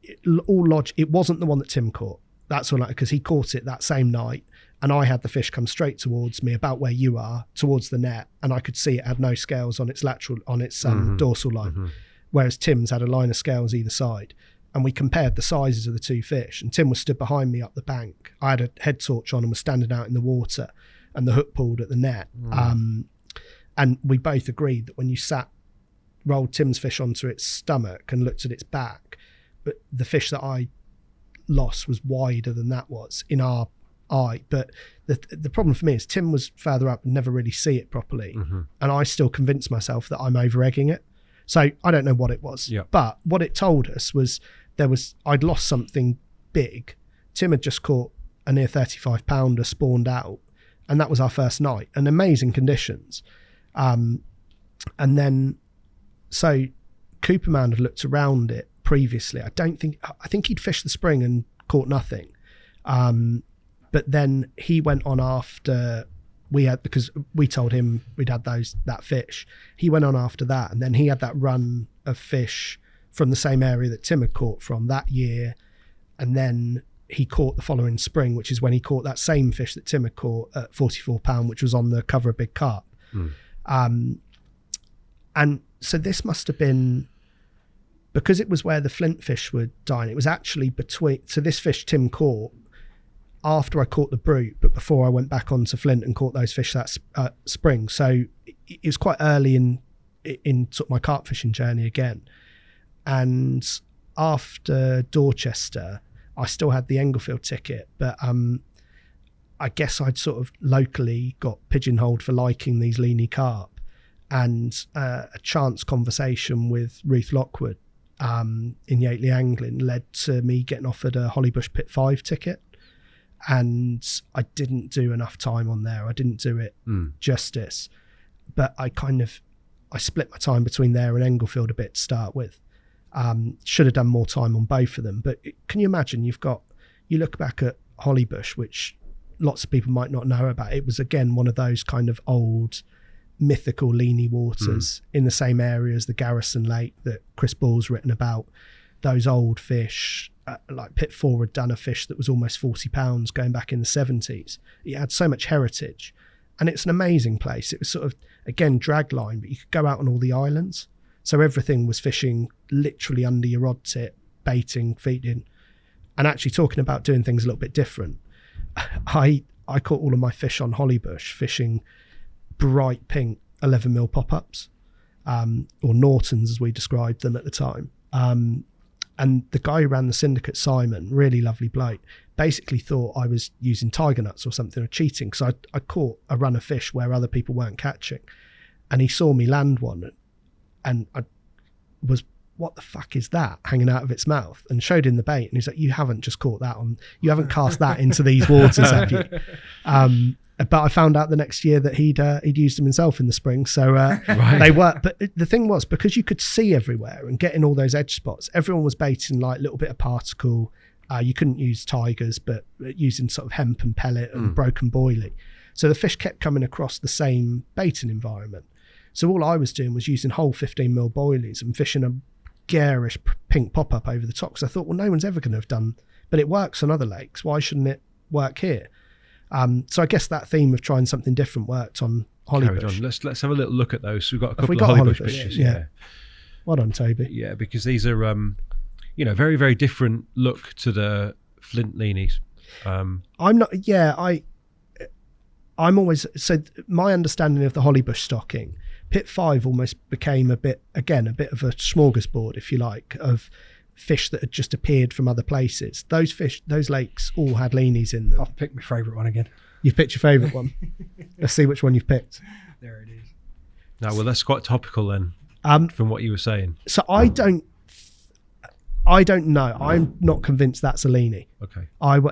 It wasn't the one that Tim caught. That's all, because he caught it that same night, and I had the fish come straight towards me, about where you are, towards the net, and I could see it had no scales on its dorsal line, whereas Tim's had a line of scales either side. And we compared the sizes of the two fish, and Tim was stood behind me up the bank. I had a head torch on and was standing out in the water, and the hook pulled at the net. And we both agreed that when you rolled Tim's fish onto its stomach and looked at its back, but the fish that I lost was wider than that was in our eye. But the problem for me is Tim was further up and never really see it properly, and I still convinced myself that I'm over egging it. So I don't know what it was, but what it told us was I'd lost something big. Tim had just caught a near 35 pounder spawned out, and that was our first night, and amazing conditions. And then so Cooperman had looked around it previously. I think he'd fished the spring and caught nothing. But then he went on after because we told him we'd had that fish. He went on after that, and then he had that run of fish from the same area that Tim had caught from that year. And then he caught the following spring, which is when he caught that same fish that Tim had caught at 44 pound, which was on the cover of Big Carp. And so this must have been, because it was where the flint fish were dying, it was actually so this fish Tim caught after I caught the brute, but before I went back onto flint and caught those fish that spring. So it was quite early in sort of my carp fishing journey again. And after Dorchester, I still had the Englefield ticket, but I guess I'd sort of locally got pigeonholed for liking these leany carp. And a chance conversation with Ruth Lockwood in Yateley Angling led to me getting offered a Hollybush Pit 5 ticket. And I didn't do enough time on there. I didn't do it justice. But I split my time between there and Englefield a bit to start with. Should have done more time on both of them. But can you imagine, you look back at Hollybush, which lots of people might not know about. It was, again, one of those kind of old mythical leany waters in the same area as the Garrison Lake that Chris Ball's written about. Those old fish, like Pit 4 had done a fish that was almost 40 pounds going back in the 70s. It had so much heritage, and it's an amazing place. It was sort of, again, drag line, but you could go out on all the islands. So everything was fishing literally under your rod tip, baiting, feeding, and actually talking about doing things a little bit different. I caught all of my fish on Hollybush fishing bright pink 11mm pop-ups, or Nortons as we described them at the time. And the guy who ran the syndicate, Simon, really lovely bloke, basically thought I was using tiger nuts or something, or cheating, because I caught a run of fish where other people weren't catching. And he saw me land one, and I was, what the fuck is that hanging out of its mouth? And showed him the bait, and he's like, you haven't just caught that you haven't cast that into these waters, have you? But I found out the next year that he'd used them himself in the spring. So right. They were, but the thing was, because you could see everywhere and get in all those edge spots, everyone was baiting like a little bit of particle. You couldn't use tigers, but using sort of hemp and pellet and broken boilie. So the fish kept coming across the same baiting environment. So all I was doing was using whole 15mm boilies and fishing a garish pink pop-up over the top. Because I thought, well, no one's ever going to have done, but it works on other lakes. Why shouldn't it work here? So I guess that theme of trying something different worked on Hollybush. Let's have a little look at those. We've got a couple of Hollybush pictures. Yeah. Well done, Toby. Yeah, because these are very, very different look to the flint leanies. I'm always, so my understanding of the Hollybush stocking, Pit 5 almost became a bit of a smorgasbord, if you like, of fish that had just appeared from other places. Those lakes all had leanies in them. I've picked my favourite one again. You've picked your favourite one. Let's see which one you've picked. There it is. No, well, that's quite topical then, from what you were saying. So I don't know. I'm not convinced that's a leanie. Okay.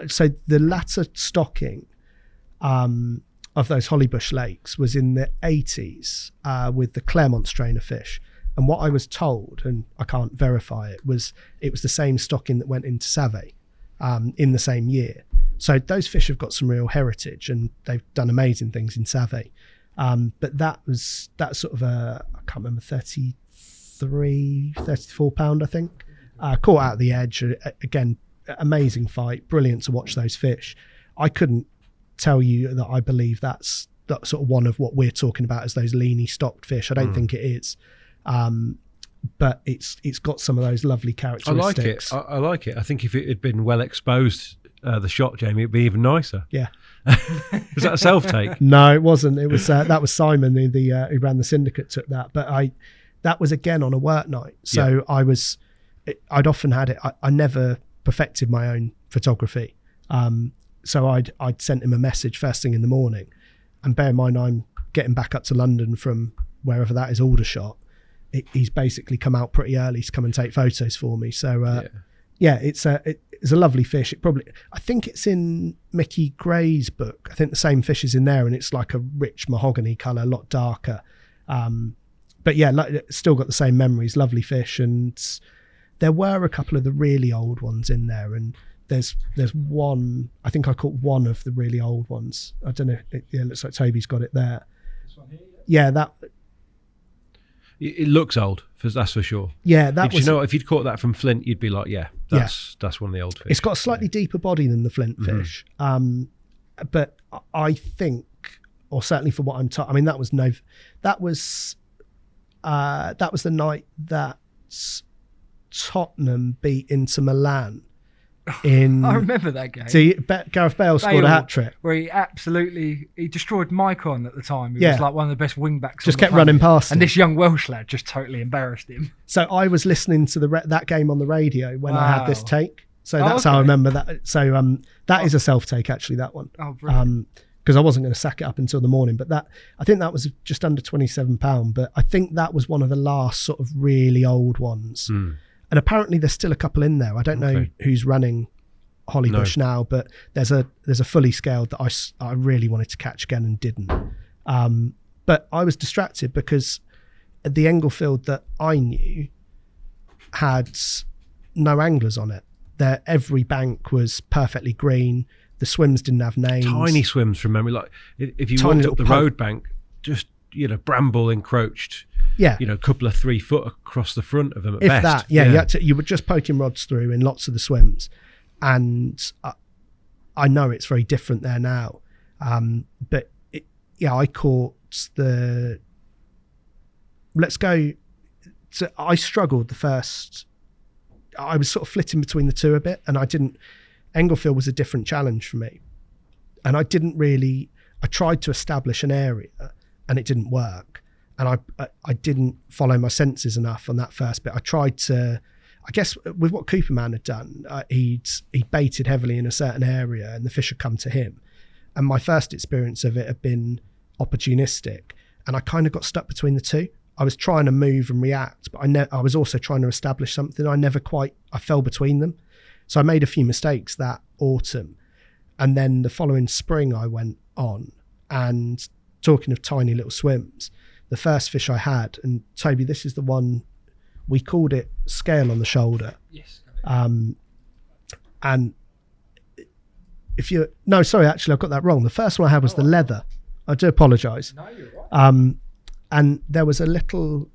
So the latter stocking of those Hollybush lakes was in the 80s with the Claremont strain of fish. And what I was told, and I can't verify it, was the same stocking that went into Save in the same year. So those fish have got some real heritage, and they've done amazing things in Save. But that's sort of I can't remember, 34 pound, I think. Caught out of the edge. Again, amazing fight, brilliant to watch those fish. I couldn't tell you that I believe that's sort of one of what we're talking about as those leany stocked fish. I don't think it is. But it's got some of those lovely characteristics. I like it. I think if it had been well exposed, the shot, Jamie, it'd be even nicer. Yeah. Was that a self-take? No, it wasn't. It was that was Simon, who ran the syndicate, took that. But that was again on a work night. So I'd often had it. I never perfected my own photography. So I'd sent him a message first thing in the morning. And bear in mind, I'm getting back up to London from wherever that is Aldershot. He's basically come out pretty early to come and take photos for me. So it's a lovely fish. I think it's in Mickey Gray's book. I think the same fish is in there, and it's like a rich mahogany colour, a lot darker. But yeah, still got the same memories. Lovely fish, and there were a couple of the really old ones in there, and there's one. I think I caught one of the really old ones. I don't know. It looks like Toby's got it there. This one here. Yeah, that. It looks old, that's for sure. Yeah, if you'd caught that from Flint, you'd be like, that's one of the old fish. It's got a slightly deeper body than the Flint fish, but I think, or certainly for what I'm told, I mean that was the night that Tottenham beat Inter Milan. I remember that game. See, Gareth Bale scored a hat trick where he destroyed Maicon at the time. He was like one of the best wing backs. Just kept running past him. And this young Welsh lad just totally embarrassed him. So I was listening to that game on the radio when I had this take. So that's how I remember that. So that is a self take actually, that one. Oh, brilliant. Because I wasn't going to sack it up until the morning, but I think that was just under £27. But I think that was one of the last sort of really old ones. And apparently there's still a couple in there. I don't know who's running Hollybush now, but there's a fully scaled that I really wanted to catch again and didn't. But I was distracted because the Englefield that I knew had no anglers on it. Every bank was perfectly green. The swims didn't have names. Tiny swims from memory. Like if you walked up the road bank, just bramble encroached. Yeah, a couple of 3 foot across the front of them at if best. That, you were just poking rods through in lots of the swims, and I know it's very different there now. But I caught the. Let's go. So I struggled the first. I was sort of flitting between the two a bit, and I didn't. Englefield was a different challenge for me, and I didn't really. I tried to establish an area, and it didn't work. And I didn't follow my senses enough on that first bit. I tried to, I guess with what Cooperman had done, he baited heavily in a certain area and the fish had come to him. And my first experience of it had been opportunistic. And I kind of got stuck between the two. I was trying to move and react, but I was also trying to establish something. I fell between them. So I made a few mistakes that autumn. And then the following spring I went on, and talking of tiny little swims, the first fish I had, and Toby, this is the one, we called it scale on the shoulder. Yes. And actually I got that wrong. The first one I had was the leather. I do apologise. No, you're right. And there was a little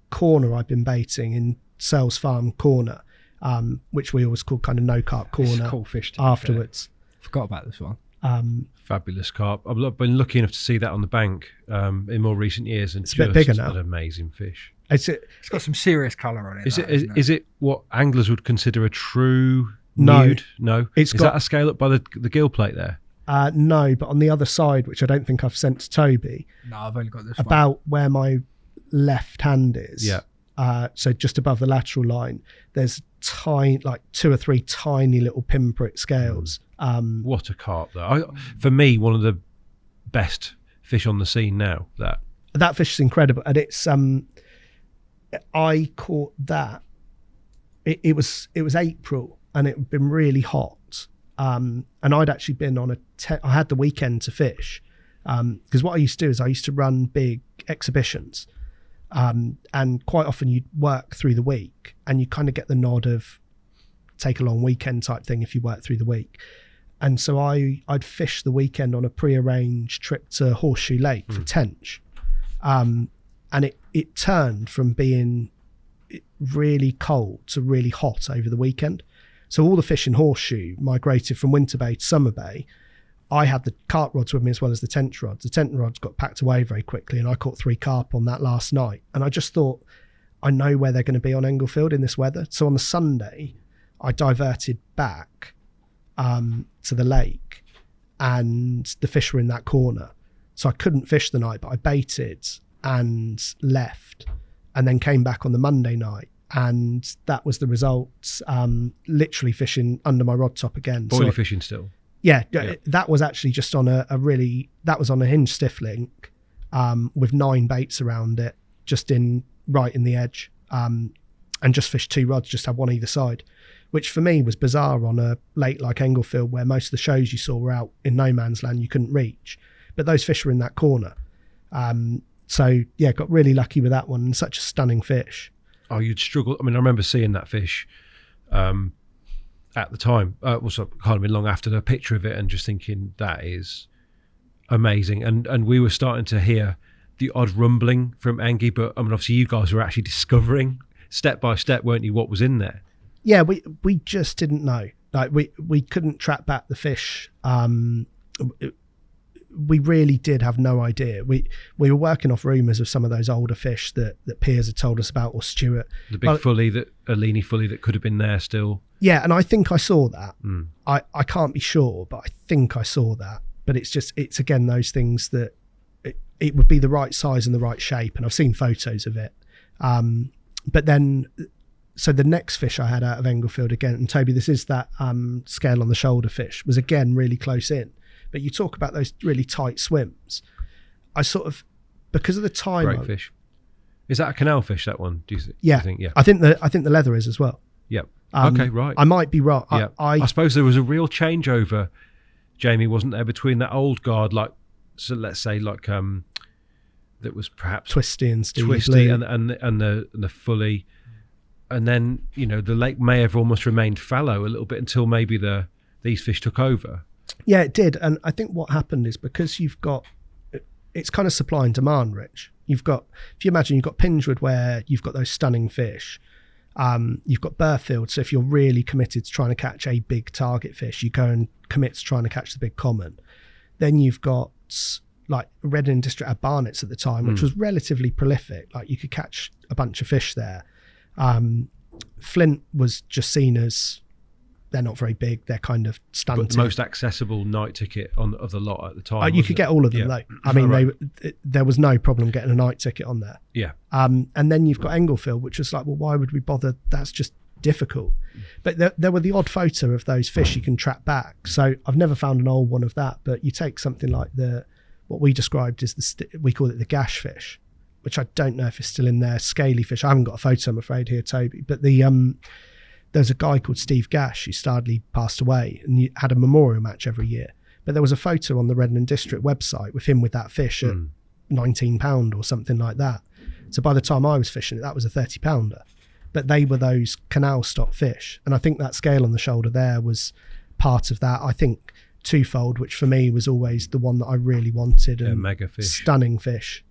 corner I'd been baiting in Sales Farm Corner, which we always called kind of no carp corner. It's a cool fish afterwards. Forgot about this one. Fabulous carp. I've been lucky enough to see that on the bank in more recent years, and it's a bit bigger now. An amazing fish. It's got some serious colour on it. Is it what anglers would consider a true nude? No. Is that a scale up by the gill plate there? No, but on the other side, which I don't think I've sent to Toby. No, I've only got this about where my left hand is. Yeah. So just above the lateral line, there's like 2 or 3 tiny little pinprick scales. What a carp, though! For me, one of the best fish on the scene now. That fish is incredible, and it's. I caught that. It was April, and it had been really hot. And I'd actually been on I had the weekend to fish, because what I used to do is I used to run big exhibitions. And quite often you'd work through the week and you kind of get the nod of take a long weekend type thing if you work through the week. And so I'd fished the weekend on a pre-arranged trip to Horseshoe Lake for tench. And it turned from being really cold to really hot over the weekend. So all the fish in Horseshoe migrated from Winter Bay to Summer Bay. I had the carp rods with me as well as the tench rods. The tench rods got packed away very quickly, and I caught 3 carp on that last night. And I just thought, I know where they're going to be on Englefield in this weather. So on the Sunday, I diverted back to the lake, and the fish were in that corner. So I couldn't fish the night, but I baited and left, and then came back on the Monday night. And that was the result. Literally fishing under my rod top again. Boilie fishing still. Yeah, that was actually just on that was on a hinge stiff link with 9 baits around it, just right in the edge, and just fished 2 rods, just had one either side, which for me was bizarre on a lake like Englefield, where most of the shows you saw were out in no man's land you couldn't reach, but those fish were in that corner. So yeah, got really lucky with that one, and such a stunning fish. Oh, you'd struggle. I mean, I remember seeing that fish at the time, also kind of been long after, the picture of it, and just thinking that is amazing. And we were starting to hear the odd rumbling from Engie, but I mean, obviously you guys were actually discovering step by step, weren't you, what was in there? Yeah, we just didn't know. Like we couldn't track back the fish. We really did have no idea. We were working off rumours of some of those older fish that Piers had told us about, or Stewart. The big fully, a leany fully that could have been there still. Yeah, and I think I saw that. I can't be sure, but I think I saw that. But it's again those things that it would be the right size and the right shape, and I've seen photos of it. But then, so the next fish I had out of Englefield again, and Toby, this is that scale on the shoulder fish, was again really close in. But you talk about those really tight swims. I sort of, because of the time. Great fish. Is that a canal fish, that one? Do you think? Yeah. I think the leather is as well. Yep. Okay, right. I might be wrong. Yeah. I suppose there was a real changeover, Jamie, wasn't there, between that old guard, like, so let's say, like, that was perhaps twisty and the fully, and then the lake may have almost remained fallow a little bit until maybe these fish took over. Yeah, it did. And I think what happened is, because it's kind of supply and demand, Rich. You've got, if you imagine, you've got Pingewood, where you've got those stunning fish. You've got Burfield. So if you're really committed to trying to catch a big target fish, you go and commit to trying to catch the big common. Then you've got, like, Reading District had Barnets at the time, which was relatively prolific. Like, you could catch a bunch of fish there. Flint was just seen as, they're not very big. They're kind of stunted. But the most accessible night ticket of the lot at the time. You could get all of them, though. I mean, there was no problem getting a night ticket on there. Yeah. And then you've got Englefield, which is like, well, why would we bother? That's just difficult. But there were the odd photo of those fish you can track back. So I've never found an old one of that. But you take something like what we described as we call it the gash fish, which I don't know if it's still in there. Scaly fish. I haven't got a photo, I'm afraid, here, Toby. But there's a guy called Steve Gash who sadly passed away, and he had a memorial match every year. But there was a photo on the Reading District website with him with that fish at £19 or something like that. So by the time I was fishing it, that was a 30-pounder. But they were those canal stock fish. And I think that scale on the shoulder there was part of that. I think twofold, which for me was always the one that I really wanted. And mega fish. Stunning fish.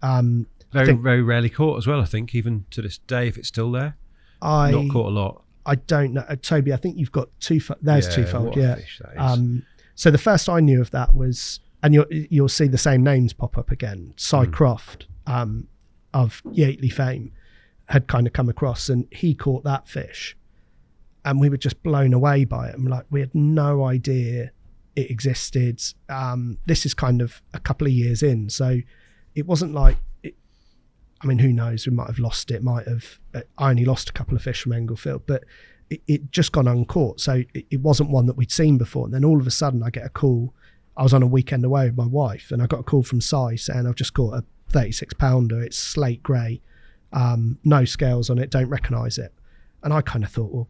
Very rarely caught as well, I think, even to this day, if it's still there. Not caught a lot. I don't know, Toby. I think you've got twofold. There's twofold, yeah. Fish that is. So the first I knew of that was, and you'll see the same names pop up again. Cy Croft of Yateley fame had kind of come across, and he caught that fish, and we were just blown away by it. And like, we had no idea it existed. This is kind of a couple of years in, so it wasn't like. I mean, who knows? We might have lost it. I only lost a couple of fish from Englefield, but it just gone uncaught. So it wasn't one that we'd seen before. And then all of a sudden I get a call. I was on a weekend away with my wife, and I got a call from Cy saying, I've just caught a 36-pounder. It's slate grey, no scales on it, don't recognise it. And I kind of thought, well,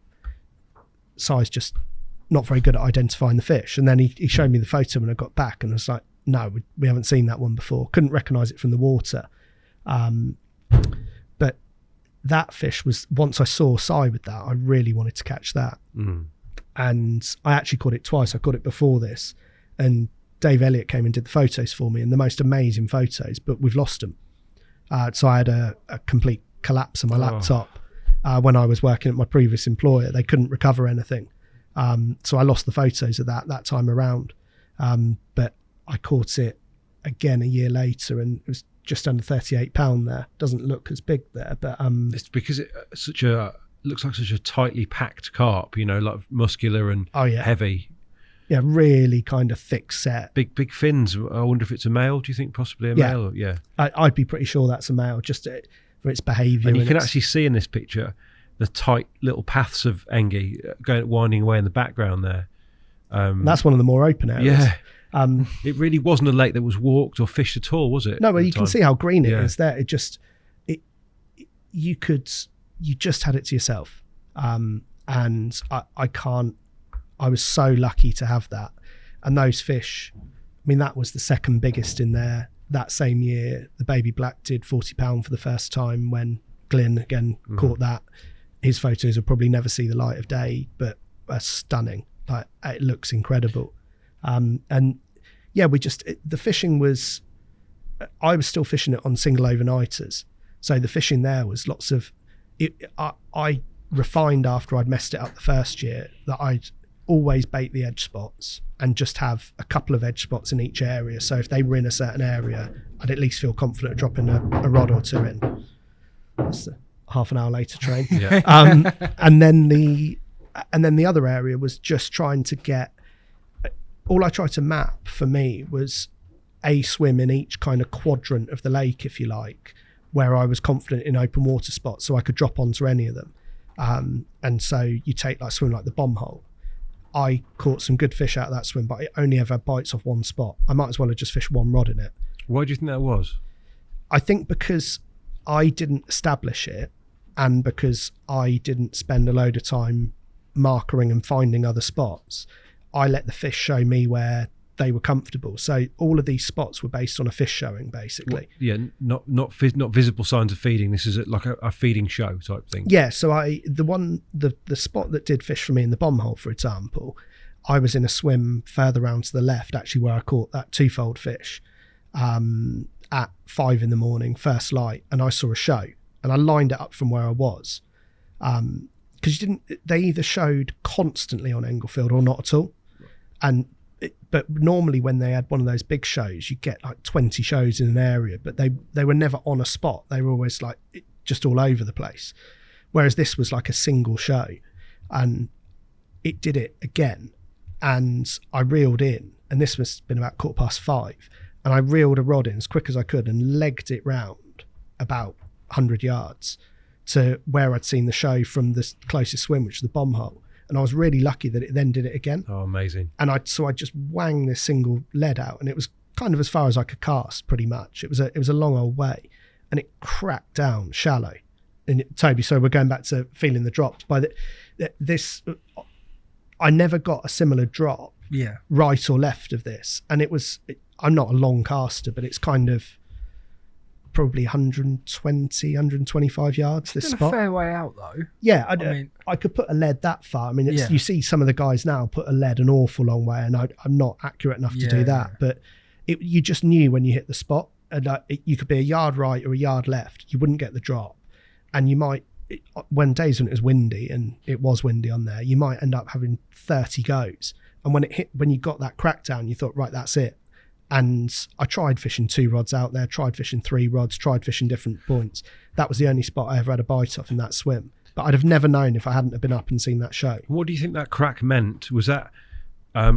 Cy's just not very good at identifying the fish. And then he showed me the photo when I got back, and I was like, no, we haven't seen that one before. Couldn't recognise it from the water. But that fish was, once I saw Cy with that, I really wanted to catch that. and I actually caught it twice. I caught it before this, and Dave Elliott came and did the photos for me, and the most amazing photos, but we've lost them. So I had a complete collapse on my laptop when I was working at my previous employer. They couldn't recover anything. So I lost the photos of that time around. But I caught it again a year later, and it was just under £38 there. Doesn't look as big there, but it's because it looks like such a tightly packed carp, like muscular and heavy. Yeah, really kind of thick set. Big fins. I wonder if it's a male. Do you think possibly a male? Yeah. I'd be pretty sure that's a male, just for its behaviour. And you can actually see in this picture the tight little paths of Engie winding away in the background there. That's one of the more open areas. Yeah. It really wasn't a lake that was walked or fished at all, was it? No, well, you can see how green it is there. You just had it to yourself. And I was so lucky to have that. And those fish, I mean, that was the second biggest in there that same year. The baby black did £40 for the first time when Glyn again caught that. His photos will probably never see the light of day, but are stunning. Like, it looks incredible. And yeah, the fishing was, I was still fishing it on single overnighters. So the fishing there was lots of, I refined after I'd messed it up the first year that I'd always bait the edge spots and just have a couple of edge spots in each area. So if they were in a certain area, I'd at least feel confident of dropping a rod or two in. That's the half an hour later train. And then the other area was just trying to get, all I tried to map for me was a swim in each kind of quadrant of the lake, if you like, where I was confident in open water spots so I could drop onto any of them. And so you take like swim like the bomb hole. I caught some good fish out of that swim, but I only ever had bites off one spot. I might as well have just fished one rod in it. Why do you think that was? I think because I didn't establish it, and because I didn't spend a load of time markering and finding other spots. I let the fish show me where they were comfortable. So all of these spots were based on a fish showing, basically. Not visible signs of feeding. This is like a feeding show type thing. Yeah. So the spot that did fish for me in the bomb hole, for example, I was in a swim further round to the left, actually, where I caught that twofold fish at 5 a.m, first light, and I saw a show, and I lined it up from where I was. Because they either showed constantly on Englefield or not at all. But normally when they had one of those big shows, you get like 20 shows in an area, but they were never on a spot. They were always like just all over the place. Whereas this was like a single show, and it did it again. And I reeled in, and this must have been about 5:15, and I reeled a rod in as quick as I could and legged it round about 100 yards to where I'd seen the show from the closest swim, which was the bomb hole. And I was really lucky that it then did it again. Oh, amazing. And I just wanged this single lead out, and it was kind of as far as I could cast, pretty much. It was a long old way, and it cracked down shallow. And Toby, so we're going back to feeling the drops. I never got a similar drop right or left of this. And I'm not a long caster, but it's kind of probably 120, 125 yards, this spot. A fair way out, though. Yeah, I could put a lead that far. I mean, you see some of the guys now put a lead an awful long way, and I'm not accurate enough to do that. But you just knew when you hit the spot, and you could be a yard right or a yard left. You wouldn't get the drop. And you might, when it was windy, and it was windy on there, you might end up having 30 goes. And when you got that crackdown, you thought, right, that's it. And I tried fishing 2 rods out there, tried fishing 3 rods, tried fishing different points. That was the only spot I ever had a bite off in that swim. But I'd have never known if I hadn't have been up and seen that show. What do you think that crack meant? Was that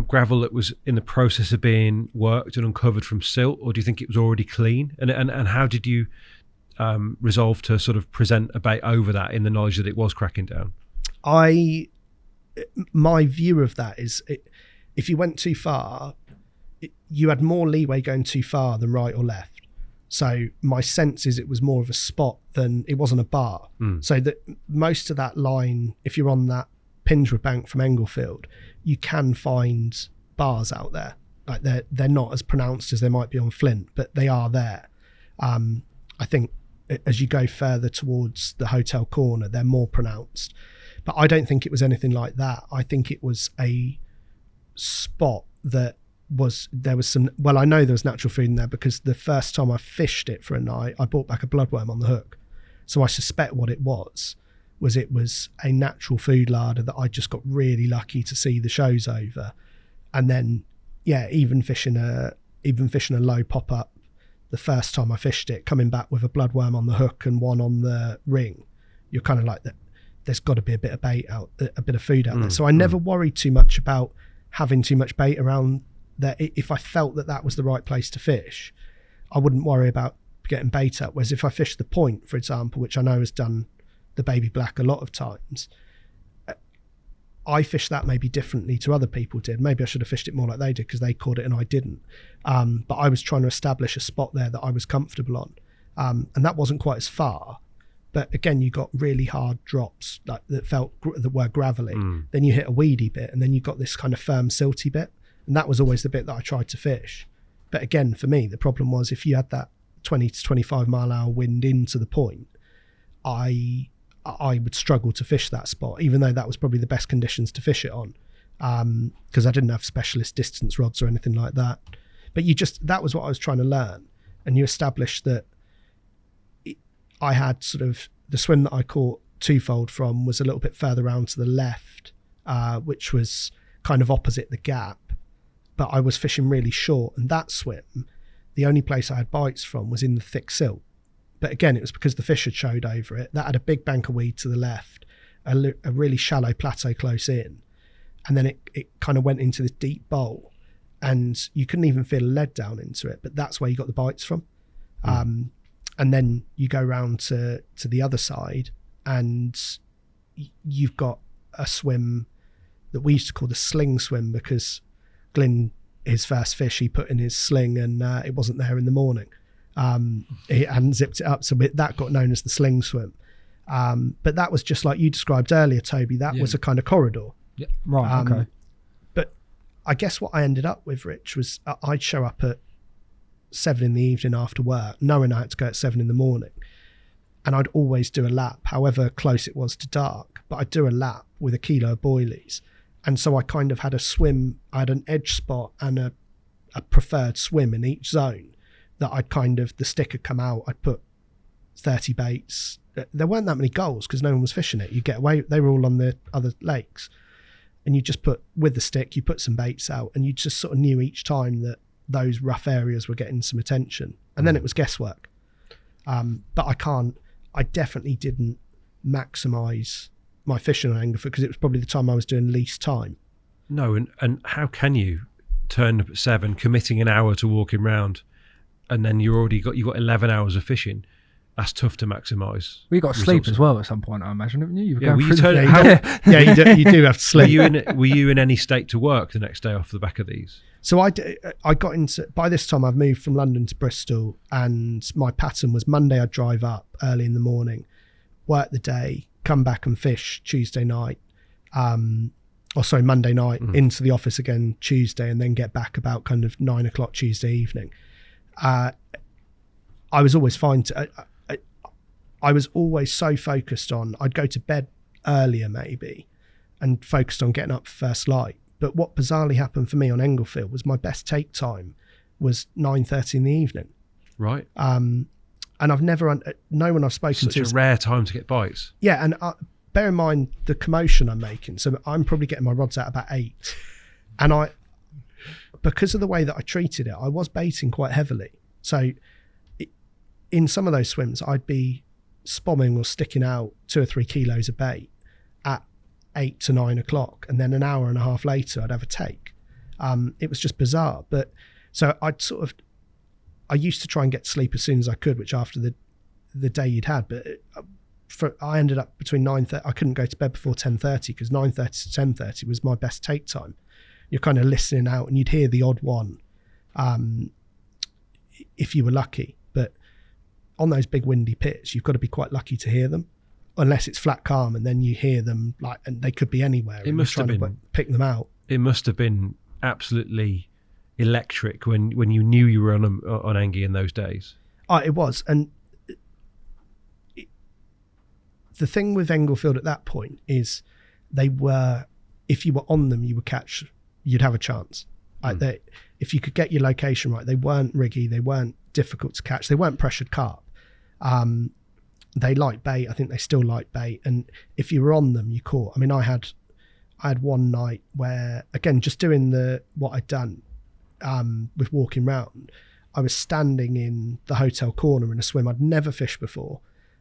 gravel that was in the process of being worked and uncovered from silt, or do you think it was already clean? And how did you resolve to sort of present a bait over that in the knowledge that it was cracking down? My view of that is, if you went too far, you had more leeway going too far than right or left. So my sense is it was more of a spot than it wasn't a bar. So that most of that line, if you're on that Pingewood bank from Englefield, you can find bars out there. Like they're not as pronounced as they might be on Flint, but they are there. I think as you go further towards the hotel corner, they're more pronounced. But I don't think it was anything like that. I think it was a spot that there was some, well, I know there was natural food in there because the first time I fished it for a night, I brought back a bloodworm on the hook. So I suspect what it was a natural food larder that I just got really lucky to see the shows over. And then, yeah, even fishing a low pop-up, the first time I fished it, coming back with a bloodworm on the hook and one on the ring, you're kind of like, there's got to be a bit of bait out, a bit of food out there. So I never worried too much about having too much bait around there. If I felt that was the right place to fish, I wouldn't worry about getting bait out. Whereas if I fished the point, for example, which I know has done the baby black a lot of times, I fished that maybe differently to other people did. Maybe I should have fished it more like they did because they caught it and I didn't. But I was trying to establish a spot there that I was comfortable on. And that wasn't quite as far. But again, you got really hard drops that were gravelly. Then you hit a weedy bit, and then you got this kind of firm, silty bit. And that was always the bit that I tried to fish. But again, for me, the problem was if you had that 20 to 25 mile an hour wind into the point, I would struggle to fish that spot, even though that was probably the best conditions to fish it on, because I didn't have specialist distance rods or anything like that. But that was what I was trying to learn. And you established that I had sort of the swim that I caught twofold from was a little bit further around to the left, which was kind of opposite the gap, but I was fishing really short. And that swim, the only place I had bites from was in the thick silt. But again, it was because the fish had showed over it. That had a big bank of weed to the left, a really shallow plateau close in. And then it kind of went into this deep bowl and you couldn't even feel a lead down into it, but that's where you got the bites from. And then you go round to the other side and you've got a swim that we used to call the sling swim because Glyn, his first fish, he put in his sling and it wasn't there in the morning. He hadn't zipped it up, so that got known as the sling swim. But that was just like you described earlier, Toby. That was a kind of corridor. Yeah. Right, okay. But I guess what I ended up with, Rich, was I'd show up at 7 in the evening after work, knowing I had to go at 7 in the morning. And I'd always do a lap, however close it was to dark, but I'd do a lap with a kilo of boilies. And so I kind of had a swim, I had an edge spot and a preferred swim in each zone that I'd kind of, the stick had come out, I'd put 30 baits. There weren't that many gulls because no one was fishing it. You get away, they were all on the other lakes. And you just put, with the stick, you put some baits out and you just sort of knew each time that those rough areas were getting some attention. And then it was guesswork. But I definitely didn't maximise my fishing on Englefield because it was probably the time I was doing least time. No, and how can you turn up at 7, committing an hour to walking round, and then you've got 11 hours of fishing? That's tough to maximise. We got sleep as well at some point, I imagine, haven't you? You do have to sleep. Were you in any state to work the next day off the back of these? So I got into, by this time I've moved from London to Bristol, and my pattern was Monday I'd drive up early in the morning, work the day, come back and fish Tuesday night, Monday night, into the office again Tuesday, and then get back about kind of 9 o'clock Tuesday evening. I was always fine I was always so focused on, I'd go to bed earlier maybe and focused on getting up for first light. But what bizarrely happened for me on Englefield was my best take time was 9:30 in the evening. Right. And I've never, no one I've spoken to. Such a rare time to get bites. Yeah, and bear in mind the commotion I'm making. So I'm probably getting my rods out about 8. And because of the way that I treated it, I was baiting quite heavily. So in some of those swims, I'd be spomming or sticking out 2 or 3 kilos of bait at 8 to 9 o'clock, and then an hour and a half later I'd have a take. It was just bizarre. But so I used to try and get to sleep as soon as I could, which after the day you'd had, but I ended up between 9:30. I couldn't go to bed before 10:30 because 9:30 to 10:30 was my best take time. You're kind of listening out and you'd hear the odd one if you were lucky, but on those big windy pits you've got to be quite lucky to hear them, unless it's flat calm, and then you hear them and they could be anywhere. It must have been, pick them out. It must have been absolutely electric when you knew you were on Engie in those days. It was. And the thing with Englefield at that point is they were, if you were on them, you'd have a chance. Like if you could get your location right, they weren't riggy, they weren't difficult to catch, they weren't pressured carp. They liked bait. I think they still like bait, and if you were on them, you caught. I mean, I had one night where, again, just doing what I'd done with walking round, I was standing in the hotel corner in a swim I'd never fished before,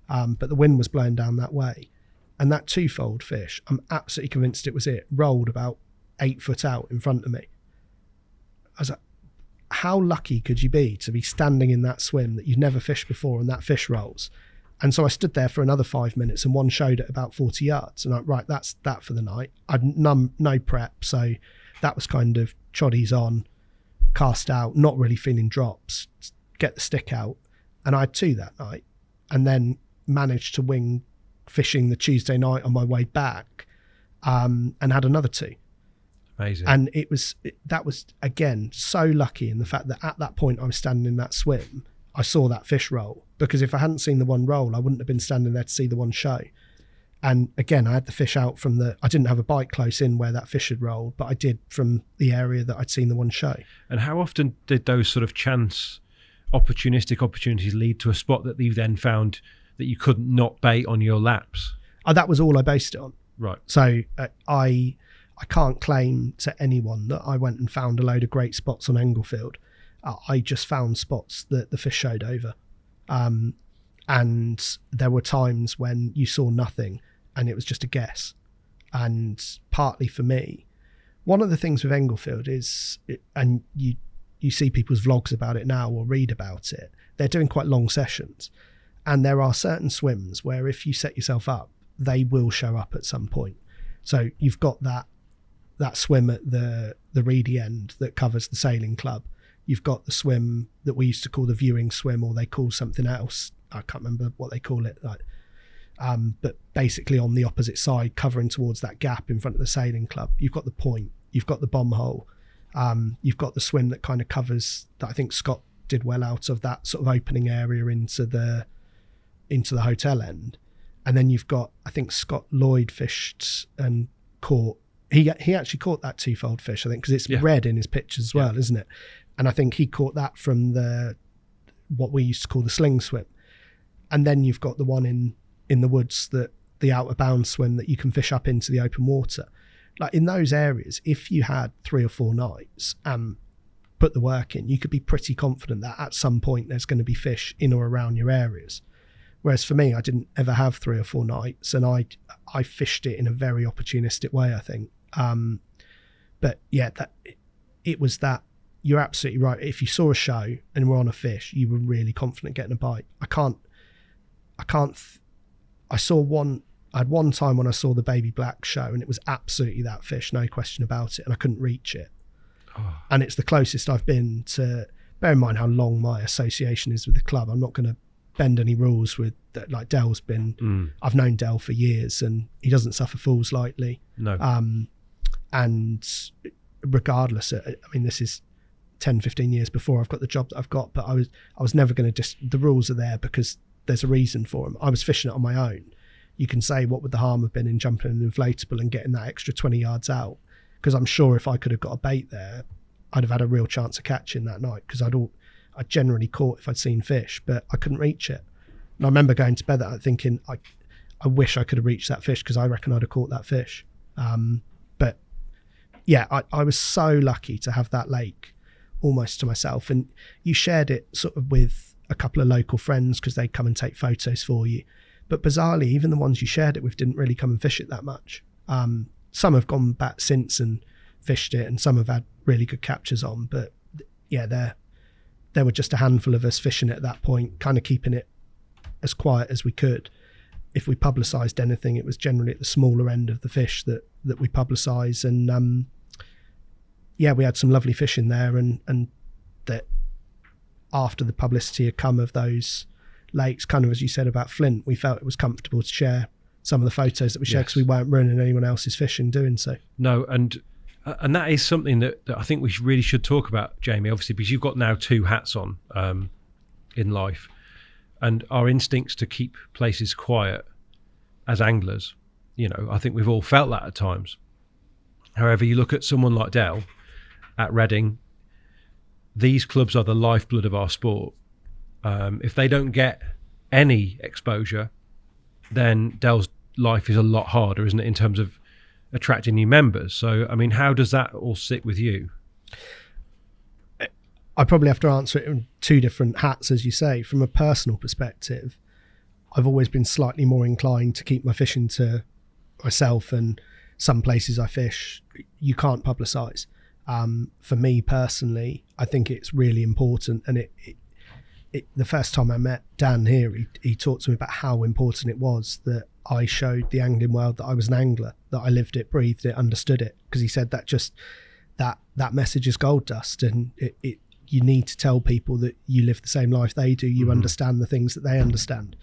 but the wind was blowing down that way, and that twofold fish, I'm absolutely convinced it was it, rolled about 8 foot out in front of me. I was like, how lucky could you be to be standing in that swim that you'd never fished before and that fish rolls? And so I stood there for another 5 minutes, and one showed at about 40 yards. And I'm right, that's that for the night. I'd no prep, so that was kind of choddies on, cast out, not really feeling drops, get the stick out. And I had 2 that night, and then managed to wing fishing the Tuesday night on my way back, and had another 2. Amazing. And that was again so lucky in the fact that at that point I was standing in that swim, I saw that fish roll, because if I hadn't seen the one roll, I wouldn't have been standing there to see the one show. And again, I had the fish out I didn't have a bite close in where that fish had rolled, but I did from the area that I'd seen the one show. And how often did those sort of chance opportunistic opportunities lead to a spot that you then found that you couldn't not bait on your laps? That was all I based it on. Right. So I can't claim to anyone that I went and found a load of great spots on Englefield. I just found spots that the fish showed over. And there were times when you saw nothing and it was just a guess. And partly for me, one of the things with Englefield is, and you see people's vlogs about it now or read about it, they're doing quite long sessions. And there are certain swims where if you set yourself up, they will show up at some point. So you've got that swim at the reedy end that covers the sailing club. You've got the swim that we used to call the viewing swim, or they call something else. I can't remember what they call it. But basically on the opposite side, covering towards that gap in front of the sailing club, you've got the point, you've got the bomb hole, you've got the swim that kind of covers, that I think Scott did well out of, that sort of opening area into the hotel end. And then you've got, I think Scott Lloyd fished and caught, he actually caught that twofold fish, I think, because it's red in his pictures as well, isn't it? And I think he caught that from what we used to call the sling swim. And then you've got the one in the woods, the outer bound swim that you can fish up into the open water. Like in those areas, if you had 3 or 4 nights and put the work in, you could be pretty confident that at some point there's going to be fish in or around your areas. Whereas for me, I didn't ever have 3 or 4 nights, and I fished it in a very opportunistic way, I think. But yeah, it was that. You're absolutely right. If you saw a show and were on a fish, you were really confident getting a bite. I had one time when I saw the baby black show, and it was absolutely that fish, no question about it, and I couldn't reach it. Oh. And it's the closest I've been to, bear in mind how long my association is with the club. I'm not going to bend any rules with that. Like Del's been, I've known Del for years, and he doesn't suffer fools lightly. No. And regardless, I mean, this is 10, 15 years before I've got the job that I've got, but I was never going to the rules are there because there's a reason for them. I was fishing it on my own. You can say, what would the harm have been in jumping an inflatable and getting that extra 20 yards out? Because I'm sure if I could have got a bait there, I'd have had a real chance of catching that night, because I generally caught if I'd seen fish, but I couldn't reach it. And I remember going to bed that night thinking, I wish I could have reached that fish, because I reckon I'd have caught that fish. But yeah, I was so lucky to have that lake almost to myself. And you shared it sort of with a couple of local friends because they'd come and take photos for you. But bizarrely, even the ones you shared it with didn't really come and fish it that much. Some have gone back since and fished it, and some have had really good captures on. But yeah, there were just a handful of us fishing it at that point, kind of keeping it as quiet as we could. If we publicised anything, it was generally at the smaller end of the fish that we publicise. And yeah, we had some lovely fish in there, and that after the publicity had come of those lakes, kind of as you said about Flint, we felt it was comfortable to share some of the photos that we shared, because we weren't ruining anyone else's fish in doing so. No, and that is something that I think we really should talk about, Jamie, obviously, because you've got now 2 hats on in life, and our instincts to keep places quiet as anglers I think we've all felt that at times. However, you look at someone like Dell at Reading, these clubs are the lifeblood of our sport. If they don't get any exposure, then Dell's life is a lot harder, isn't it, in terms of attracting new members? So, I mean, how does that all sit with you? I probably have to answer it in two different hats, as you say. From a personal perspective, I've always been slightly more inclined to keep my fishing to myself, and some places I fish you can't publicise. For me personally, I think it's really important, and the first time I met Dan here, he talked to me about how important it was that I showed the angling world that I was an angler, that I lived it, breathed it, understood it, because he said that just that message is gold dust, and you need to tell people that you live the same life they do, you understand the things that they understand.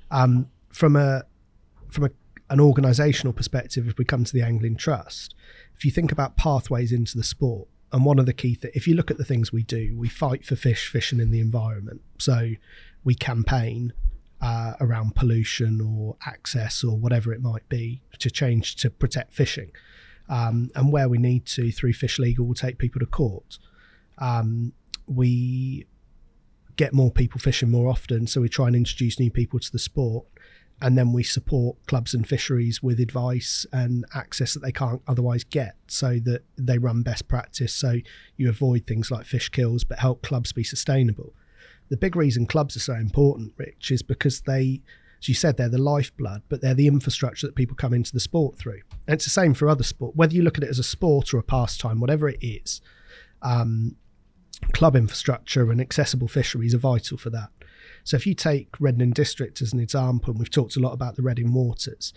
From an organisational perspective, if we come to the Angling Trust, if you think about pathways into the sport, and one of the key things, if you look at the things we do, we fight for fishing in the environment. So we campaign around pollution or access or whatever it might be to protect fishing. And where we need to, through Fish Legal, we'll take people to court. We get more people fishing more often, so we try and introduce new people to the sport. And then we support clubs and fisheries with advice and access that they can't otherwise get, so that they run best practice, so you avoid things like fish kills, but help clubs be sustainable. The big reason clubs are so important, Rich, is because they, as you said, they're the lifeblood, but they're the infrastructure that people come into the sport through. And it's the same for other sport. Whether you look at it as a sport or a pastime, whatever it is, club infrastructure and accessible fisheries are vital for that. So if you take Reading District as an example, and we've talked a lot about the Reading waters,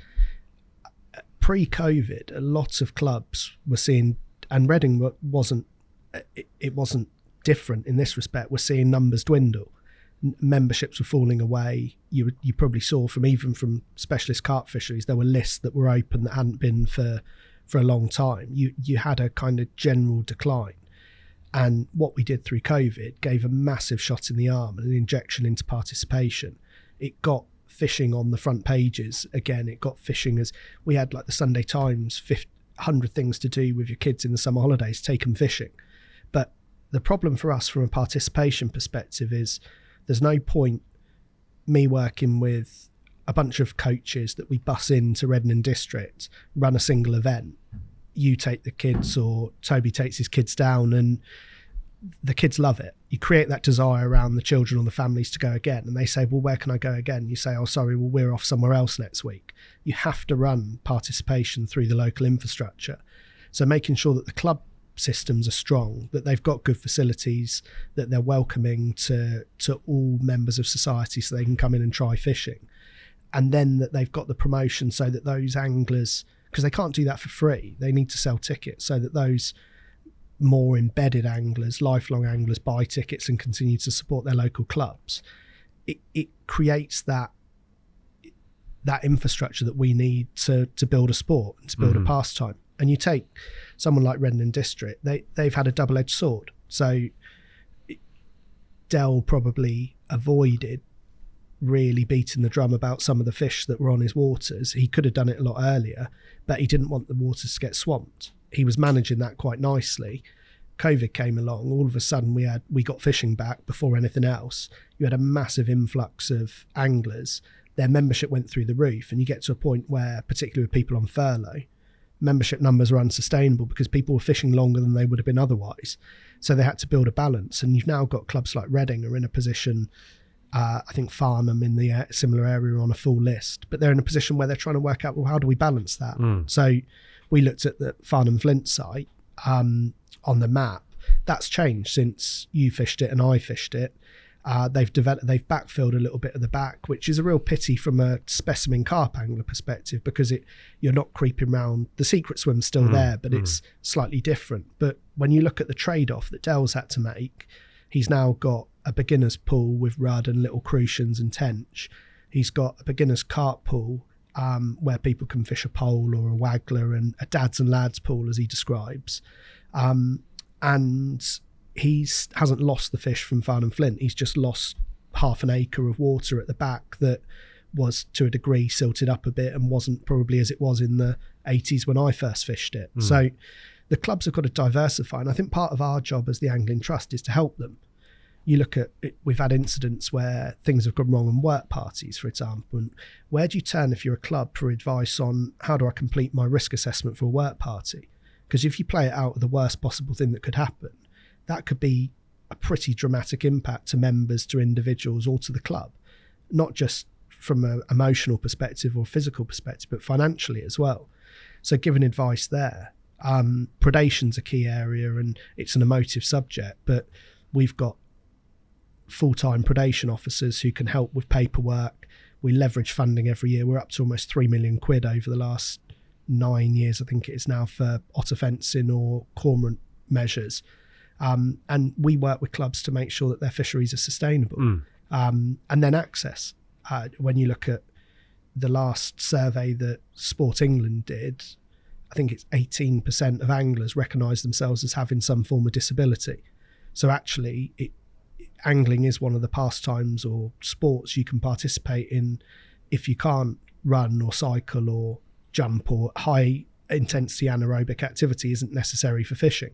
pre-COVID, a lot of clubs were seeing, and Reading wasn't different in this respect, we're seeing numbers dwindle. Memberships were falling away. You probably saw even from specialist carp fisheries, there were lists that were open that hadn't been for a long time. You had a kind of general decline. And what we did through COVID gave a massive shot in the arm and an injection into participation. It got fishing on the front pages again. It got fishing, as we had like the Sunday Times, 100 things to do with your kids in the summer holidays, take them fishing. But the problem for us from a participation perspective is there's no point me working with a bunch of coaches that we bus into Reading District, run a single event. You take the kids, or Toby takes his kids down, and the kids love it. You create that desire around the children or the families to go again, and they say, well, where can I go again? You say, oh, sorry, well, we're off somewhere else next week. You have to run participation through the local infrastructure. So making sure that the club systems are strong, that they've got good facilities, that they're welcoming to all members of society so they can come in and try fishing. And then that they've got the promotion so that those anglers, because they can't do that for free, they need to sell tickets, so that those more embedded anglers, lifelong anglers, buy tickets and continue to support their local clubs. It creates that infrastructure that we need to build a sport and to build a pastime. And you take someone like Reading District, they've had a double-edged sword. So Dell probably avoided really beating the drum about some of the fish that were on his waters. He could have done it a lot earlier, but he didn't want the waters to get swamped. He was managing that quite nicely. COVID came along. All of a sudden we got fishing back before anything else. You had a massive influx of anglers. Their membership went through the roof, and you get to a point where, particularly with people on furlough, membership numbers are unsustainable because people were fishing longer than they would have been otherwise. So they had to build a balance, and you've now got clubs like Reading are in a position, I think Farnham in the similar area are on a full list, but they're in a position where they're trying to work out, well, how do we balance that? So we looked at the Farnham Flint site on the map. That's changed since you fished it and I fished it. They've backfilled a little bit of the back, which is a real pity from a specimen carp angler perspective, because you're not creeping around. The secret swim's still there, but it's slightly different. But when you look at the trade-off that Dell's had to make, he's now got a beginner's pool with rudd and little crucians and tench. He's got a beginner's carp pool where people can fish a pole or a waggler, and a dads and lads pool, as he describes. And he hasn't lost the fish from Farnham Flint. He's just lost half an acre of water at the back that was to a degree silted up a bit and wasn't probably as it was in the 80s when I first fished it. So the clubs have got to diversify, and I think part of our job as the Angling Trust is to help them. You look at it, we've had incidents where things have gone wrong on work parties, for example, and where do you turn if you're a club for advice on how do I complete my risk assessment for a work party? Because if you play it out with the worst possible thing that could happen, that could be a pretty dramatic impact to members, to individuals, or to the club, not just from an emotional perspective or physical perspective, but financially as well. So giving advice there. Predation's a key area, and it's an emotive subject, but we've got full-time predation officers who can help with paperwork. We leverage funding every year. We're up to almost £3 million over the last 9 years, I think it is now, for otter fencing or cormorant measures. And we work with clubs to make sure that their fisheries are sustainable. And then access. When you look at the last survey that Sport England did, I think it's 18% of anglers recognise themselves as having some form of disability. So actually, angling is one of the pastimes or sports you can participate in if you can't run or cycle or jump, or high intensity anaerobic activity isn't necessary for fishing,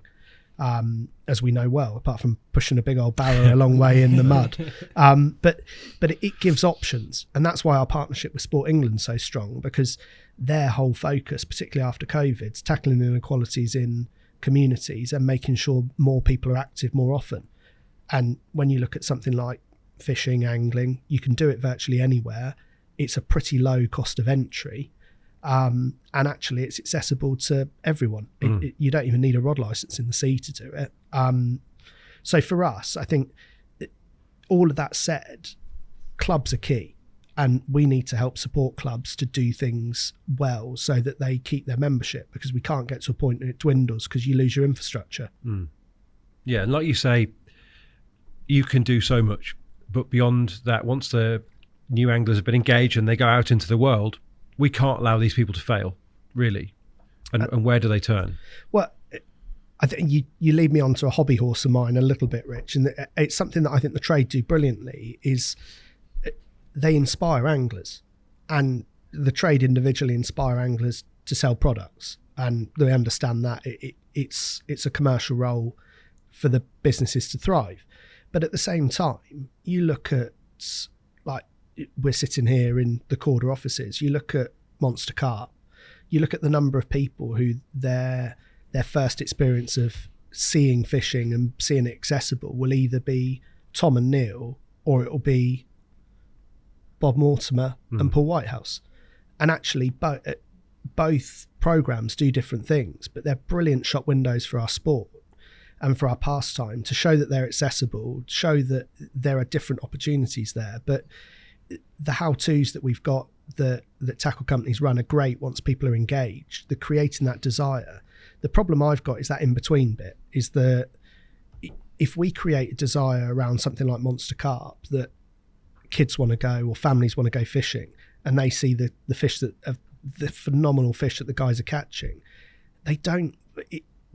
as we know well, apart from pushing a big old barrow a long way in the mud. But it gives options, and that's why our partnership with Sport England is so strong, because their whole focus, particularly after COVID, is tackling inequalities in communities and making sure more people are active more often. And when you look at something like fishing, angling, you can do it virtually anywhere. It's a pretty low cost of entry. And actually it's accessible to everyone. You don't even need a rod license in the sea to do it. So for us, I think all of that said, clubs are key, and we need to help support clubs to do things well so that they keep their membership, because we can't get to a point where it dwindles because you lose your infrastructure. Yeah, and like you say, you can do so much, but beyond that, once the new anglers have been engaged and they go out into the world, we can't allow these people to fail, really. And where do they turn? Well, I think you lead me on to a hobby horse of mine a little bit, Rich, and it's something that I think the trade do brilliantly, is they inspire anglers, and the trade individually inspire anglers to sell products, and they understand that it's a commercial role for the businesses to thrive. But at the same time, you look at, like, we're sitting here in the Korda offices, you look at monster carp, you look at the number of people who their first experience of seeing fishing and seeing it accessible will either be Tom and Neil, or it'll be Bob Mortimer and Paul Whitehouse. And actually both programs do different things, but they're brilliant shop windows for our sport and for our pastime, to show that they're accessible, show that there are different opportunities there. But the how-tos that we've got that tackle companies run are great once people are engaged. They're creating that desire. The problem I've got is that in-between bit, is that if we create a desire around something like monster carp, that kids want to go or families want to go fishing, and they see the fish the phenomenal fish that the guys are catching, they don't...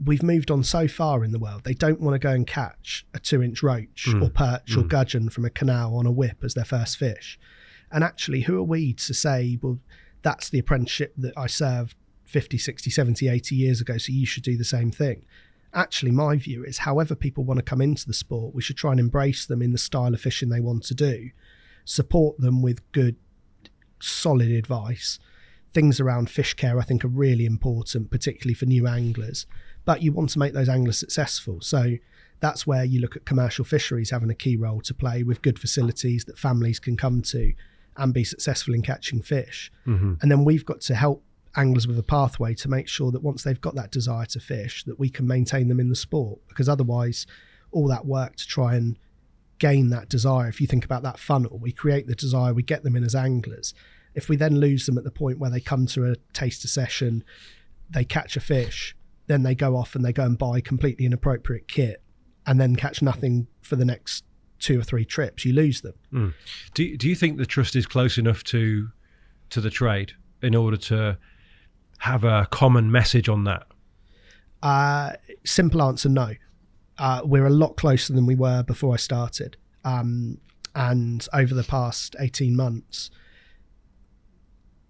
We've moved on so far in the world, they don't want to go and catch a 2-inch roach or perch or gudgeon from a canal on a whip as their first fish. And actually, who are we to say, well, that's the apprenticeship that I served 50, 60, 70, 80 years ago, so you should do the same thing. Actually, my view is, however people want to come into the sport, we should try and embrace them in the style of fishing they want to do, support them with good, solid advice. Things around fish care, I think, are really important, particularly for new anglers. But you want to make those anglers successful. So that's where you look at commercial fisheries having a key role to play, with good facilities that families can come to and be successful in catching fish. And then we've got to help anglers with a pathway to make sure that once they've got that desire to fish, that we can maintain them in the sport. Because otherwise, all that work to try and gain that desire, if you think about that funnel, we create the desire, we get them in as anglers. If we then lose them at the point where they come to a taster session, they catch a fish, then they go off and they go and buy completely inappropriate kit and then catch nothing for the next 2 or 3 trips, you lose them. Do you think the trust is close enough to the trade in order to have a common message on that? Simple answer, no. We're a lot closer than we were before I started. And over the past 18 months,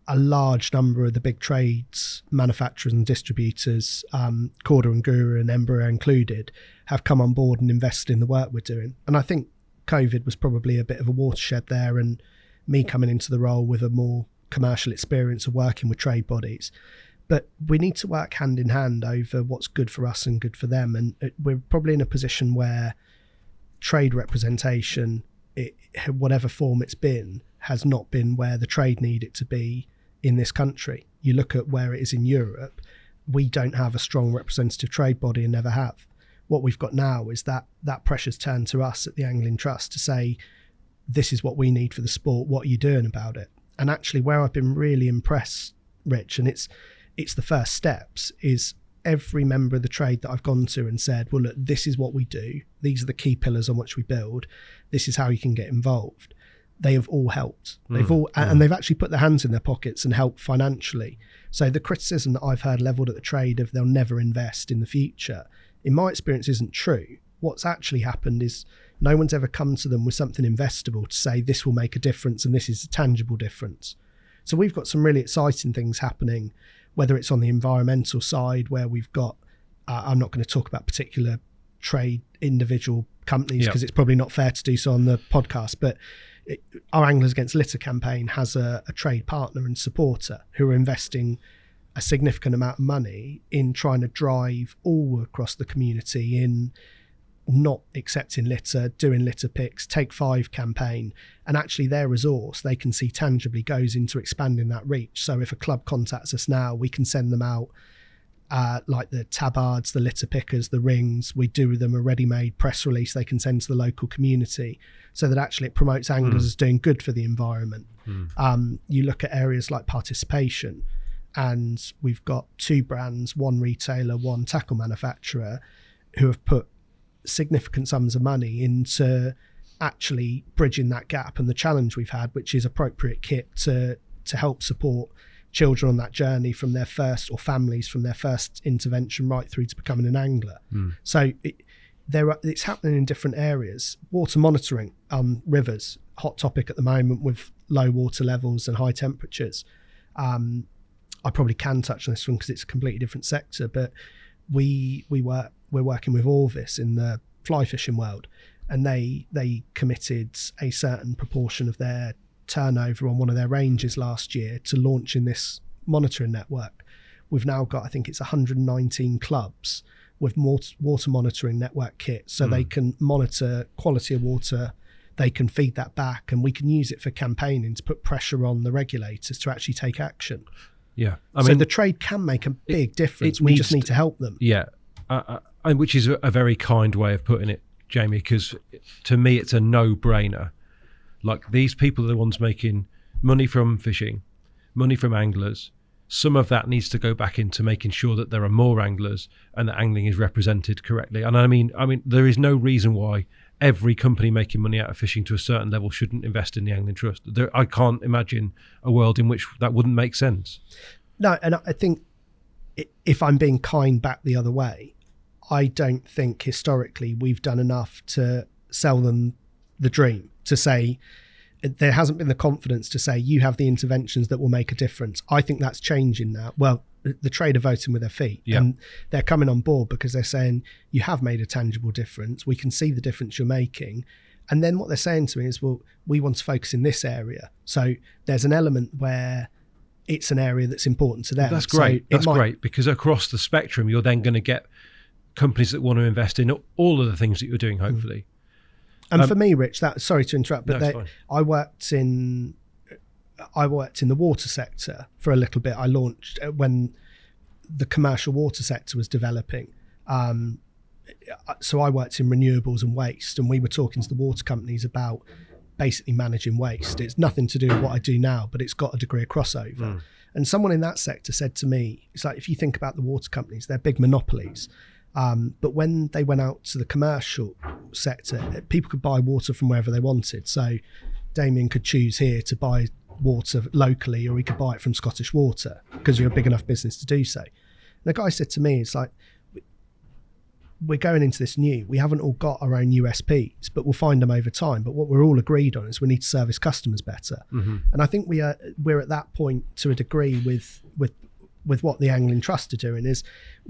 a large number of the big trades, manufacturers and distributors, Korda and Guru and Embraer included, have come on board and invested in the work we're doing. And I think COVID was probably a bit of a watershed there, and me coming into the role with a more commercial experience of working with trade bodies. But we need to work hand in hand over what's good for us and good for them. And we're probably in a position where trade representation, whatever form it's been, has not been where the trade need it to be in this country. You look at where it is in Europe, we don't have a strong representative trade body and never have. What we've got now is that pressure's turned to us at the Angling Trust to say, this is what we need for the sport, what are you doing about it? And actually where I've been really impressed, Rich, and it's the first steps, is every member of the trade that I've gone to and said, well, look, this is what we do. These are the key pillars on which we build. This is how you can get involved. They have all helped. And they've actually put their hands in their pockets and helped financially. So the criticism that I've heard levelled at the trade of they'll never invest in the future, in my experience, isn't true. What's actually happened is no one's ever come to them with something investable to say this will make a difference and this is a tangible difference. So we've got some really exciting things happening, whether it's on the environmental side where we've got, I'm not going to talk about particular trade individual companies because it's probably not fair to do so on the podcast, but our Anglers Against Litter campaign has a trade partner and supporter who are investing a significant amount of money in trying to drive all across the community in not accepting litter, doing litter picks, Take 5 campaign, and actually their resource they can see tangibly goes into expanding that reach. So if a club contacts us now, we can send them out like the tabards, the litter pickers, the rings. We do them a ready-made press release they can send to the local community so that actually it promotes anglers as doing good for the environment. You look at areas like participation, and we've got 2 brands, 1 retailer, 1 tackle manufacturer, who have put significant sums of money into actually bridging that gap and the challenge we've had, which is appropriate kit to help support children on that journey from their first, or families from their first intervention right through to becoming an angler. So it's happening in different areas. Water monitoring on rivers, hot topic at the moment with low water levels and high temperatures. I probably can touch on this one because it's a completely different sector, but we're working with Orvis in the fly fishing world, and they committed a certain proportion of their turnover on one of their ranges last year to launching this monitoring network. We've now got, I think it's 119 clubs with water monitoring network kit, so they can monitor quality of water, they can feed that back, and we can use it for campaigning to put pressure on the regulators to actually take action. Yeah, I mean, the trade can make a big difference. We just need to help them. Yeah, which is a very kind way of putting it, Jamie, because to me it's a no-brainer. Like, these people are the ones making money from fishing, money from anglers. Some of that needs to go back into making sure that there are more anglers and that angling is represented correctly. And I mean, there is no reason why every company making money out of fishing to a certain level shouldn't invest in the Angling Trust. I can't imagine a world in which that wouldn't make sense. No, and I think if I'm being kind back the other way, I don't think historically we've done enough to sell them the dream, to say there hasn't been the confidence to say you have the interventions that will make a difference. I think that's changing now. Well, the trade are voting with their feet, and they're coming on board because they're saying you have made a tangible difference. We can see the difference you're making. And then what they're saying to me is, well, we want to focus in this area. So there's an element where it's an area that's important to them. That's great. So that's great, because across the spectrum, you're then going to get companies that want to invest in all of the things that you're doing, hopefully. And for me, Rich, sorry to interrupt, but I worked in the water sector for a little bit. I launched when the commercial water sector was developing. So I worked in renewables and waste, and we were talking to the water companies about basically managing waste. It's nothing to do with what I do now, but it's got a degree of crossover. And someone in that sector said to me, it's like, if you think about the water companies, they're big monopolies. But when they went out to the commercial sector, people could buy water from wherever they wanted. So Damien could choose here to buy water locally, or he could buy it from Scottish Water because you're a big enough business to do so. And the guy said to me, it's like, we're going into this new. We haven't all got our own USPs, but we'll find them over time. But what we're all agreed on is we need to service customers better. And I think we're at that point to a degree with what the Angling Trust are doing. Is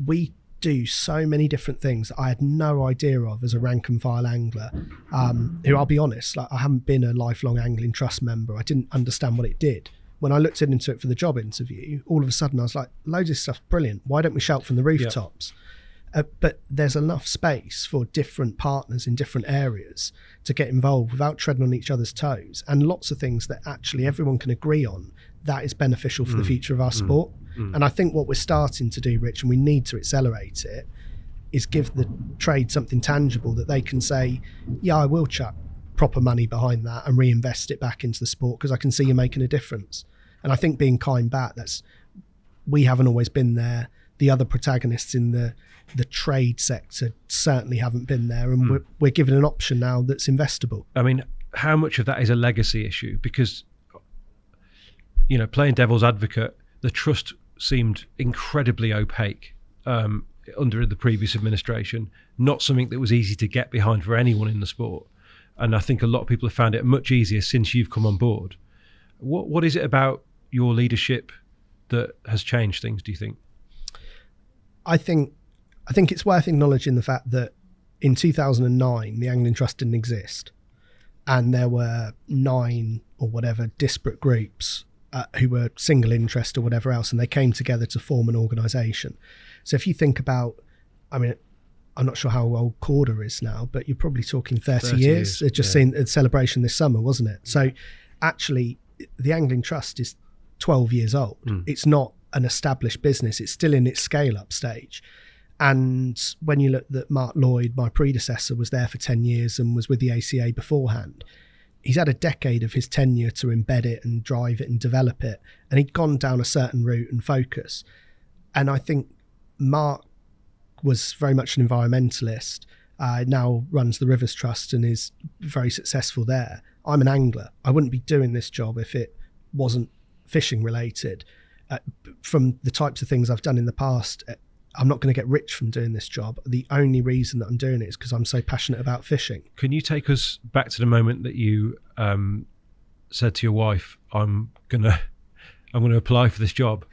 we do so many different things that I had no idea of as a rank and file angler, who, I'll be honest, like, I haven't been a lifelong Angling Trust member. I didn't understand what it did. When I looked into it for the job interview, all of a sudden I was like, loads of stuff's brilliant. Why don't we shout from the rooftops? But there's enough space for different partners in different areas to get involved without treading on each other's toes, and lots of things that actually everyone can agree on that is beneficial for the future of our sport. And I think what we're starting to do, Rich, and we need to accelerate it, is give the trade something tangible that they can say, yeah, I will chuck proper money behind that and reinvest it back into the sport because I can see you're making a difference. And I think being kind back, we haven't always been there. The other protagonists in the trade sector certainly haven't been there, and we're given an option now that's investable. I mean, how much of that is a legacy issue? Because, you know, playing devil's advocate, the trust seemed incredibly opaque under the previous administration, not something that was easy to get behind for anyone in the sport. And I think a lot of people have found it much easier since you've come on board. What is it about your leadership that has changed things, do you think? I think it's worth acknowledging the fact that in 2009, the Angling Trust didn't exist. And there were 9 or whatever disparate groups who were single interest or whatever else, and they came together to form an organisation. So if you think about, I mean, I'm not sure how old Korda is now, but you're probably talking 30 years. It's just seen a celebration this summer, wasn't it? So actually, the Angling Trust is 12 years old. It's not an established business. It's still in its scale-up stage. And when you look that Mark Lloyd, my predecessor, was there for 10 years and was with the ACA beforehand, he's had a decade of his tenure to embed it and drive it and develop it. And he'd gone down a certain route and focus. And I think Mark was very much an environmentalist, now runs the Rivers Trust and is very successful there. I'm an angler. I wouldn't be doing this job if it wasn't fishing related. From the types of things I've done in the past, I'm not going to get rich from doing this job. The only reason that I'm doing it is because I'm so passionate about fishing. Can you take us back to the moment that you said to your wife, I'm going to apply for this job?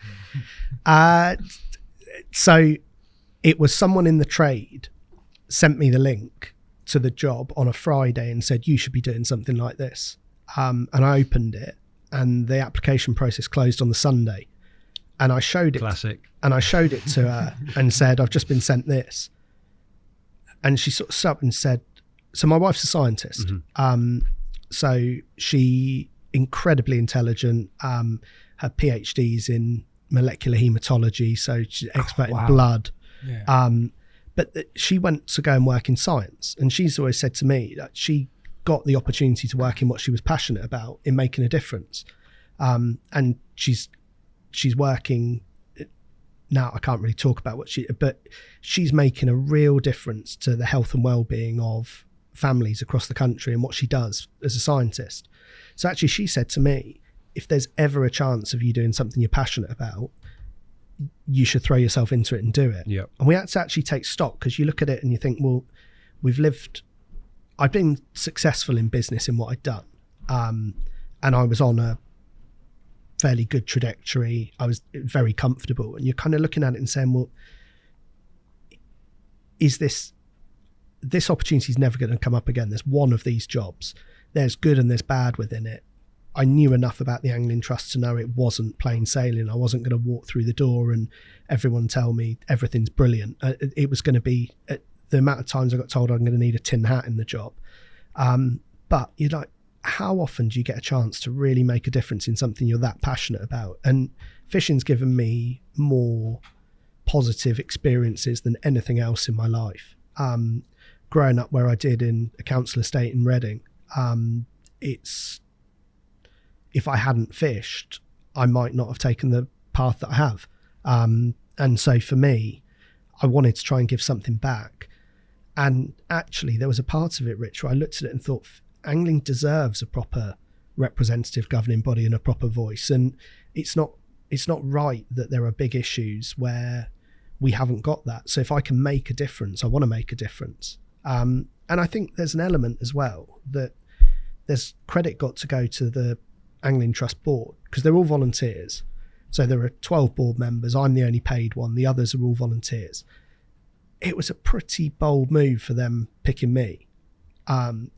So it was someone in the trade sent me the link to the job on a Friday and said, you should be doing something like this. And I opened it, and the application process closed on the Sunday. And I showed it. Classic. And I showed it to her and said, I've just been sent this. And she sort of stopped and said, so my wife's a scientist. So she incredibly intelligent, her PhD's in molecular hematology. So she's expert in blood. Yeah. But she went to go and work in science. And she's always said to me that she got the opportunity to work in what she was passionate about, in making a difference. And she's working now. I can't really talk about but she's making a real difference to the health and well-being of families across the country and what she does as a scientist. So actually she said to me, if there's ever a chance of you doing something you're passionate about, you should throw yourself into it and do it. Yep. And we had to actually take stock, because you look at it and you think, well, I've been successful in business in what I'd done. And I was on a fairly good trajectory. I was very comfortable. And you're kind of looking at it and saying, well, is this opportunity is never going to come up again. There's one of these jobs. There's good and there's bad within it. I knew enough about the Angling Trust to know it wasn't plain sailing. I wasn't going to walk through the door and everyone tell me everything's brilliant. It was going to be the amount of times I got told I'm going to need a tin hat in the job. But you're like, how often do you get a chance to really make a difference in something you're that passionate about? And fishing's given me more positive experiences than anything else in my life. Growing up where I did in a council estate in Reading, if I hadn't fished, I might not have taken the path that I have. And so for me, I wanted to try and give something back. And actually there was a part of it, Rich, where I looked at it and thought, angling deserves a proper representative governing body and a proper voice. And it's not right that there are big issues where we haven't got that. So if I can make a difference, I want to make a difference. And I think there's an element as well that there's credit got to go to the Angling Trust board, because they're all volunteers. So there are 12 board members. I'm the only paid one. The others are all volunteers. It was a pretty bold move for them picking me,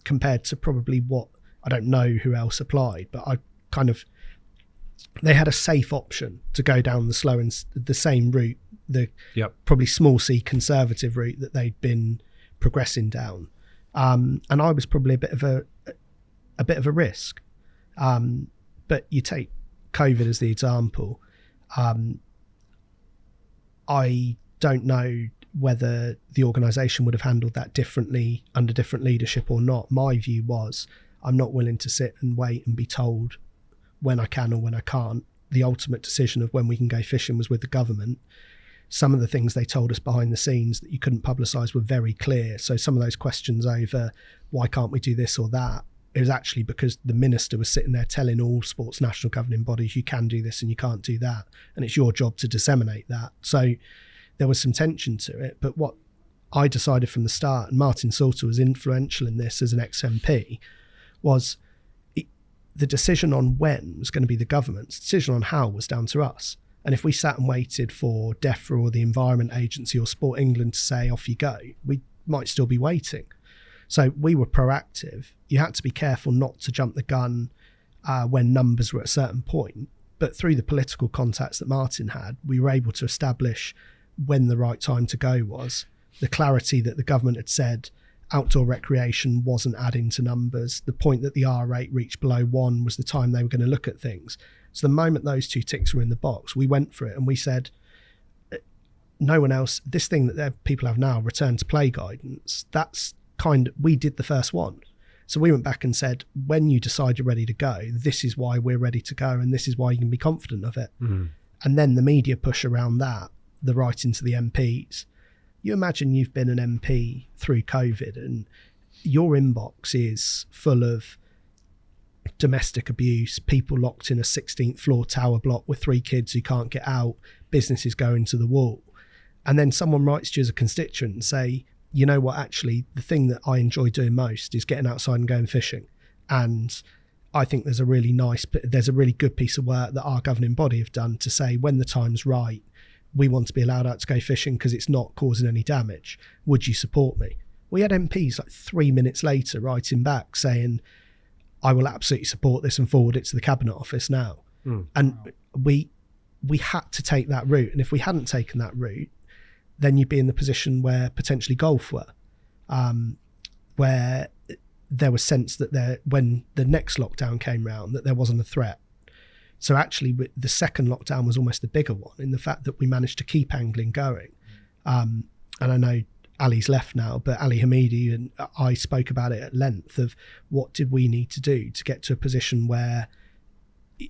compared to probably what, I don't know who else applied, but they had a safe option to go down the slow and the same route, the probably small c conservative route that they'd been progressing down. And I was probably a bit of a risk. But you take COVID as the example. I don't know whether the organisation would have handled that differently under different leadership or not. My view was, I'm not willing to sit and wait and be told when I can or when I can't. The ultimate decision of when we can go fishing was with the government. Some of the things they told us behind the scenes that you couldn't publicise were very clear. So some of those questions over why can't we do this or that, it was actually because the minister was sitting there telling all sports national governing bodies, you can do this and you can't do that, and it's your job to disseminate that. So there was some tension to it. But what I decided from the start, and Martin Salter was influential in this as an ex-MP, was the decision on when was going to be the government's. The decision on how was down to us. And if we sat and waited for DEFRA or the Environment Agency or Sport England to say, off you go, we might still be waiting. So we were proactive. You had to be careful not to jump the gun when numbers were at a certain point. But through the political contacts that Martin had, we were able to establish when the right time to go was. The clarity that the government had said outdoor recreation wasn't adding to numbers. The point that the R rate reached below 1 was the time they were going to look at things. So the moment those two ticks were in the box, we went for it and we said, no one else, this thing that people have now, return to play guidance, we did the first one. So we went back and said, when you decide you're ready to go, this is why we're ready to go and this is why you can be confident of it. Mm-hmm. And then the media push around that, the writing to the MPs. You imagine you've been an MP through COVID and your inbox is full of domestic abuse, people locked in a 16th floor tower block with 3 kids who can't get out, businesses going to the wall. And then someone writes to you as a constituent and say, you know what, actually, the thing that I enjoy doing most is getting outside and going fishing. And I think there's a really good piece of work that our governing body have done to say, when the time's right, we want to be allowed out to go fishing because it's not causing any damage. Would you support me? We had MPs like 3 minutes later writing back saying, I will absolutely support this and forward it to the Cabinet Office now. And we had to take that route. And if we hadn't taken that route, then you'd be in the position where potentially golf were, where there was sense that when the next lockdown came round, that there wasn't a threat. So actually the second lockdown was almost the bigger one in the fact that we managed to keep angling going. And I know Ali's left now, but Ali Hamidi and I spoke about it at length of what did we need to do to get to a position where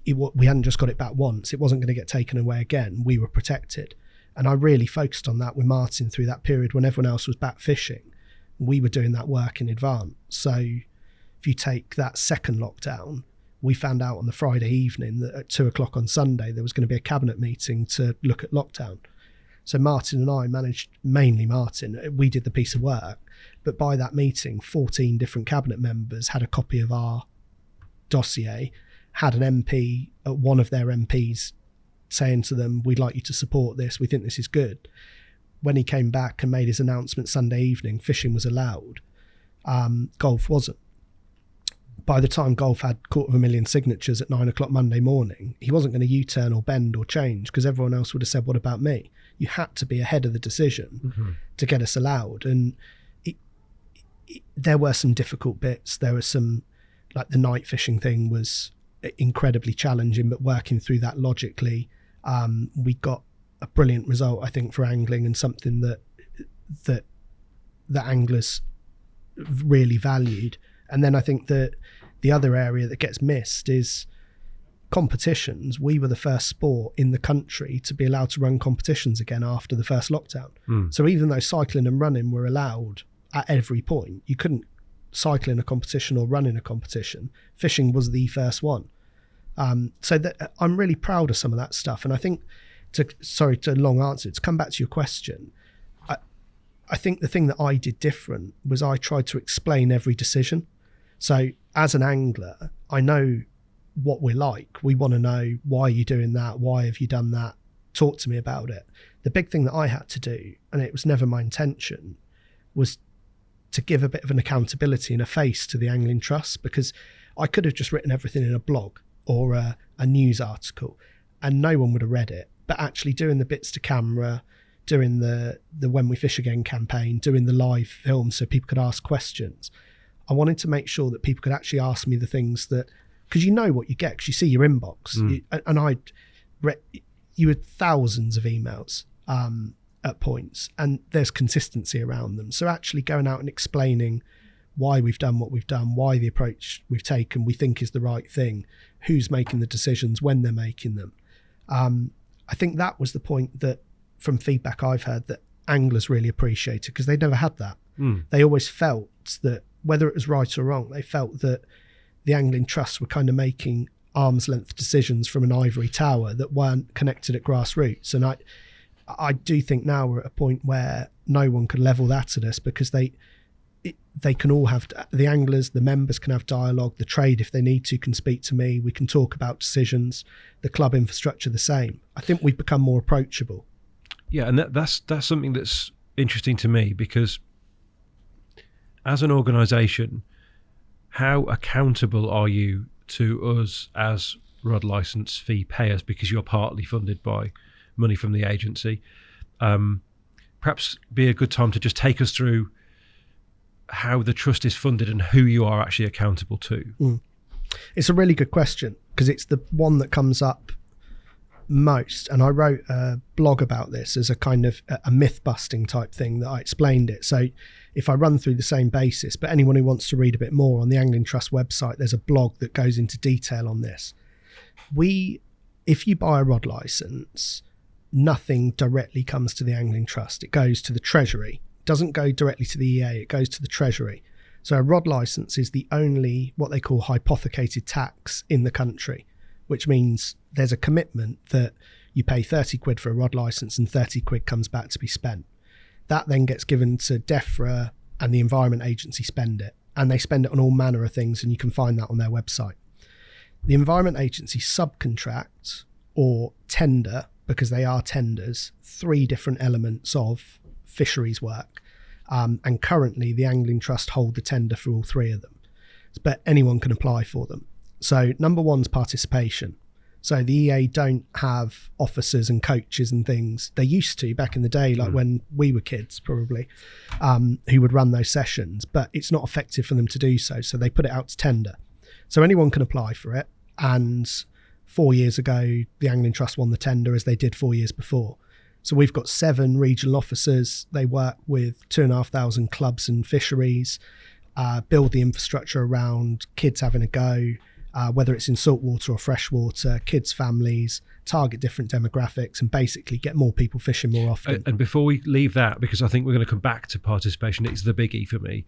we hadn't just got it back once, it wasn't going to get taken away again, we were protected. And I really focused on that with Martin through that period when everyone else was back fishing. We were doing that work in advance. So if you take that second lockdown, we found out on the Friday evening that at 2:00 on Sunday, there was going to be a cabinet meeting to look at lockdown. So Martin and I managed, mainly Martin, we did the piece of work. But by that meeting, 14 different cabinet members had a copy of our dossier, had an MP, one of their MPs saying to them, we'd like you to support this, we think this is good. When he came back and made his announcement Sunday evening, fishing was allowed, golf wasn't. By the time golf had 250,000 signatures at 9:00 Monday morning, he wasn't going to U-turn or bend or change because everyone else would have said, what about me? You had to be ahead of the decision to get us allowed. And there were some difficult bits. There was some, like the night fishing thing was incredibly challenging, but working through that logically, we got a brilliant result, I think, for angling, and something that anglers really valued. And then I think that the other area that gets missed is competitions. We were the first sport in the country to be allowed to run competitions again after the first lockdown. So even though cycling and running were allowed at every point, you couldn't cycle in a competition or run in a competition. Fishing was the first one. So that I'm really proud of some of that stuff. And I think to long answer, to come back to your question, I think the thing that I did different was I tried to explain every decision. So as an angler, I know what we're like. We want to know, why are you doing that? Why have you done that? Talk to me about it. The big thing that I had to do, and it was never my intention, was to give a bit of an accountability and a face to the Angling Trust, because I could have just written everything in a blog or a news article and no one would have read it. But actually doing the bits to camera, doing the When We Fish Again campaign, doing the live film so people could ask questions, I wanted to make sure that people could actually ask me the things that, because you know what you get, because you see your inbox. You had thousands of emails at points, and there's consistency around them. So actually going out and explaining why we've done what we've done, why the approach we've taken we think is the right thing, who's making the decisions, when they're making them. I think that was the point that, from feedback I've heard, that anglers really appreciated, because they never had that. They always felt that, whether it was right or wrong, they felt that the Angling Trusts were kind of making arm's length decisions from an ivory tower that weren't connected at grassroots. And I do think now we're at a point where no one could level that at us, because they can all have, the anglers, the members can have dialogue, the trade, if they need to, can speak to me, we can talk about decisions, the club infrastructure the same. I think we've become more approachable. Yeah, and that's something that's interesting to me, because as an organisation, how accountable are you to us as rod licence fee payers, because you're partly funded by money from the agency? Perhaps be a good time to just take us through how the trust is funded and who you are actually accountable to. It's a really good question, because it's the one that comes up most, and I wrote a blog about this as a kind of a myth busting type thing that I explained it. So if I run through the same basis, but anyone who wants to read a bit more, on the Angling Trust website there's a blog that goes into detail on this. If you buy a rod license, nothing directly comes to the Angling Trust. It goes to the Treasury. It doesn't go directly to the EA, it goes to the Treasury. So a rod license is the only, what they call, hypothecated tax in the country, which means there's a commitment that you pay 30 quid for a rod license and 30 quid comes back to be spent. That then gets given to DEFRA, and the Environment Agency spend it, and they spend it on all manner of things, and you can find that on their website. The Environment Agency subcontract or tender, because they are tenders, 3 different elements of fisheries work, and currently the Angling Trust hold the tender for all 3 of them, but anyone can apply for them. So number 1's participation. So the EA don't have officers and coaches and things. They used to back in the day, like when we were kids probably, who would run those sessions, but it's not effective for them to do so. So they put it out to tender. So anyone can apply for it. And 4 years ago, the Angling Trust won the tender, as they did 4 years before. So we've got 7 regional officers. They work with 2,500 clubs and fisheries, build the infrastructure around kids having a go, whether it's in saltwater or freshwater, kids' families, target different demographics, and basically get more people fishing more often. And before we leave that, because I think we're going to come back to participation, it's the biggie for me.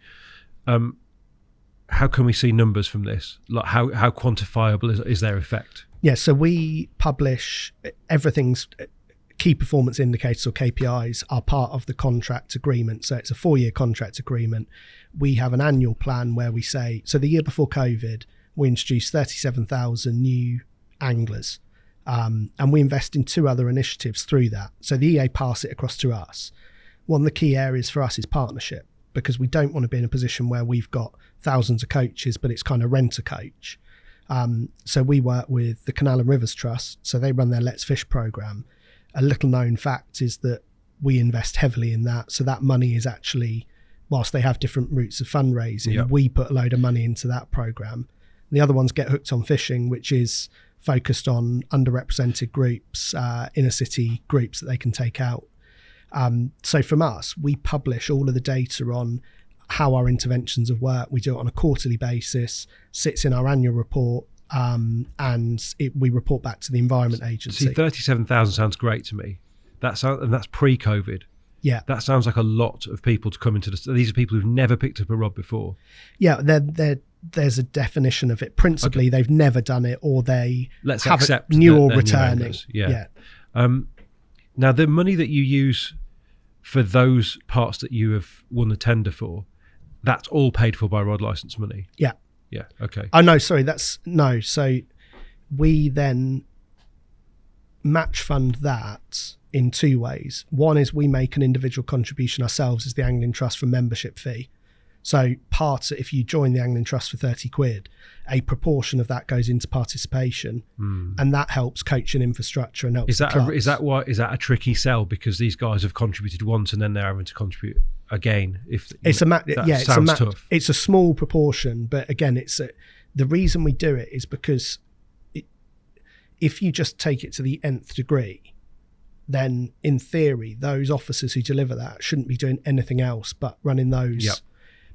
How can we see numbers from this? Like how quantifiable is their effect? Yeah, so we publish everything's key performance indicators, or KPIs, are part of the contract agreement. So it's a 4-year contract agreement. We have an annual plan where we say, so the year before COVID, we introduced 37,000 new anglers, and we invest in 2 other initiatives through that. So the EA pass it across to us. One of the key areas for us is partnership, because we don't want to be in a position where we've got thousands of coaches, but it's kind of rent a coach. So we work with the Canal and Rivers Trust, so they run their Let's Fish programme. A little known fact is that we invest heavily in that. So that money is actually, whilst they have different routes of fundraising, we put a load of money into that programme. The other one's Get Hooked on Fishing, which is focused on underrepresented groups, inner city groups that they can take out. So from us, we publish all of the data on how our interventions have worked. We do it on a quarterly basis, sits in our annual report, and we report back to the Environment Agency. See, 37,000 sounds great to me. And that's pre-COVID. Yeah, that sounds like a lot of people to come into this. These are people who've never picked up a rod before. Yeah, there's a definition of it. Principally, They've never done it, or they accept new or returning. Yeah. Now, the money that you use for those parts that you have won the tender for, that's all paid for by rod license money. Yeah. Yeah. Okay. Oh no, sorry, so we then match fund that in two ways. One is we make an individual contribution ourselves as the Angling Trust from membership fee. So if you join the Angling Trust for 30 quid, a proportion of that goes into participation, and that helps coaching infrastructure and helps. Is that a tricky sell, because these guys have contributed once and then they're having to contribute again? It's a small proportion, but again, the reason we do it is because if you just take it to the nth degree, then in theory those officers who deliver that shouldn't be doing anything else but running those. Yep.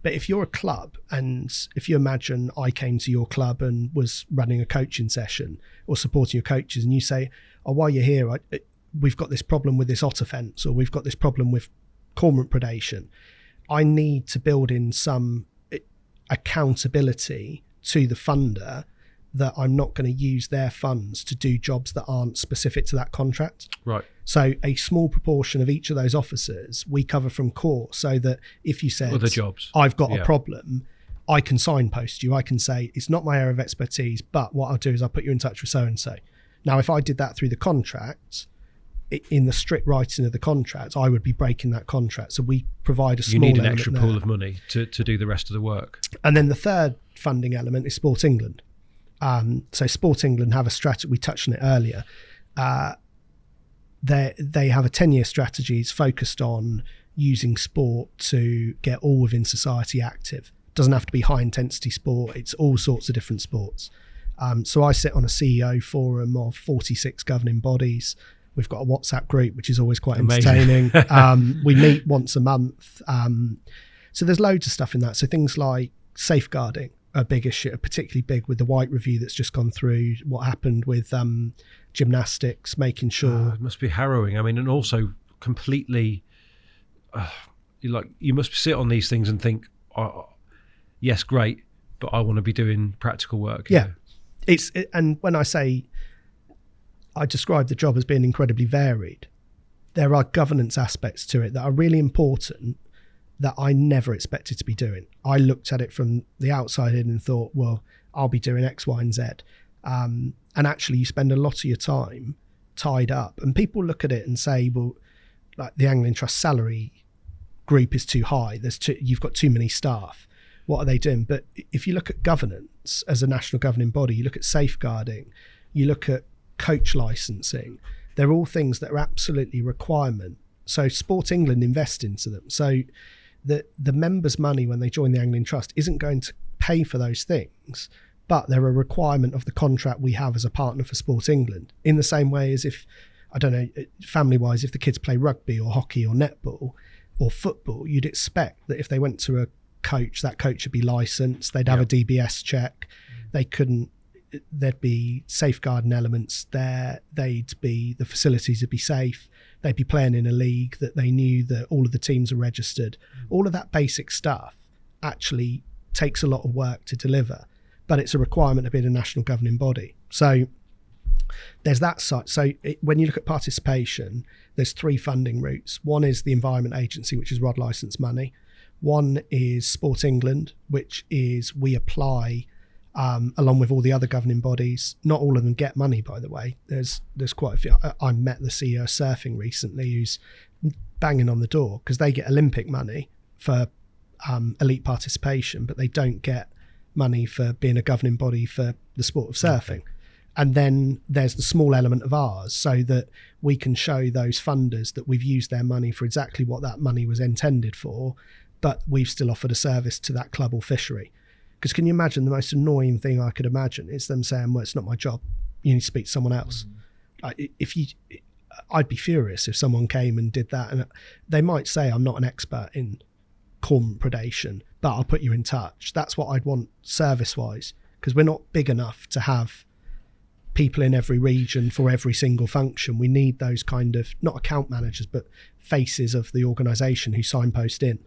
But if you're a club, and if you imagine I came to your club and was running a coaching session or supporting your coaches, and you say, oh, while you're here, we've got this problem with this otter fence, or we've got this problem with cormorant predation, I need to build in some accountability to the funder that I'm not going to use their funds to do jobs that aren't specific to that contract. Right. So a small proportion of each of those officers we cover from core, so that if you said, other jobs, I've got a problem, I can signpost you. I can say, it's not my area of expertise, but what I'll do is I'll put you in touch with so-and-so. Now, if I did that through the contract, in the strict writing of the contract, I would be breaking that contract. So we provide a small element. You need an extra pool of money to do the rest of the work. And then the third funding element is Sport England. So Sport England have a strategy, we touched on it earlier. They have a 10-year strategy. It's focused on using sport to get all within society active. It doesn't have to be high intensity sport. It's all sorts of different sports. So I sit on a CEO forum of 46 governing bodies. We've got a WhatsApp group, which is always quite entertaining. We meet once a month. So there's loads of stuff in that. So things like safeguarding, a big issue, particularly big with the White Review that's just gone through, what happened with gymnastics, making sure. It must be harrowing. I mean, and also completely, you must sit on these things and think, yes, great, but I want to be doing practical work. Yeah. And when I describe the job as being incredibly varied, there are governance aspects to it that are really important that I never expected to be doing. I looked at it from the outside in and thought, well, I'll be doing X, Y, and Z. And actually you spend a lot of your time tied up, and people look at it and say, well, like the Angling Trust salary group is too high. You've got too many staff. What are they doing? But if you look at governance as a national governing body, you look at safeguarding, you look at coach licensing, they're all things that are absolutely requirement. So Sport England invest into them. So the members' money when they join the Angling Trust isn't going to pay for those things, but they're a requirement of the contract we have as a partner for Sport England. In the same way as if, I don't know, family-wise, if the kids play rugby or hockey or netball or football, you'd expect that if they went to a coach, that coach would be licensed, they'd have a DBS check, there'd be safeguarding elements there, the facilities would be safe, they'd be playing in a league that they knew that all of the teams are registered. All of that basic stuff actually takes a lot of work to deliver, but it's a requirement of being a national governing body. So there's that side. So when you look at participation, there's three funding routes. One is the Environment Agency, which is rod licence money. One is Sport England, which is we apply along with all the other governing bodies. Not all of them get money, by the way. There's quite a few. I met the CEO of Surfing recently who's banging on the door because they get Olympic money for elite participation, but they don't get money for being a governing body for the sport of surfing. Okay. And then there's the small element of ours, so that we can show those funders that we've used their money for exactly what that money was intended for, but we've still offered a service to that club or fishery. Because can you imagine the most annoying thing I could imagine is them saying, well, it's not my job, you need to speak to someone else. I'd be furious if someone came and did that, and they might say I'm not an expert in cormorant predation, but I'll put you in touch. That's what I'd want service-wise, because we're not big enough to have people in every region for every single function. We need those kind of, not account managers, but faces of the organisation who signpost in.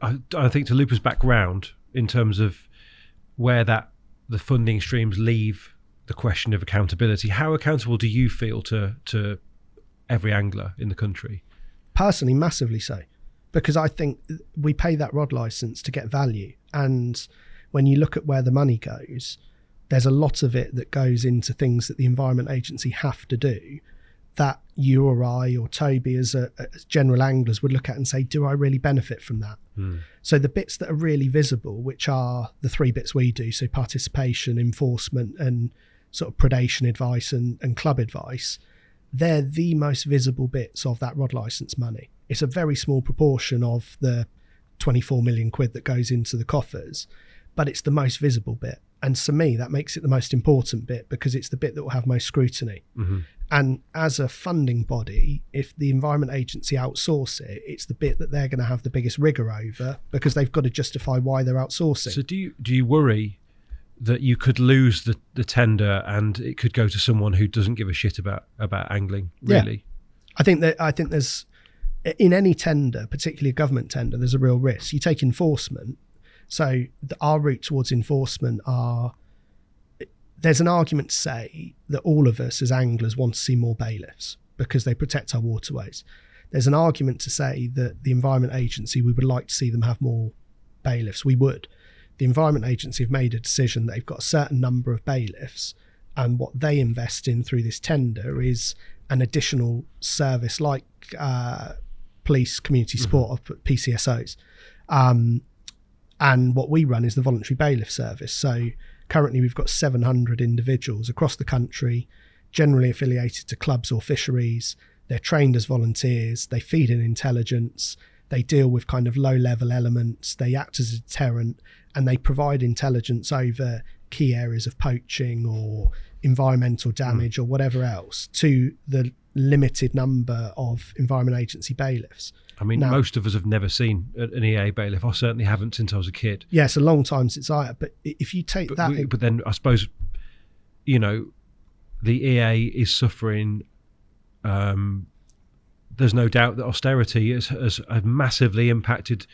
I think to loop us back round in terms of where the funding streams leave the question of accountability, how accountable do you feel to every angler in the country? Personally, massively so, because I think we pay that rod license to get value, and when you look at where the money goes, there's a lot of it that goes into things that the Environment Agency have to do that you or I or Toby as general anglers would look at and say, do I really benefit from that? So the bits that are really visible, which are the 3 bits we do, so participation, enforcement and sort of predation advice and club advice, they're the most visible bits of that rod license money. It's a very small proportion of the 24 million quid that goes into the coffers, but it's the most visible bit. And to me, that makes it the most important bit, because it's the bit that will have most scrutiny. And as a funding body, if the Environment Agency outsource it, it's the bit that they're going to have the biggest rigour over, because they've got to justify why they're outsourcing. So do you worry that you could lose the tender and it could go to someone who doesn't give a shit about angling, really? Yeah. I think there's, in any tender, particularly a government tender, there's a real risk. You take enforcement. So our route towards enforcement there's an argument to say that all of us as anglers want to see more bailiffs because they protect our waterways. There's an argument to say that the Environment Agency, we would like to see them have more bailiffs. We would. The Environment Agency have made a decision that they've got a certain number of bailiffs, and what they invest in through this tender is an additional service like police, community support, or PCSOs. And what we run is the voluntary bailiff service. So currently we've got 700 individuals across the country, generally affiliated to clubs or fisheries. They're trained as volunteers. They feed in intelligence. They deal with kind of low-level elements. They act as a deterrent, and they provide intelligence over key areas of poaching or environmental damage or whatever else to the limited number of Environment Agency bailiffs. I mean, now, most of us have never seen an EA bailiff. I certainly haven't since I was a kid. Yeah, it's a long time since I have. But if you take but then I suppose, the EA is suffering. There's no doubt that austerity has massively impacted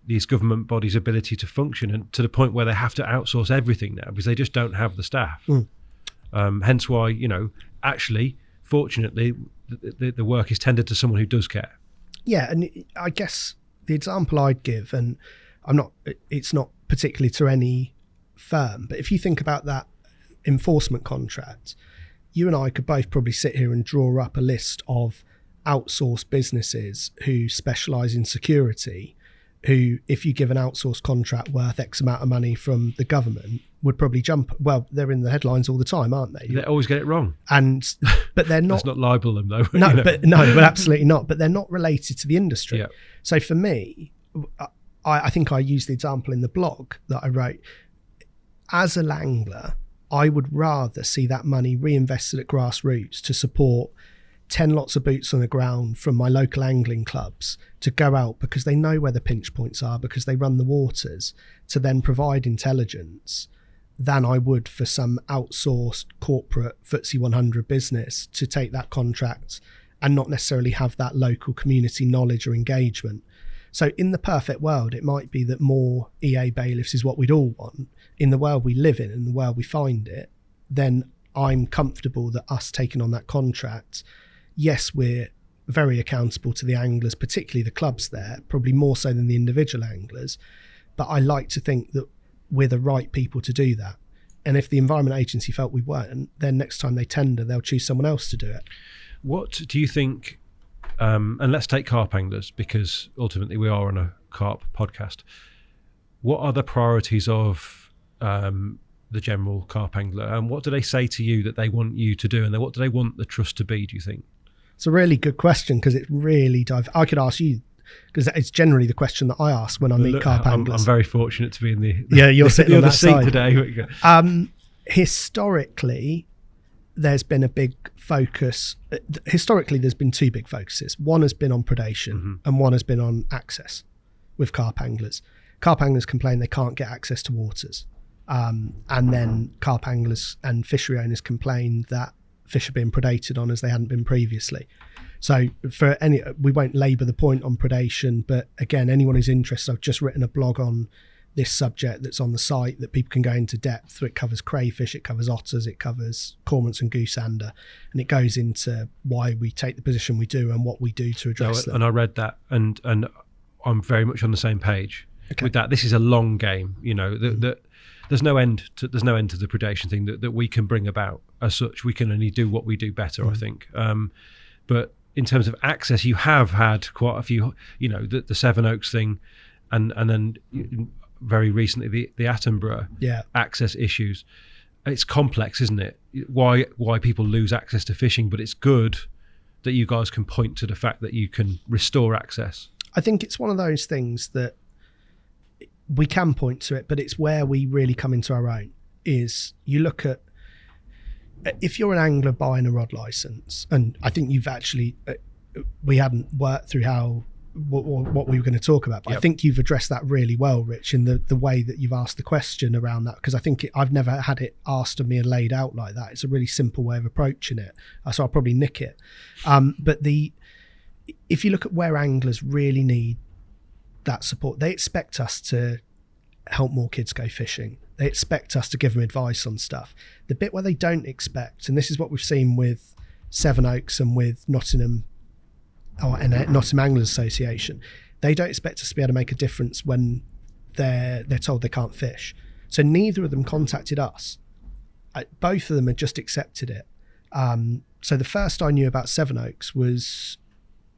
these government bodies' ability to function, and to the point where they have to outsource everything now because they just don't have the staff. Hence why, actually, fortunately, the work is tendered to someone who does care. Yeah, and I guess the example I'd give, and it's not particularly to any firm, but if you think about that enforcement contract, you and I could both probably sit here and draw up a list of outsourced businesses who specialise in security, who, if you give an outsourced contract worth X amount of money from the government, would probably jump. Well, they're in the headlines all the time, aren't they? They always get it wrong. But they're not. Let's not libel them, though. No, but absolutely not. But they're not related to the industry. Yeah. So for me, I think I used the example in the blog that I wrote. As a langler, I would rather see that money reinvested at grassroots to support 10 lots of boots on the ground from my local angling clubs to go out because they know where the pinch points are, because they run the waters, to then provide intelligence, than I would for some outsourced corporate FTSE 100 business to take that contract and not necessarily have that local community knowledge or engagement. So in the perfect world, it might be that more EA bailiffs is what we'd all want. In the world we live in the world we find it, then I'm comfortable that us taking on that contract, yes, we're very accountable to the anglers, particularly the clubs there, probably more so than the individual anglers. But I like to think that we're the right people to do that. And if the Environment Agency felt we weren't, then next time they tender, they'll choose someone else to do it. What do you think, and let's take carp anglers, because ultimately we are on a carp podcast. What are the priorities of the general carp angler, and what do they say to you that they want you to do, and what do they want the trust to be, do you think? It's a really good question, because it really I could ask you, because it's generally the question that I ask when I meet carp anglers. I'm very fortunate to be in the you're sitting on that seat side today. Historically, there's been a big focus. Historically, there's been 2 big focuses. One has been on predation, and one has been on access with carp anglers. Carp anglers complain they can't get access to waters, and then carp anglers and fishery owners complain that fish are being predated on as they hadn't been previously. So we won't labour the point on predation, but again, anyone who's interested, I've just written a blog on this subject that's on the site that people can go into depth. It covers crayfish, it covers otters, it covers cormorants and goosander, and it goes into why we take the position we do and what we do to address them. And I read that, and I'm very much on the same page with that. This is a long game, that there's no end to the predation thing that we can bring about. As such, we can only do what we do better, I think. But in terms of access, you have had quite a few, the Seven Oaks thing, and then very recently the Attenborough access issues. It's complex, isn't it? Why people lose access to fishing, but it's good that you guys can point to the fact that you can restore access. I think it's one of those things that we can point to it, but it's where we really come into our own. Is you look at, if you're an angler buying a rod license, and I think you've actually, we hadn't worked through what we were going to talk about, but I think you've addressed that really well, Rich, in the way that you've asked the question around that, because I think I've never had it asked of me and laid out like that. It's a really simple way of approaching it, so I'll probably nick it. But if you look at where anglers really need that support, they expect us to help more kids go fishing. They expect us to give them advice on stuff. The bit where they don't expect, and this is what we've seen with Seven Oaks and with Nottingham Anglers Association, they don't expect us to be able to make a difference when they're told they can't fish. So neither of them contacted us. Both of them had just accepted it. So the first I knew about Seven Oaks was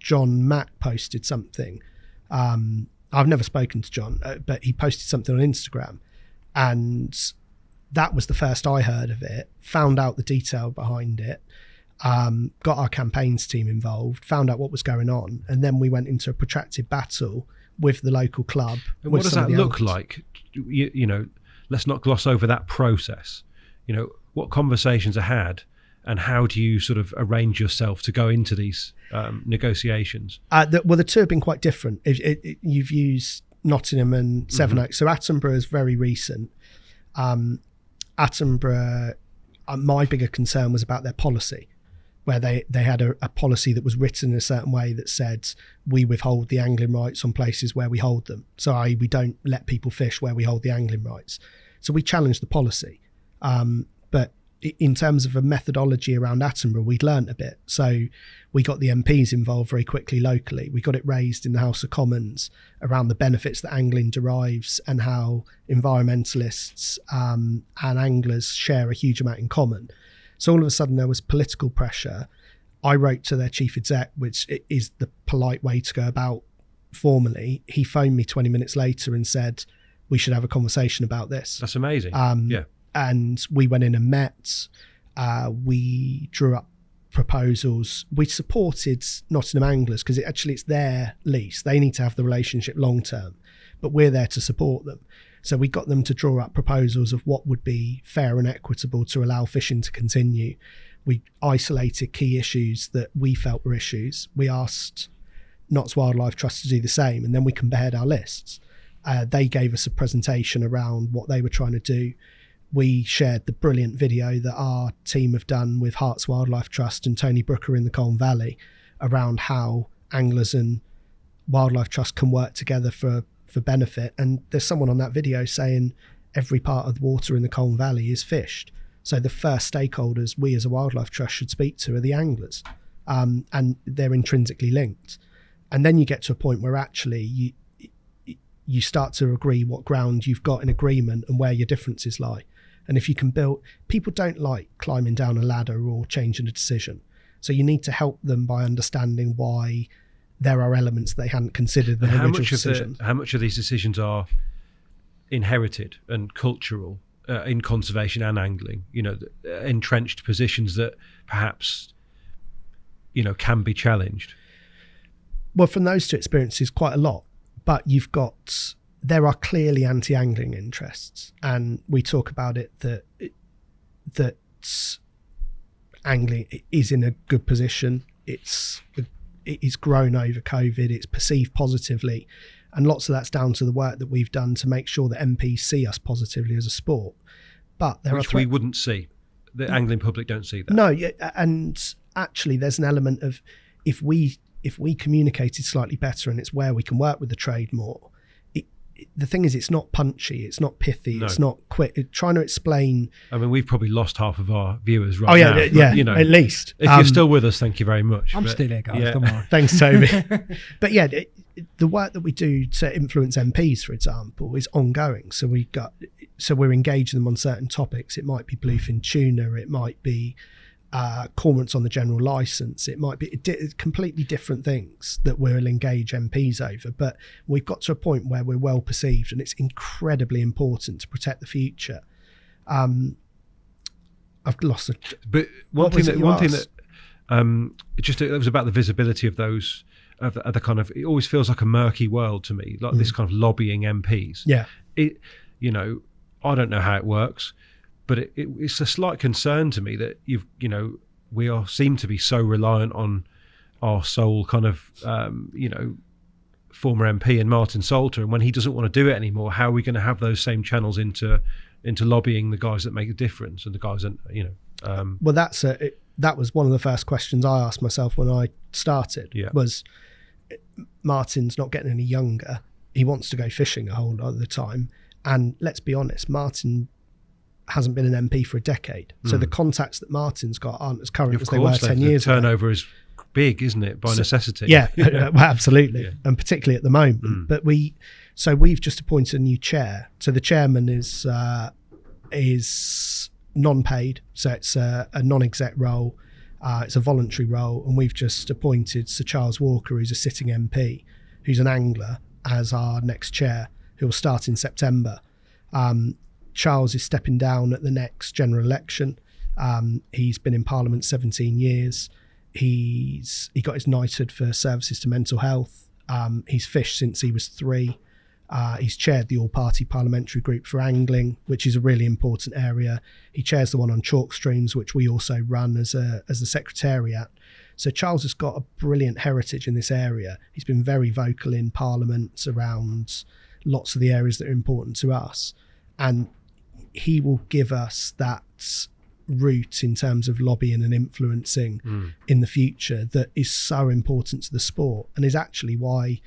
John Mack posted something. I've never spoken to John, but he posted something on Instagram, and that was the first I heard of it, found out the detail behind it, got our campaigns team involved, found out what was going on, and then we went into a protracted battle with the local club. And what does that look like? Let's not gloss over that process. What conversations are had, and how do you sort of arrange yourself to go into these negotiations? The two have been quite different. You've used Nottingham and Seven Oaks. So Attenborough is very recent. Attenborough, my bigger concern was about their policy, where they had a policy that was written in a certain way that said we withhold the angling rights on places where we hold them. So we don't let people fish where we hold the angling rights. So we challenged the policy. But in terms of a methodology around Attenborough, we'd learnt a bit. So we got the MPs involved very quickly locally. We got it raised in the House of Commons around the benefits that angling derives and how environmentalists and anglers share a huge amount in common. So all of a sudden there was political pressure. I wrote to their chief exec, which is the polite way to go about formally. He phoned me 20 minutes later and said, we should have a conversation about this. That's amazing. And we went in and met. We drew up proposals. We supported Nottingham Anglers because it's their lease. They need to have the relationship long term, but we're there to support them. So we got them to draw up proposals of what would be fair and equitable to allow fishing to continue. We isolated key issues that we felt were issues. We asked Notts Wildlife Trust to do the same, and then we compared our lists. They gave us a presentation around what they were trying to do. We shared the brilliant video that our team have done with Herts Wildlife Trust and Tony Brooker in the Colne Valley around how anglers and Wildlife Trust can work together for benefit. And there's someone on that video saying every part of the water in the Colne Valley is fished. So the first stakeholders we as a Wildlife Trust should speak to are the anglers, and they're intrinsically linked. And then you get to a point where actually you start to agree what ground you've got in agreement and where your differences lie. And if you can build, people don't like climbing down a ladder or changing a decision. So you need to help them by understanding why there are elements they hadn't considered in the original decision. How much of these decisions are inherited and cultural in conservation and angling? Entrenched positions that perhaps, can be challenged. Well, from those two experiences, quite a lot. But there are clearly anti-angling interests, and we talk about it that angling is in a good position. It's grown over COVID. It's perceived positively, and lots of that's down to the work that we've done to make sure that MPs see us positively as a sport. But which we wouldn't see. The angling public don't see that. No, and actually, there's an element of if we communicated slightly better, and it's where we can work with the trade more. the thing is, it's not punchy, it's not pithy, No. it's not quick. Trying to explain. I mean, we've probably lost half of our viewers right Oh yeah, now. yeah, but, you know, at least. if you're still with us, thank you very much. I'm But, still here, guys. yeah. Don't worry. Thanks, Toby. But yeah, the work that we do to influence MPs, for example, is ongoing. So we're engaging them on certain topics. It might be bluefin tuna, it might be cormorants on the general license, it might be completely different things that we'll engage MPs over. But we've got to a point where we're well perceived, and it's incredibly important to protect the future. I've lost it. But one thing that it was about the visibility of those of the kind of, it always feels like a murky world to me, like this kind of lobbying MPs. Yeah. It, you know, I don't know how it works, but it's a slight concern to me that we seem to be so reliant on our sole kind of former MP and Martin Salter, and when he doesn't want to do it anymore, how are we going to have those same channels into lobbying the guys that make a difference and the guys that well, that was one of the first questions I asked myself when I started. Yeah. Was Martin's not getting any younger, he wants to go fishing a whole lot of the time, and let's be honest, Martin hasn't been an MP for a decade, so the contacts that Martin's got aren't as current as they were 10 years ago. Turnover is big, isn't it, by necessity? Yeah, well, absolutely. Yeah. And particularly at the moment. But we've just appointed a new chair. So the chairman is non-paid, so it's a non-exec role, it's a voluntary role, and we've just appointed Sir Charles Walker, who's a sitting MP, who's an angler, as our next chair, who will start in September. Charles is stepping down at the next general election. He's been in Parliament 17 years. He got his knighthood for services to mental health. He's fished since he was 3. He's chaired the all-party parliamentary group for angling, which is a really important area. He chairs the one on chalk streams, which we also run as the secretariat. So Charles has got a brilliant heritage in this area. He's been very vocal in Parliament around lots of the areas that are important to us, and he will give us that route in terms of lobbying and influencing in the future that is so important to the sport, and is actually why,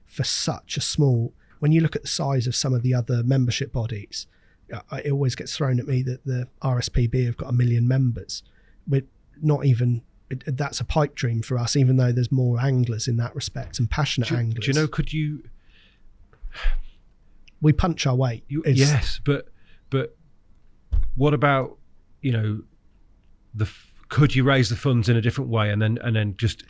for such a small, when you look at the size of some of the other membership bodies, it always gets thrown at me that the RSPB have got 1 million members. We're not even, that's a pipe dream for us, even though there's more anglers in that respect and passionate anglers. Do you know, we punch our weight. Yes, but what about, could you raise the funds in a different way and then just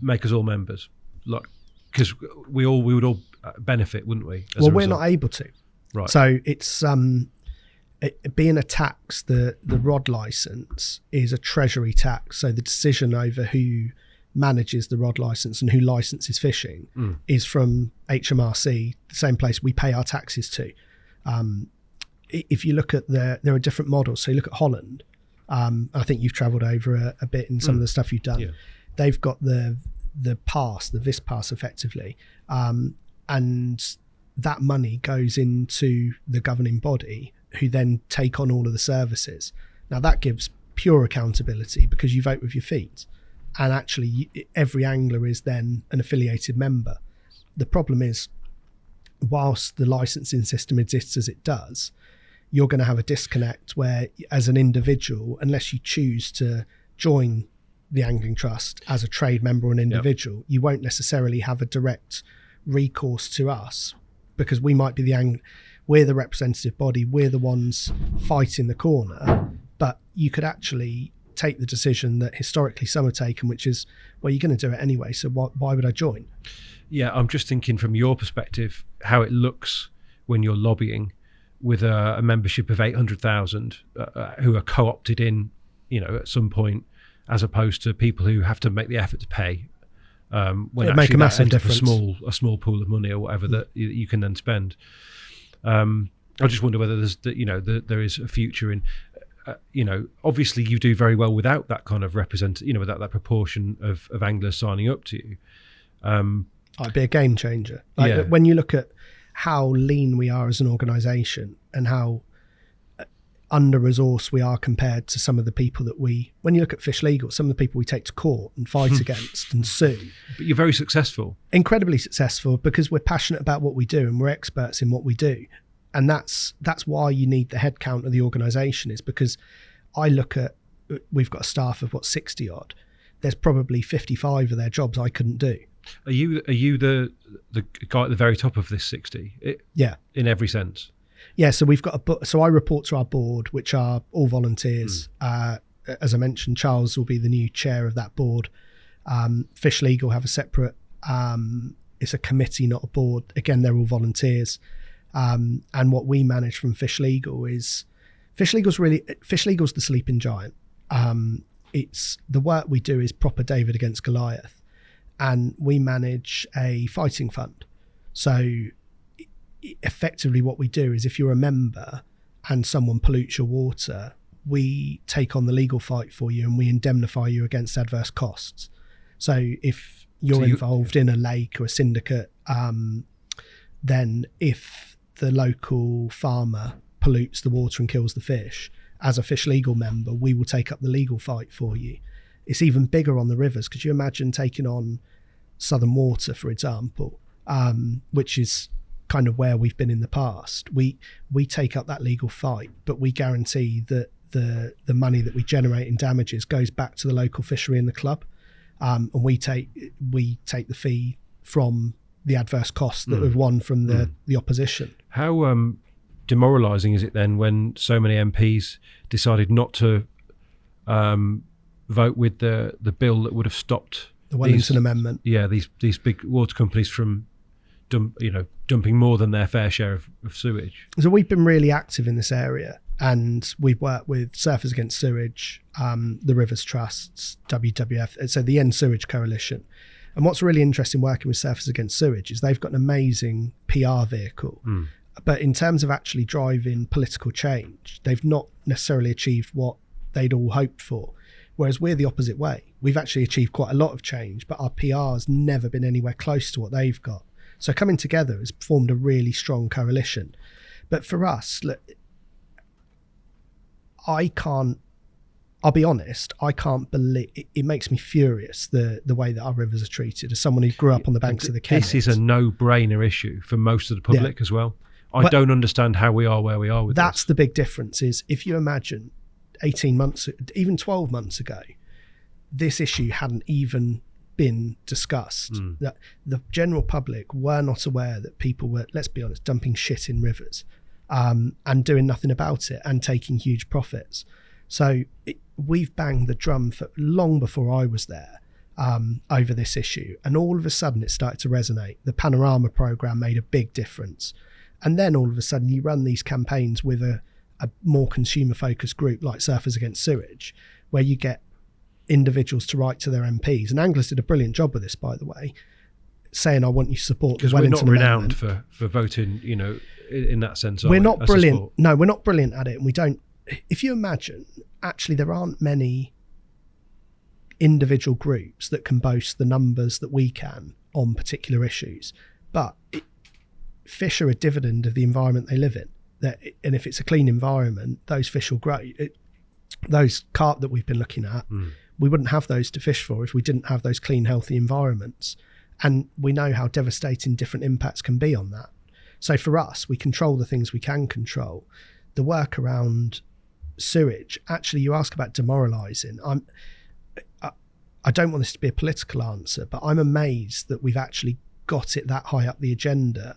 make us all members? Like, because we would all benefit, wouldn't we? Well, we're not able to. Right. So it's being a tax, the rod license is a treasury tax. So the decision over who manages the rod license and who licenses fishing is from HMRC, the same place we pay our taxes to. If you look at there are different models. So you look at Holland. I think you've travelled over a bit in some of the stuff you've done. Yeah. They've got the pass, the VIS pass, effectively, and that money goes into the governing body, who then take on all of the services. Now that gives pure accountability because you vote with your feet, and actually every angler is then an affiliated member. The problem is, whilst the licensing system exists as it does, you're going to have a disconnect where, as an individual, unless you choose to join the Angling Trust as a trade member or an individual, you won't necessarily have a direct recourse to us, because we might be we're the representative body, we're the ones fighting the corner, but you could actually take the decision that historically some have taken, which is, well, you're going to do it anyway, so why would I join? Yeah, I'm just thinking from your perspective how it looks when you're lobbying with a membership of 800,000 who are co-opted in, at some point, as opposed to people who have to make the effort to pay. When it'd make a massive difference. A small pool of money or whatever that you can then spend. I just wonder whether there is a future in, obviously you do very well without that kind of without that proportion of anglers signing up to you. It'd be a game changer. When you look at how lean we are as an organisation and how under-resourced we are compared to some of the people that when you look at fish legal, some of the people we take to court and fight against and sue. But you're very successful. Incredibly successful, because we're passionate about what we do and we're experts in what we do. And that's why you need the headcount of the organisation, is because I look at, we've got a staff of 60 odd. There's probably 55 of their jobs I couldn't do. Are you the guy at the very top of this 60? Yeah. In every sense? Yeah, so we've got so I report to our board, which are all volunteers. As I mentioned, Charles will be the new chair of that board. Fish Legal have a separate, it's a committee, not a board. Again, they're all volunteers. And what we manage from Fish Legal is, Fish Legal's the sleeping giant. It's the work we do is proper David against Goliath, and we manage a fighting fund. So effectively what we do is, if you're a member and someone pollutes your water, we take on the legal fight for you and we indemnify you against adverse costs. So if you're involved in a lake or a syndicate, then if the local farmer pollutes the water and kills the fish, as a Fish Legal member, we will take up the legal fight for you. It's even bigger on the rivers. Could you imagine taking on Southern Water, for example, which is kind of where we've been in the past? We take up that legal fight, but we guarantee that the money that we generate in damages goes back to the local fishery and the club, and we take the fee from the adverse costs that we've won from the opposition. How demoralising is it then when so many MPs decided not to vote with the bill that would have stopped the Wellington Amendment? Yeah, these big water companies from dumping more than their fair share of sewage. So we've been really active in this area, and we've worked with Surfers Against Sewage, the Rivers Trusts, WWF, so the End Sewage Coalition. And what's really interesting working with Surfers Against Sewage is they've got an amazing PR vehicle. But in terms of actually driving political change, they've not necessarily achieved what they'd all hoped for. Whereas we're the opposite way. We've actually achieved quite a lot of change, but our PR's never been anywhere close to what they've got. So coming together has formed a really strong coalition. But for us, look, I'll be honest, I can't believe, it makes me furious the way that our rivers are treated. As someone who grew up on the banks of the Kennet. This is a no-brainer issue for most of the public as well. I don't understand how we are where we are with this. That's the big difference, is if you imagine 18 months, even 12 months ago, this issue hadn't even been discussed. That the general public were not aware that people were, let's be honest, dumping shit in rivers, and doing nothing about it and taking huge profits. So we've banged the drum for long before I was there over this issue, and all of a sudden it started to resonate. The Panorama programme made a big difference. And then all of a sudden you run these campaigns with a more consumer-focused group like Surfers Against Sewage, where you get individuals to write to their MPs. And Anglers did a brilliant job with this, by the way, saying, I want you to support the Wellington Amendment. Amendment. Because we're not renowned for voting, in that sense. We're not brilliant. No, we're not brilliant at it. And we don't, if you imagine, actually there aren't many individual groups that can boast the numbers that we can on particular issues. But fish are a dividend of the environment they live in. And if it's a clean environment, those fish will grow. Those carp that we've been looking at, we wouldn't have those to fish for if we didn't have those clean, healthy environments. And we know how devastating different impacts can be on that. So for us, we control the things we can control. The work around sewage, actually, you ask about demoralising. I don't want this to be a political answer, but I'm amazed that we've actually got it that high up the agenda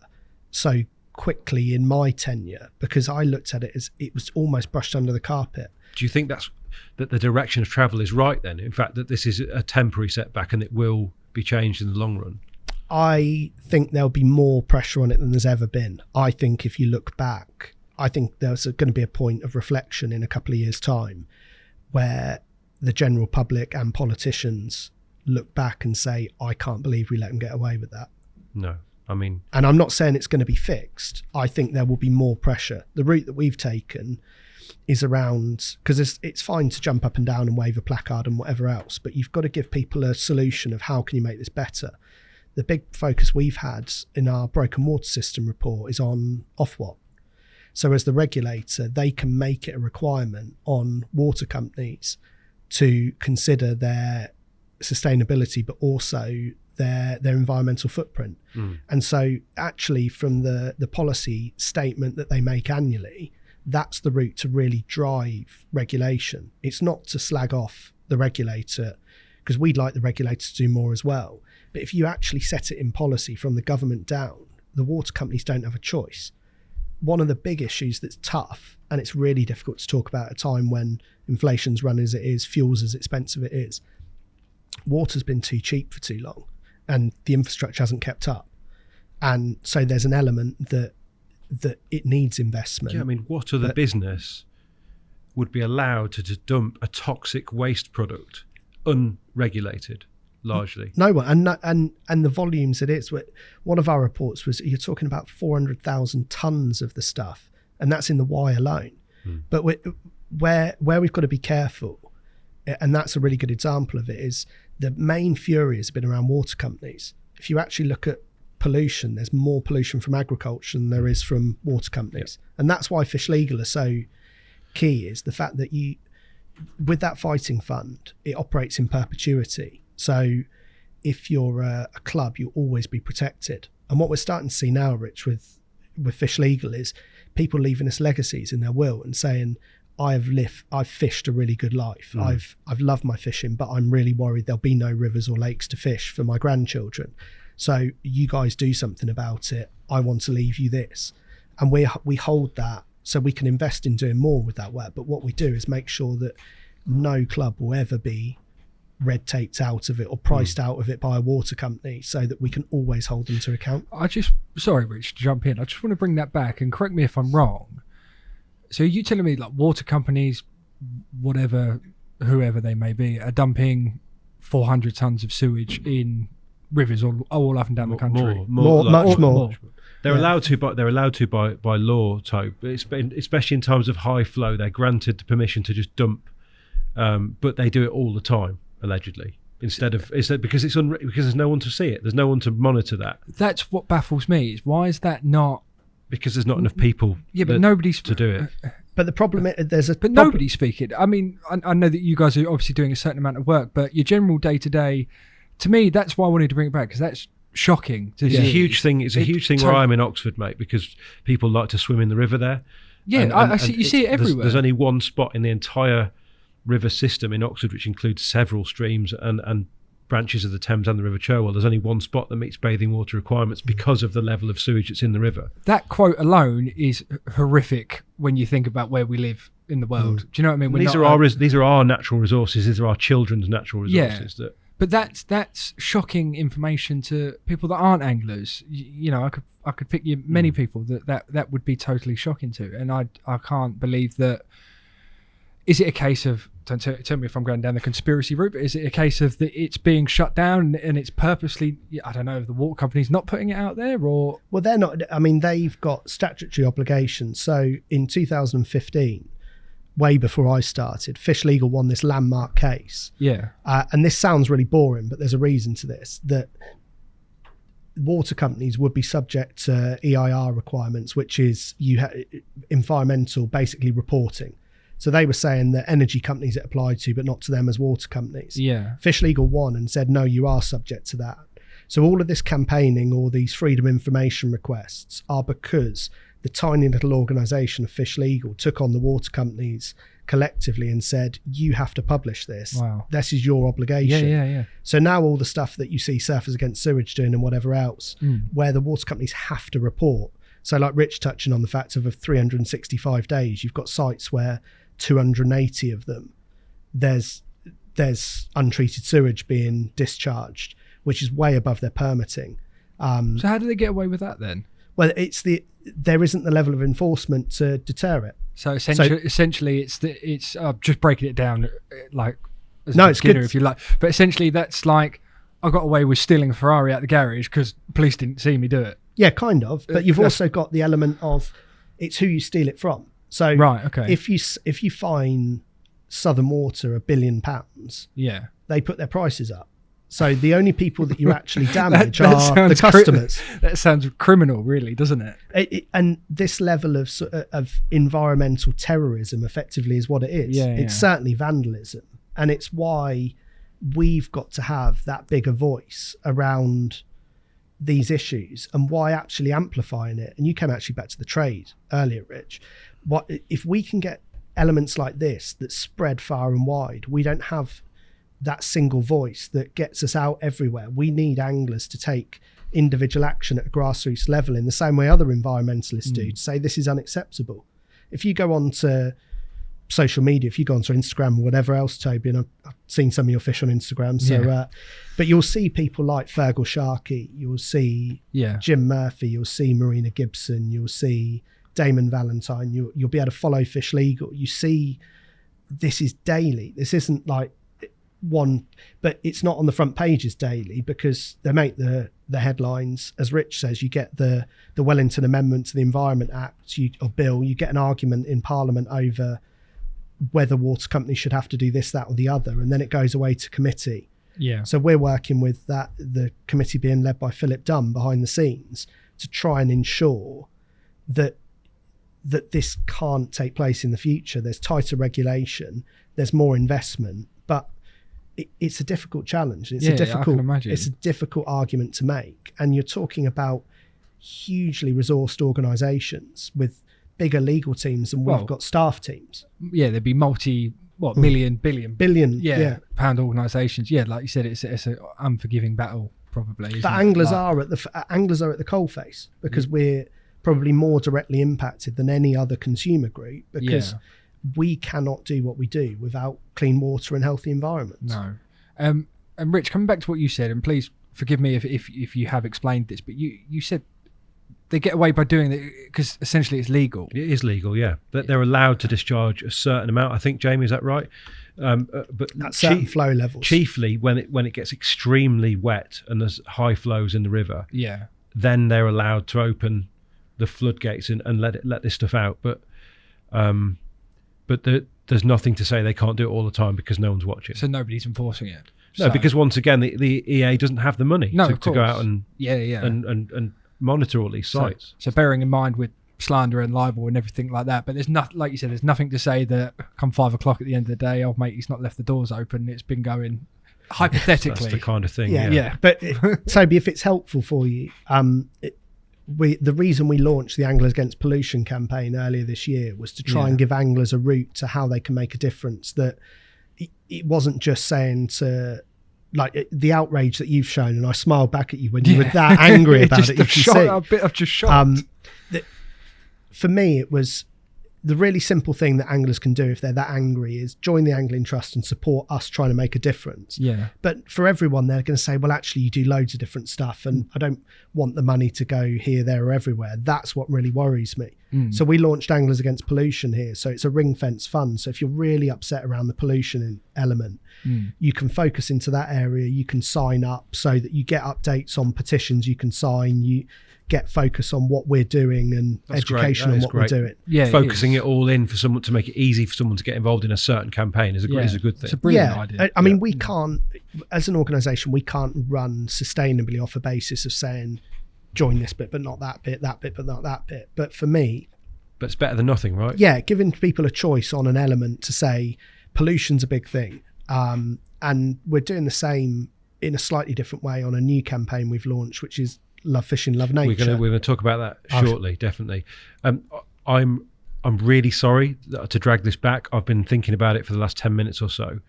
so quickly in my tenure, because I looked at it as it was almost brushed under the carpet. Do you think that the direction of travel is right then? In fact, that this is a temporary setback and it will be changed in the long run? I think there'll be more pressure on it than there's ever been. I think if you look back, I think there's going to be a point of reflection in a couple of years' time where the general public and politicians look back and say, I can't believe we let them get away with that. No. And I'm not saying it's going to be fixed. I think there will be more pressure. The route that we've taken is around, because it's fine to jump up and down and wave a placard and whatever else, but you've got to give people a solution of how can you make this better. The big focus we've had in our broken water system report is on Ofwat. So as the regulator, they can make it a requirement on water companies to consider their sustainability, but also their environmental footprint. And so actually from the policy statement that they make annually, that's the route to really drive regulation. It's not to slag off the regulator, because we'd like the regulator to do more as well. But if you actually set it in policy from the government down, the water companies don't have a choice. One of the big issues that's tough, and it's really difficult to talk about at a time when inflation's run as it is, fuel's as expensive it is, water's been too cheap for too long and the infrastructure hasn't kept up. And so there's an element that it needs investment. Yeah, I mean, what other business would be allowed to just dump a toxic waste product unregulated, largely? No one. And the volumes it is. One of our reports was, you're talking about 400,000 tonnes of the stuff, and that's in the Y alone. But where we've got to be careful, and that's a really good example of it, is the main fury has been around water companies. If you actually look at pollution, there's more pollution from agriculture than there is from water companies. And that's why Fish Legal are so key, is the fact that with that fighting fund, it operates in perpetuity. So if you're a club, you'll always be protected. And what we're starting to see now, Rich, with Fish Legal, is people leaving us legacies in their will and saying, I've fished a really good life. I've loved my fishing, but I'm really worried there'll be no rivers or lakes to fish for my grandchildren. So you guys do something about it. I want to leave you this. And we hold that so we can invest in doing more with that work. But what we do is make sure that no club will ever be red taped out of it or priced out of it by a water company, so that we can always hold them to account. Sorry, Rich, to jump in. I just want to bring that back and correct me if I'm wrong. So are you telling me like water companies, whatever, whoever they may be, are dumping 400 tonnes of sewage in rivers all up and down the country? Much more. They're allowed to, but they're allowed to by law. So especially in times of high flow, they're granted the permission to just dump, but they do it all the time, allegedly. Because there's no one to see it. There's no one to monitor that. That's what baffles me. Is why is that not? Because there's not enough people. Yeah, but nobody's to do it. But the problem is nobody's speaking. I mean, I know that you guys are obviously doing a certain amount of work, but your general day to day, to me, that's why I wanted to bring it back, because that's shocking. It's a huge thing. It's a huge thing where I'm in Oxford, mate, because people like to swim in the river there. Yeah, I see. You see it everywhere. There's only one spot in the entire river system in Oxford, which includes several streams and branches of the Thames and the River Cherwell. There's only one spot that meets bathing water requirements because of the level of sewage that's in the river. That quote alone is horrific when you think about where we live in the world. Do you know what I mean? These are our natural resources. These are our children's natural resources. Yeah. But that's shocking information to people that aren't anglers. You know, I could pick you many people that would be totally shocking to, and I can't believe that. Is it a case of, don't tell me if I'm going down the conspiracy route, but is it a case of that it's being shut down and it's purposely, I don't know, the water company's not putting it out there, or? Well, they're not. I mean, they've got statutory obligations. So in 2015, way before I started, Fish Legal won this landmark case. Yeah. And this sounds really boring, but there's a reason to this, that water companies would be subject to EIR requirements, which is environmental, basically reporting. So they were saying that energy companies it applied to, but not to them as water companies. Yeah. Fish Legal won and said, no, you are subject to that. So all of this campaigning or these freedom information requests are because the tiny little organisation of Fish Legal took on the water companies collectively and said, you have to publish this. Wow. This is your obligation. Yeah. So now all the stuff that you see Surfers Against Sewage doing and whatever else, where the water companies have to report. So like Rich touching on the fact of 365 days, you've got sites where 280 of them, there's untreated sewage being discharged, which is way above their permitting. So how do they get away with that then? Well, there isn't the level of enforcement to deter it. So essentially, it's just breaking it down like as no, a it's beginner, good if you like. But essentially, that's like I got away with stealing a Ferrari out the garage because police didn't see me do it. Yeah, kind of. But you've also got the element of it's who you steal it from. So right, okay. If you fine Southern Water £1 billion, yeah, they put their prices up. So the only people that you actually damage are the customers. That sounds criminal, really, doesn't it? And this level of environmental terrorism effectively is what it is. It's certainly vandalism. And it's why we've got to have that bigger voice around these issues, and why actually amplifying it. And you came actually back to the trade earlier, Rich. What if we can get elements like this that spread far and wide? We don't have that single voice that gets us out everywhere. We need anglers to take individual action at a grassroots level in the same way other environmentalists do, to say this is unacceptable. If you go on to social media, if you go onto Instagram or whatever else, Toby, and I've seen some of your fish on Instagram, so but you'll see people like Fergal Sharkey, you'll see Jim Murphy, you'll see Marina Gibson, you'll see Damon Valentine, you'll be able to follow Fish Legal. You see this is daily. This isn't like one, but it's not on the front pages daily because they make the headlines. As Rich says, you get the Wellington Amendment to the Environment Act or bill, you get an argument in Parliament over whether water companies should have to do this, that or the other, and then it goes away to committee. So we're working with the committee being led by Philip Dunn behind the scenes to try and ensure that this can't take place in the future. There's tighter regulation, there's more investment, but it's a difficult challenge. It's a difficult argument to make, and you're talking about hugely resourced organisations with bigger legal teams than we've got staff teams. There'd be million, billion pound organisations. Like you said, it's an unforgiving battle probably. But anglers are at the coalface because we're probably more directly impacted than any other consumer group, because we cannot do what we do without clean water and healthy environments. No. And Rich, coming back to what you said, and please forgive me if you have explained this, but you said they get away by doing it because essentially it's legal. It is legal, yeah. That they're allowed to discharge a certain amount. I think, Jamie, is that right? But at certain flow levels. Chiefly when it gets extremely wet and there's high flows in the river. Then they're allowed to open the floodgates and let this stuff out. But there's nothing to say they can't do it all the time because no one's watching. So nobody's enforcing it. No, because once again, the EA doesn't have the money to go out and and monitor all these sites. So bearing in mind with slander and libel and everything like that, but there's nothing, like you said, there's nothing to say that come 5 o'clock at the end of the day, old mate, he's not left the doors open. It's been going hypothetically. That's the kind of thing. Yeah. But Toby, if it's helpful for you, the reason we launched the Anglers Against Pollution campaign earlier this year was to try and give anglers a route to how they can make a difference. That it wasn't just saying to, like, the outrage that you've shown, and I smiled back at you when you were that angry about it. I'm just shocked. For me, it was the really simple thing that anglers can do if they're that angry is join the Angling Trust and support us trying to make a difference. But for everyone, they're going to say, well, actually, you do loads of different stuff, and I don't want the money to go here, there, or everywhere. That's what really worries me. So we launched Anglers Against Pollution here. So it's a ring fence fund. So if you're really upset around the pollution element, you can focus into that area. You can sign up so that you get updates on petitions you can sign. You get focus on what we're doing and education on what we're doing. Focusing it all in for someone to make it easy for someone to get involved in a certain campaign is a good thing. It's a brilliant idea. I mean, we can't, as an organisation, we can't run sustainably off a basis of saying, join this bit, but not that bit, but not that bit. But for me... But it's better than nothing, right? Yeah, giving people a choice on an element to say, pollution's a big thing. And we're doing the same in a slightly different way on a new campaign we've launched, which is Love Fishing, Love Nature. We're going to talk about that shortly, definitely. I'm really sorry to drag this back. I've been thinking about it for the last 10 minutes or so.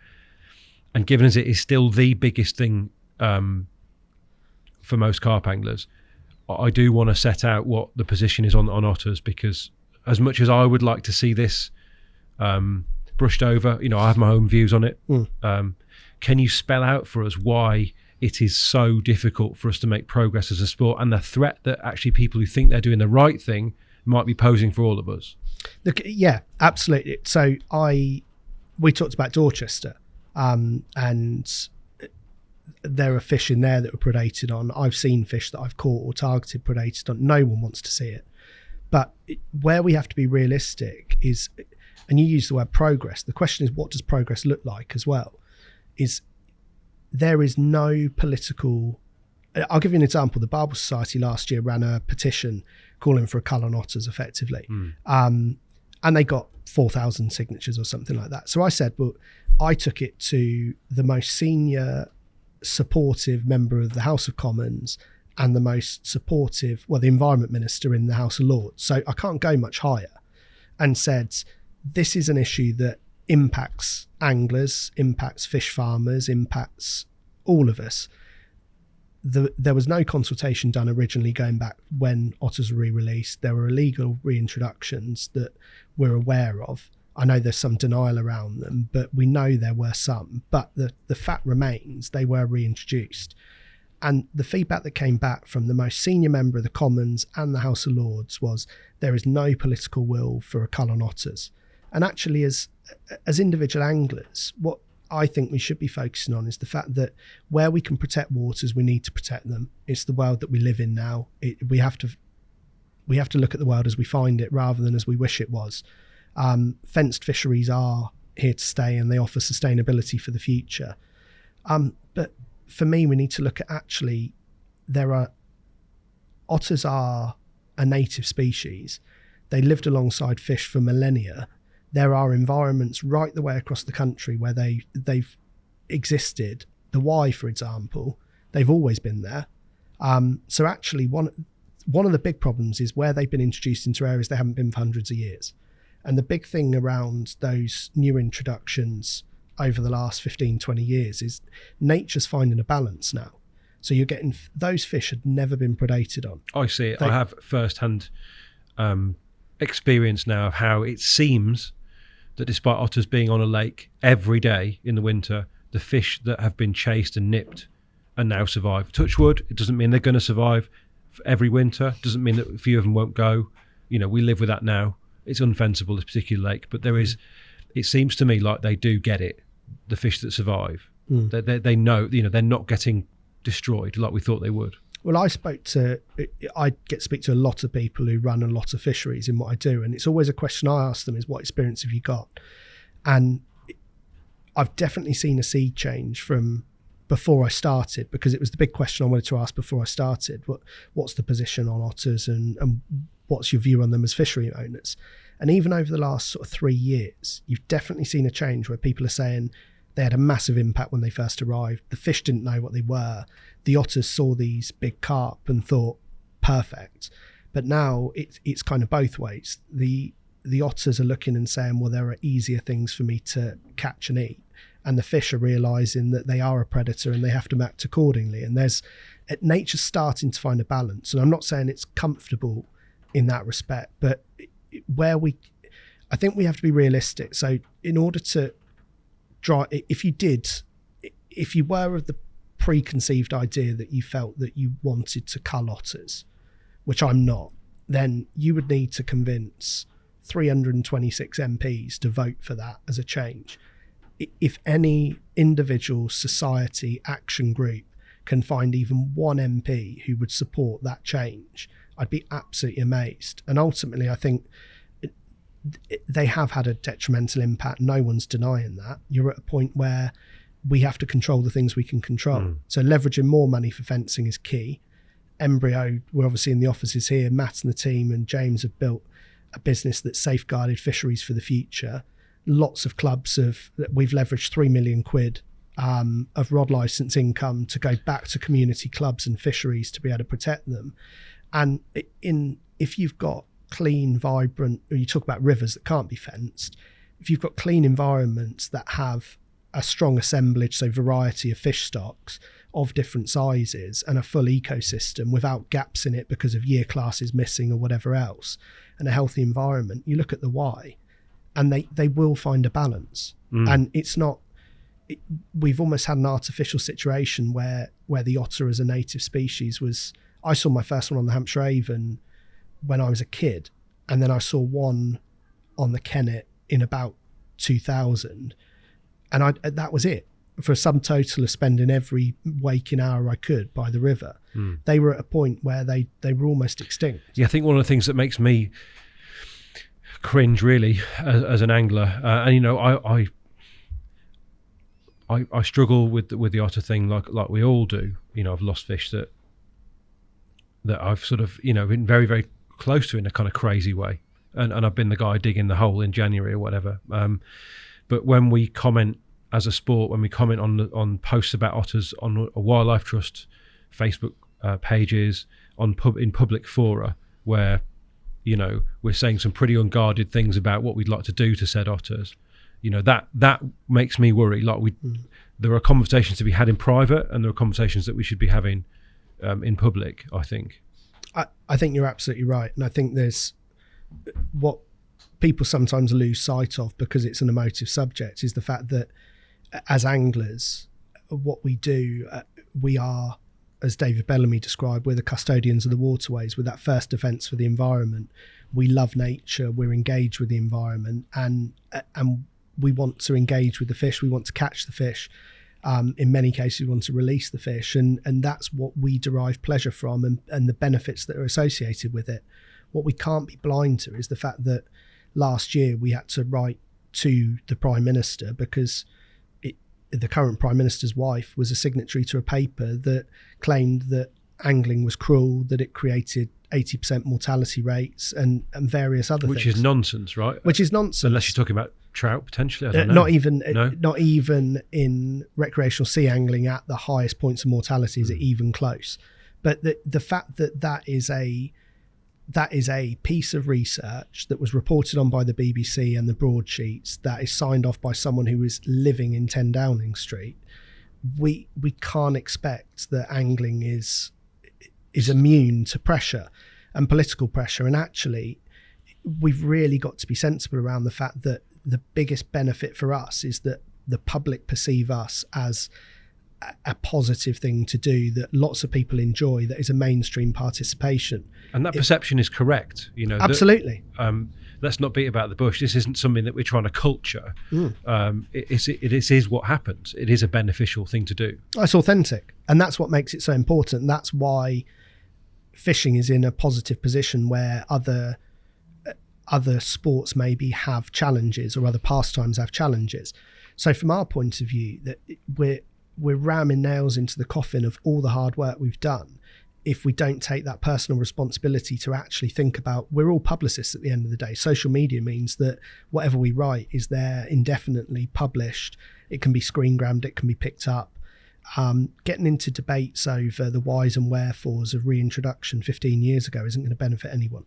And given as it is still the biggest thing for most carp anglers, I do want to set out what the position is on otters, because as much as I would like to see this brushed over, I have my own views on it. Can you spell out for us why it is so difficult for us to make progress as a sport, and the threat that actually people who think they're doing the right thing might be posing for all of us? Look, yeah, absolutely. So we talked about Dorchester, and there are fish in there that were predated on. I've seen fish that I've caught or targeted predated on. No one wants to see it. But where we have to be realistic is, and you use the word progress, the question is, what does progress look like as well? Is there is no political. I'll give you an example. The Barber Society last year ran a petition calling for a cull on otters, effectively, and they got 4,000 signatures or something like that. So I said, well, I took it to the most senior supportive member of the House of Commons and the most supportive, well, the Environment Minister in the House of Lords. So I can't go much higher, and said, this is an issue that impacts anglers, impacts fish farmers, impacts all of us. There was no consultation done originally going back when otters were re-released. There were illegal reintroductions that we're aware of. I know there's some denial around them, but we know there were some. But the fact remains they were reintroduced. And the feedback that came back from the most senior member of the Commons and the House of Lords was there is no political will for a cull on otters. And actually, as individual anglers, what I think we should be focusing on is the fact that where we can protect waters, we need to protect them. It's the world that we live in now. We have to look at the world as we find it rather than as we wish it was. Fenced fisheries are here to stay, and they offer sustainability for the future. But for me, we need to look at actually otters are a native species. They lived alongside fish for millennia. There are environments right the way across the country where they've existed. The Wye, for example, they've always been there. So actually, one of the big problems is where they've been introduced into areas they haven't been for hundreds of years. And the big thing around those new introductions over the last 15, 20 years is nature's finding a balance now. So you're getting those fish had never been predated on. I see it. I have first-hand experience now of how it seems that despite otters being on a lake every day in the winter, the fish that have been chased and nipped and now survive. Touch wood, it doesn't mean they're going to survive every winter. Doesn't mean that a few of them won't go. You know, we live with that now. It's unfensible, this particular lake, but there is. It seems to me like they do get it. The fish that survive, they know. You know, they're not getting destroyed like we thought they would. Well, I get to speak to a lot of people who run a lot of fisheries in what I do, and it's always a question I ask them is, what experience have you got? And I've definitely seen a sea change from before I started, because it was the big question I wanted to ask before I started. What's the position on otters, and what's your view on them as fishery owners? And even over the last sort of 3 years, you've definitely seen a change where people are saying they had a massive impact when they first arrived. The fish didn't know what they were. The otters saw these big carp and thought, perfect. But now it's kind of both ways. The otters are looking and saying, well, there are easier things for me to catch and eat. And the fish are realising that they are a predator and they have to act accordingly. And nature's starting to find a balance. And I'm not saying it's comfortable in that respect, but I think we have to be realistic. So in order to if you were of the preconceived idea that you felt that you wanted to cull otters, which I'm not, then you would need to convince 326 MPs to vote for that as a change. If any individual society action group can find even one MP who would support that change, I'd be absolutely amazed. And ultimately, I think they have had a detrimental impact. No one's denying that. You're at a point where we have to control the things we can control. So leveraging more money for fencing is key. Embryo, we're obviously in the offices here. Matt and the team and James have built a business that's safeguarded fisheries for the future. Lots of clubs we've leveraged 3 million quid of rod licence income to go back to community clubs and fisheries to be able to protect them. And if you've got clean, vibrant, or you talk about rivers that can't be fenced, if you've got clean environments that have a strong assemblage, so variety of fish stocks of different sizes and a full ecosystem without gaps in it because of year classes missing or whatever else, and a healthy environment, you look at the Wye and they will find a balance. And it's not, we've almost had an artificial situation where the otter as a native species was, I saw my first one on the Hampshire Avon when I was a kid, and then I saw one on the Kennet in about 2000, and that was it, for a sum total of spending every waking hour I could by the river. They were at a point where they were almost extinct. Yeah, I think one of the things that makes me cringe really as an angler, and you know, I struggle with the otter thing, like we all do. I've lost fish that I've sort of been very, very close to in a kind of crazy way, and I've been the guy digging the hole in January or whatever. But when we comment as a sport, when we comment on posts about otters on a Wildlife Trust Facebook pages, in public fora, where we're saying some pretty unguarded things about what we'd like to do to said otters, that makes me worry. There are conversations to be had in private, and there are conversations that we should be having in public, I think. I think you're absolutely right. And I think there's what people sometimes lose sight of, because it's an emotive subject, is the fact that as anglers, what we do, we are, as David Bellamy described, we're the custodians of the waterways. We're that first defence for the environment. We love nature. We're engaged with the environment, and we want to engage with the fish. We want to catch the fish. In many cases, we want to release the fish, and that's what we derive pleasure from, and the benefits that are associated with it. What we can't be blind to is the fact that last year we had to write to the Prime Minister because the current Prime Minister's wife was a signatory to a paper that claimed that angling was cruel, that it created 80% mortality rates and various other things. Which is nonsense, right? Which is nonsense. Unless you're talking about trout, potentially. I don't know. Not even in recreational sea angling at the highest points of mortality is it even close. But the fact that is a piece of research that was reported on by the BBC and the broadsheets, that is signed off by someone who is living in 10 Downing Street. We can't expect that angling is immune to pressure and political pressure. And actually, we've really got to be sensible around the fact that the biggest benefit for us is that the public perceive us as a positive thing to do, that lots of people enjoy, that is a mainstream participation. And that perception is correct. Absolutely. Let's not beat about the bush. This isn't something that we're trying to culture. It is what happens. It is a beneficial thing to do. It's authentic. And that's what makes it so important. That's why fishing is in a positive position where other sports maybe have challenges, or other pastimes have challenges. So from our point of view, that we're ramming nails into the coffin of all the hard work we've done if we don't take that personal responsibility to actually think about, we're all publicists at the end of the day. Social media means that whatever we write is there indefinitely published. It can be screen grabbed, it can be picked up. Getting into debates over the whys and wherefores of reintroduction 15 years ago isn't going to benefit anyone.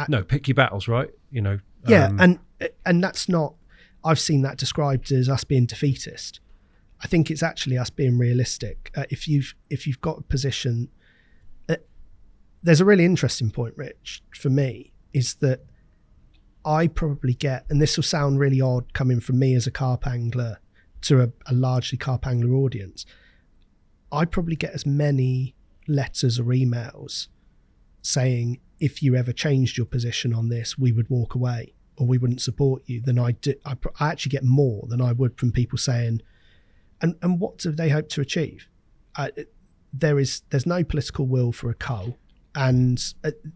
No, pick your battles, right? And that's not, I've seen that described as us being defeatist. I think it's actually us being realistic. If you've got a position, there's a really interesting point, Rich, for me, is that I probably get, and this will sound really odd coming from me as a carp angler to a largely carp angler audience, I probably get as many letters or emails saying, if you ever changed your position on this, we would walk away or we wouldn't support you, than I do. I actually get more than I would from people saying, and what do they hope to achieve? There's no political will for a cull. And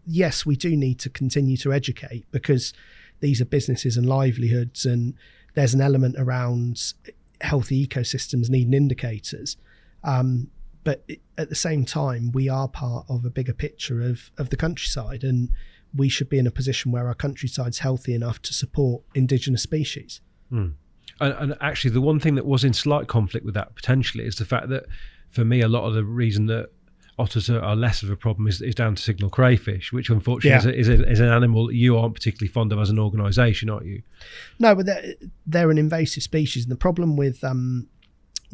yes, we do need to continue to educate, because these are businesses and livelihoods, and there's an element around healthy ecosystems needing indicators. But at the same time, we are part of a bigger picture of the countryside, and we should be in a position where our countryside's healthy enough to support indigenous species. And actually, the one thing that was in slight conflict with that potentially is the fact that, for me, a lot of the reason that otters are less of a problem is down to signal crayfish, which unfortunately is an animal that you aren't particularly fond of as an organisation, aren't you? No, but they're an invasive species. And the problem with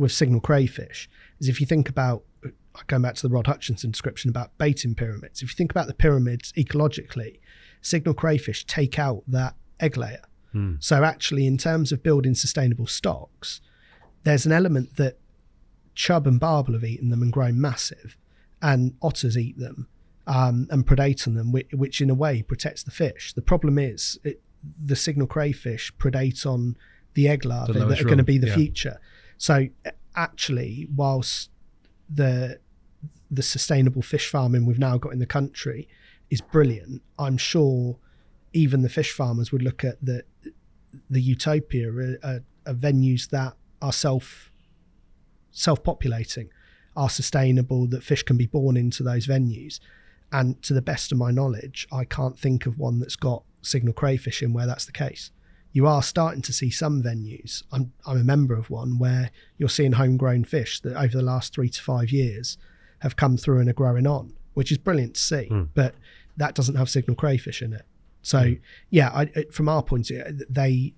signal crayfish is, if you think about, going back to the Rod Hutchinson description about baiting pyramids, if you think about the pyramids ecologically, signal crayfish take out that egg layer. So actually, in terms of building sustainable stocks, there's an element that chub and barbel have eaten them and grown massive, and otters eat them and predate on them, which in a way protects the fish. The problem is the signal crayfish predate on the egg larvae that are going to be the future. So actually, whilst the sustainable fish farming we've now got in the country is brilliant, I'm sure even the fish farmers would look at the utopia of venues that are self-populating, are sustainable, that fish can be born into those venues. And to the best of my knowledge, I can't think of one that's got signal crayfish in where that's the case. You are starting to see some venues. I'm a member of one where you're seeing homegrown fish that over the last 3 to 5 years have come through and are growing on, which is brilliant to see. But that doesn't have signal crayfish in it. So from our point of view,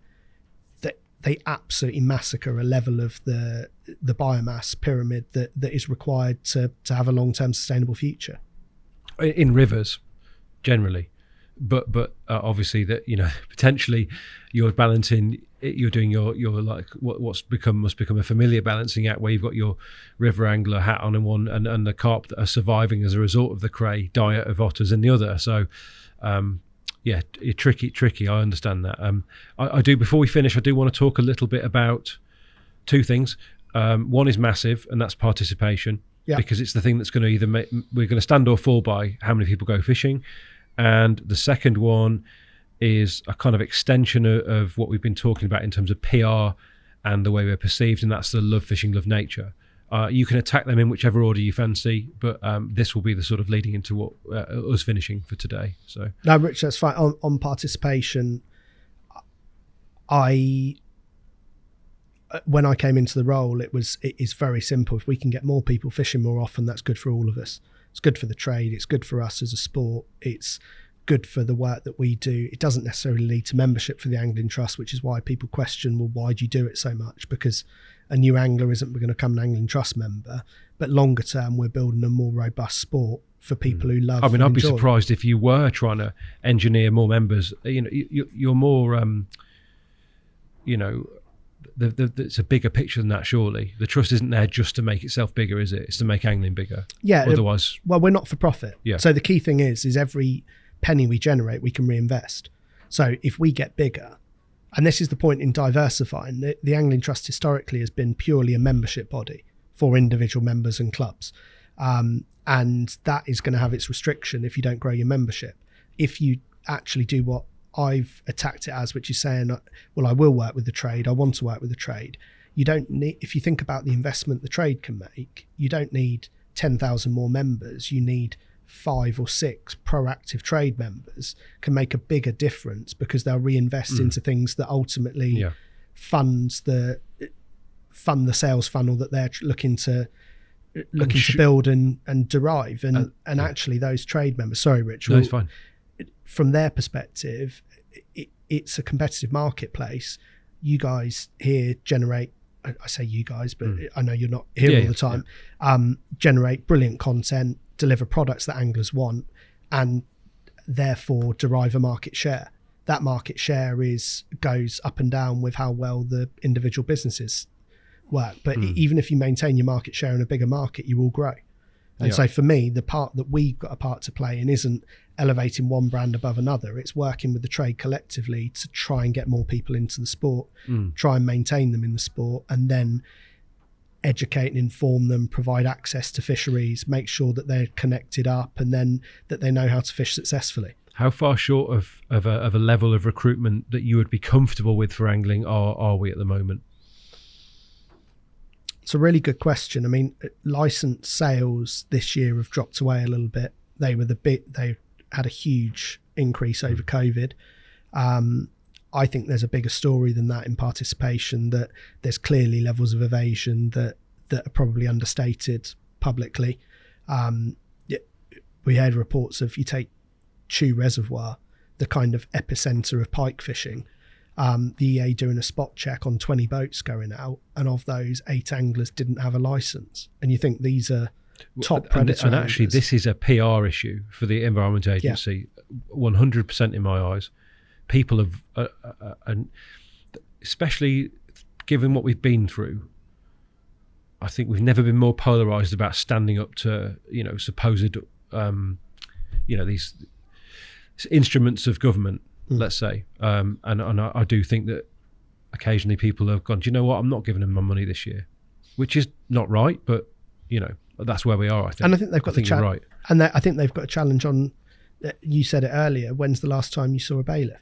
they absolutely massacre a level of the biomass pyramid that is required to have a long-term sustainable future. In rivers, generally. But obviously that, potentially you're balancing, you're doing your like must become a familiar balancing act, where you've got your river angler hat on in one and the carp that are surviving as a result of the cray diet of otters in the other. So tricky. I understand that. I do, before we finish, I do want to talk a little bit about two things. One is massive, and that's participation, because it's the thing that's going to we're going to stand or fall by how many people go fishing. And the second one is a kind of extension of what we've been talking about in terms of PR and the way we're perceived, and that's the love fishing, love nature. You can attack them in whichever order you fancy, but this will be the sort of leading into what us finishing for today. So no, Rich, that's fine. On participation, when I came into the role, it is very simple. If we can get more people fishing more often, that's good for all of us. It's good for the trade. It's good for us as a sport. It's good for the work that we do. It doesn't necessarily lead to membership for the Angling Trust, which is why people question, well, why do you do it so much? Because a new angler isn't going to become an Angling Trust member, but longer term, we're building a more robust sport for people who love. I'd be surprised if you were trying to engineer more members. You're more, it's a bigger picture than that, surely. The trust isn't there just to make itself bigger, is it? It's to make angling bigger. Yeah. Otherwise... Well, we're not for profit. Yeah. So the key thing is every penny we generate, we can reinvest. So if we get bigger, and this is the point in diversifying, the Angling Trust historically has been purely a membership body for individual members and clubs. And that is going to have its restriction if you don't grow your membership. If you actually do what I've attacked it as, which is saying, well, I will work with the trade, I want to work with the trade. You don't need, if you think about the investment the trade can make, you don't need 10,000 more members. You need 5 or 6 proactive trade members can make a bigger difference, because they'll reinvest into things that ultimately fund the sales funnel that they're looking to build and derive. And actually those trade members, sorry, Rich, no, it's fine. From their perspective, it's a competitive marketplace. You guys here generate, I say you guys, but I know you're not here all the time, generate brilliant content, deliver products that anglers want, and therefore derive a market share. That market share goes up and down with how well the individual businesses work. But even if you maintain your market share in a bigger market, you will grow. And so for me, the part that we've got a part to play in isn't elevating one brand above another. It's working with the trade collectively to try and get more people into the sport, try and maintain them in the sport, and then educate and inform them, provide access to fisheries, make sure that they're connected up, and then that they know how to fish successfully. How far short of a level of recruitment that you would be comfortable with for angling are we at the moment? It's a really good question. I mean, license sales this year have dropped away a little bit. They had a huge increase over COVID. I think there's a bigger story than that in participation, that there's clearly levels of evasion that are probably understated publicly. We heard reports of, you take Chew Reservoir, the kind of epicenter of pike fishing, the EA doing a spot check on 20 boats going out, and of those 8 anglers didn't have a license. And you think these are top predator and actually anglers. This is a PR issue for the Environment Agency, 100% in my eyes. People have, and especially given what we've been through, I think we've never been more polarised about standing up to, supposed, these instruments of government, let's say. And I do think that occasionally people have gone, do you know what, I'm not giving them my money this year, which is not right, but, that's where we are, I think. And I think they've got the challenge. Right. And I think they've got a challenge on, you said it earlier, when's the last time you saw a bailiff?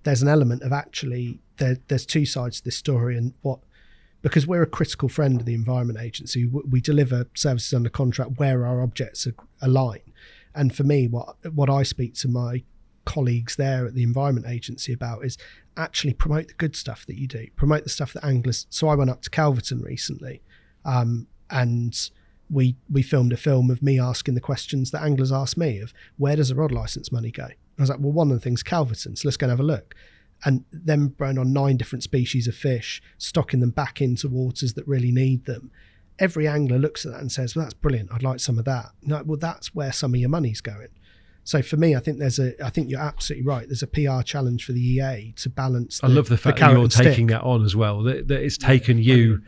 There's an element of actually, there's two sides to this story, and what because we're a critical friend of the Environment Agency. We deliver services under contract where our objects align. And for me, what I speak to my colleagues there at the Environment Agency about is actually promote the good stuff that you do, promote the stuff that anglers. So I went up to Calverton recently, and we filmed a film of me asking the questions that anglers ask me of where does the rod license money go? I was like, well, one of the things Calverton, so let's go and have a look. And them bringing on 9 different species of fish, stocking them back into waters that really need them. Every angler looks at that and says, well, that's brilliant, I'd like some of that. No, well, that's where some of your money's going. So for me, I think you're absolutely right. There's a PR challenge for the EA to balance. I love the fact that you're taking that on as well. That it's taken you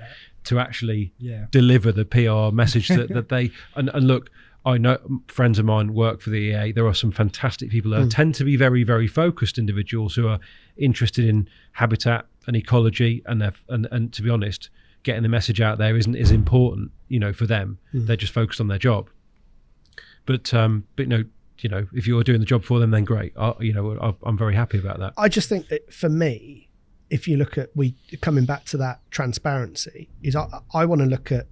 to actually deliver the PR message that they and look. I know friends of mine work for the EA. There are some fantastic people that tend to be very, very focused individuals who are interested in habitat and ecology, and to be honest, getting the message out there isn't as important, for them. They're just focused on their job. But if you're doing the job for them, then great. I'm very happy about that. I just think that for me, if you look at coming back to that transparency, is I want to look at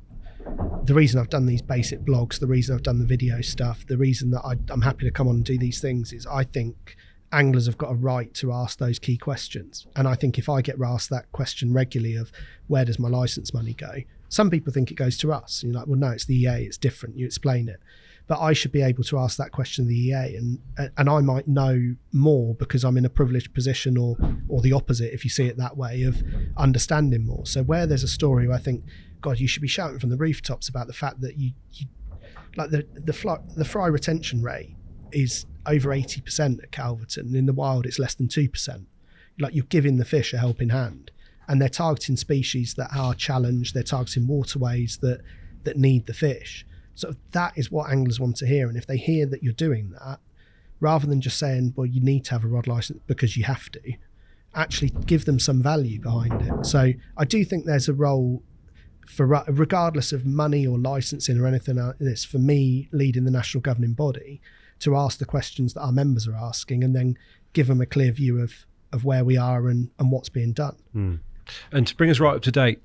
the reason I've done these basic blogs, the reason I've done the video stuff, the reason that I'm happy to come on and do these things is I think anglers have got a right to ask those key questions. And I think if I get asked that question regularly of where does my license money go, some people think it goes to us. And you're like, well, no, it's the EA, it's different, you explain it. But I should be able to ask that question of the EA, and I might know more because I'm in a privileged position, or the opposite, if you see it that way, of understanding more. So where there's a story where I think, God, you should be shouting from the rooftops about the fact that you like the fry retention rate is over 80% at Calverton, and in the wild it's less than 2%. Like, you're giving the fish a helping hand, and they're targeting species that are challenged. They're targeting waterways that need the fish. So that is what anglers want to hear. And if they hear that you're doing that, rather than just saying, well, you need to have a rod license because you have to, actually give them some value behind it. So I do think there's a role for, regardless of money or licensing or anything like this, for me leading the national governing body, to ask the questions that our members are asking and then give them a clear view of where we are and what's being done. And to bring us right up to date,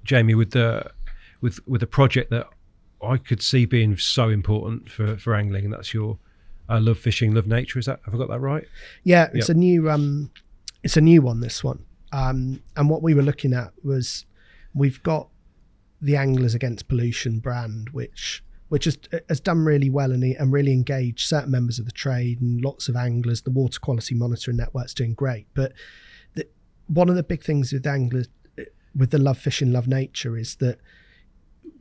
Jamie, with the project that I could see being so important for angling, and that's your Love Fishing, Love Nature. Have I got that right? Yeah, it's a new one, this one. And what we were looking at was, we've got the Anglers Against Pollution brand, which has done really well and really engaged certain members of the trade and lots of anglers. The water quality monitoring network's doing great. But one of the big things with anglers, with the Love Fishing, Love Nature, is that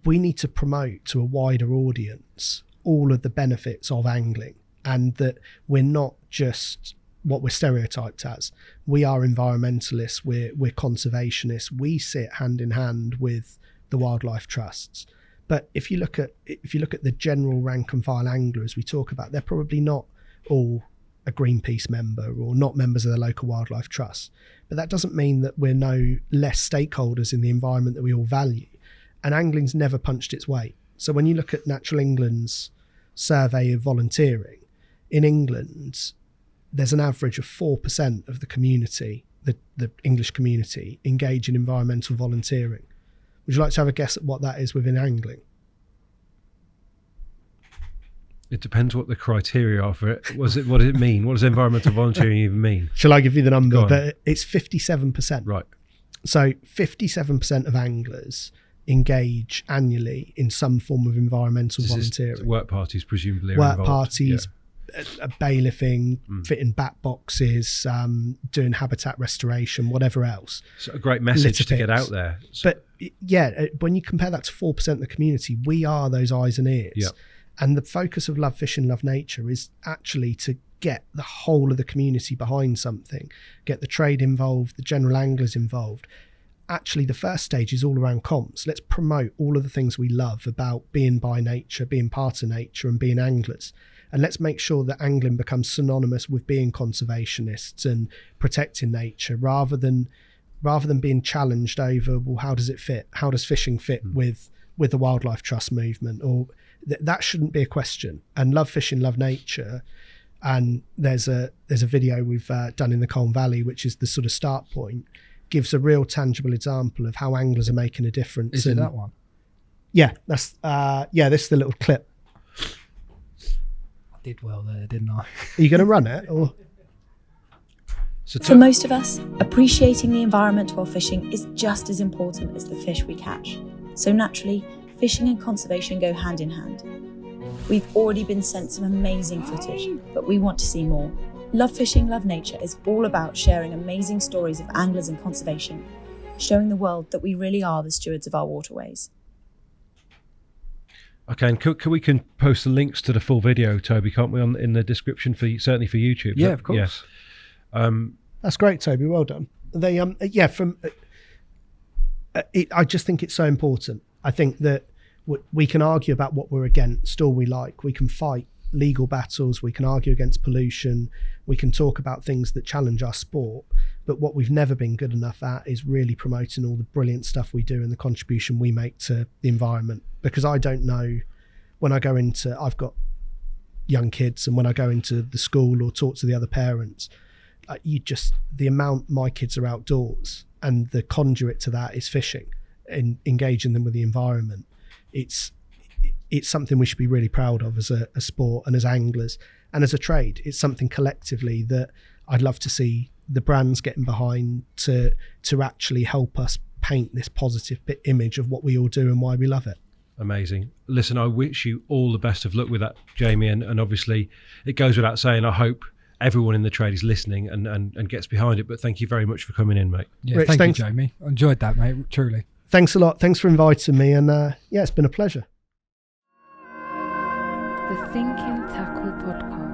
we need to promote to a wider audience all of the benefits of angling, and that we're not just what we're stereotyped as. We are environmentalists, we're conservationists. We sit hand in hand with the wildlife trusts. But if you look at the general rank and file anglers we talk about, they're probably not all a Greenpeace member or not members of the local wildlife trust. But that doesn't mean that we're no less stakeholders in the environment that we all value. And angling's never punched its weight. So when you look at Natural England's survey of volunteering, in England, there's an average of 4% of the community, the English community, engage in environmental volunteering. Would you like to have a guess at what that is within angling? It depends what the criteria are for it. What does it mean? What does environmental volunteering even mean? Shall I give you the number? But it's 57%. Right. So 57% of anglers engage annually in some form of environmental volunteering. Work parties presumably. Work parties, bailiffing, fitting bat boxes, doing habitat restoration, whatever else. It's a great message to get out there. But when you compare that to 4% of the community, we are those eyes and ears. Yeah. And the focus of Love Fishing, Love Nature is actually to get the whole of the community behind something, get the trade involved, the general anglers involved. Actually, the first stage is all around comps. Let's promote all of the things we love about being by nature, being part of nature and being anglers. And let's make sure that angling becomes synonymous with being conservationists and protecting nature, rather than being challenged over, well, how does it fit? How does fishing fit with the wildlife trust movement? Or that shouldn't be a question. And Love Fishing, Love Nature. And there's a video we've done in the Colne Valley, which is the sort of start point. gives a real tangible example of how anglers are making a difference. Is it that one? Yeah, that's this is the little clip. I did well there, didn't I? Are you going to run it? Or? For most of us, appreciating the environment while fishing is just as important as the fish we catch. So naturally, fishing and conservation go hand in hand. We've already been sent some amazing footage, but we want to see more. Love Fishing, Love Nature is all about sharing amazing stories of anglers and conservation, showing the world that we really are the stewards of our waterways. Okay, and we can post the links to the full video, Toby, can't we, in the description certainly for YouTube? Yeah, of course. Yeah. That's great, Toby. Well done. They I just think it's so important. I think that we can argue about what we're against or we like. We can fight legal battles. We can argue against pollution. We can talk about things that challenge our sport. But what we've never been good enough at is really promoting all the brilliant stuff we do and the contribution we make to the environment. Because I don't know, when I go into, I've got young kids, and when I go into the school or talk to the other parents, the amount my kids are outdoors and the conduit to that is fishing and engaging them with the environment. It's something we should be really proud of as a sport and as anglers and as a trade. It's something collectively that I'd love to see the brands getting behind to actually help us paint this positive image of what we all do and why we love it. Amazing. Listen, I wish you all the best of luck with that, Jamie, and obviously it goes without saying, I hope everyone in the trade is listening and gets behind it, but thank you very much for coming in, mate. Yeah, Rich, thank you, Jamie. I enjoyed that, mate, truly. Thanks a lot. Thanks for inviting me, and it's been a pleasure. The Thinking Tackle Podcast.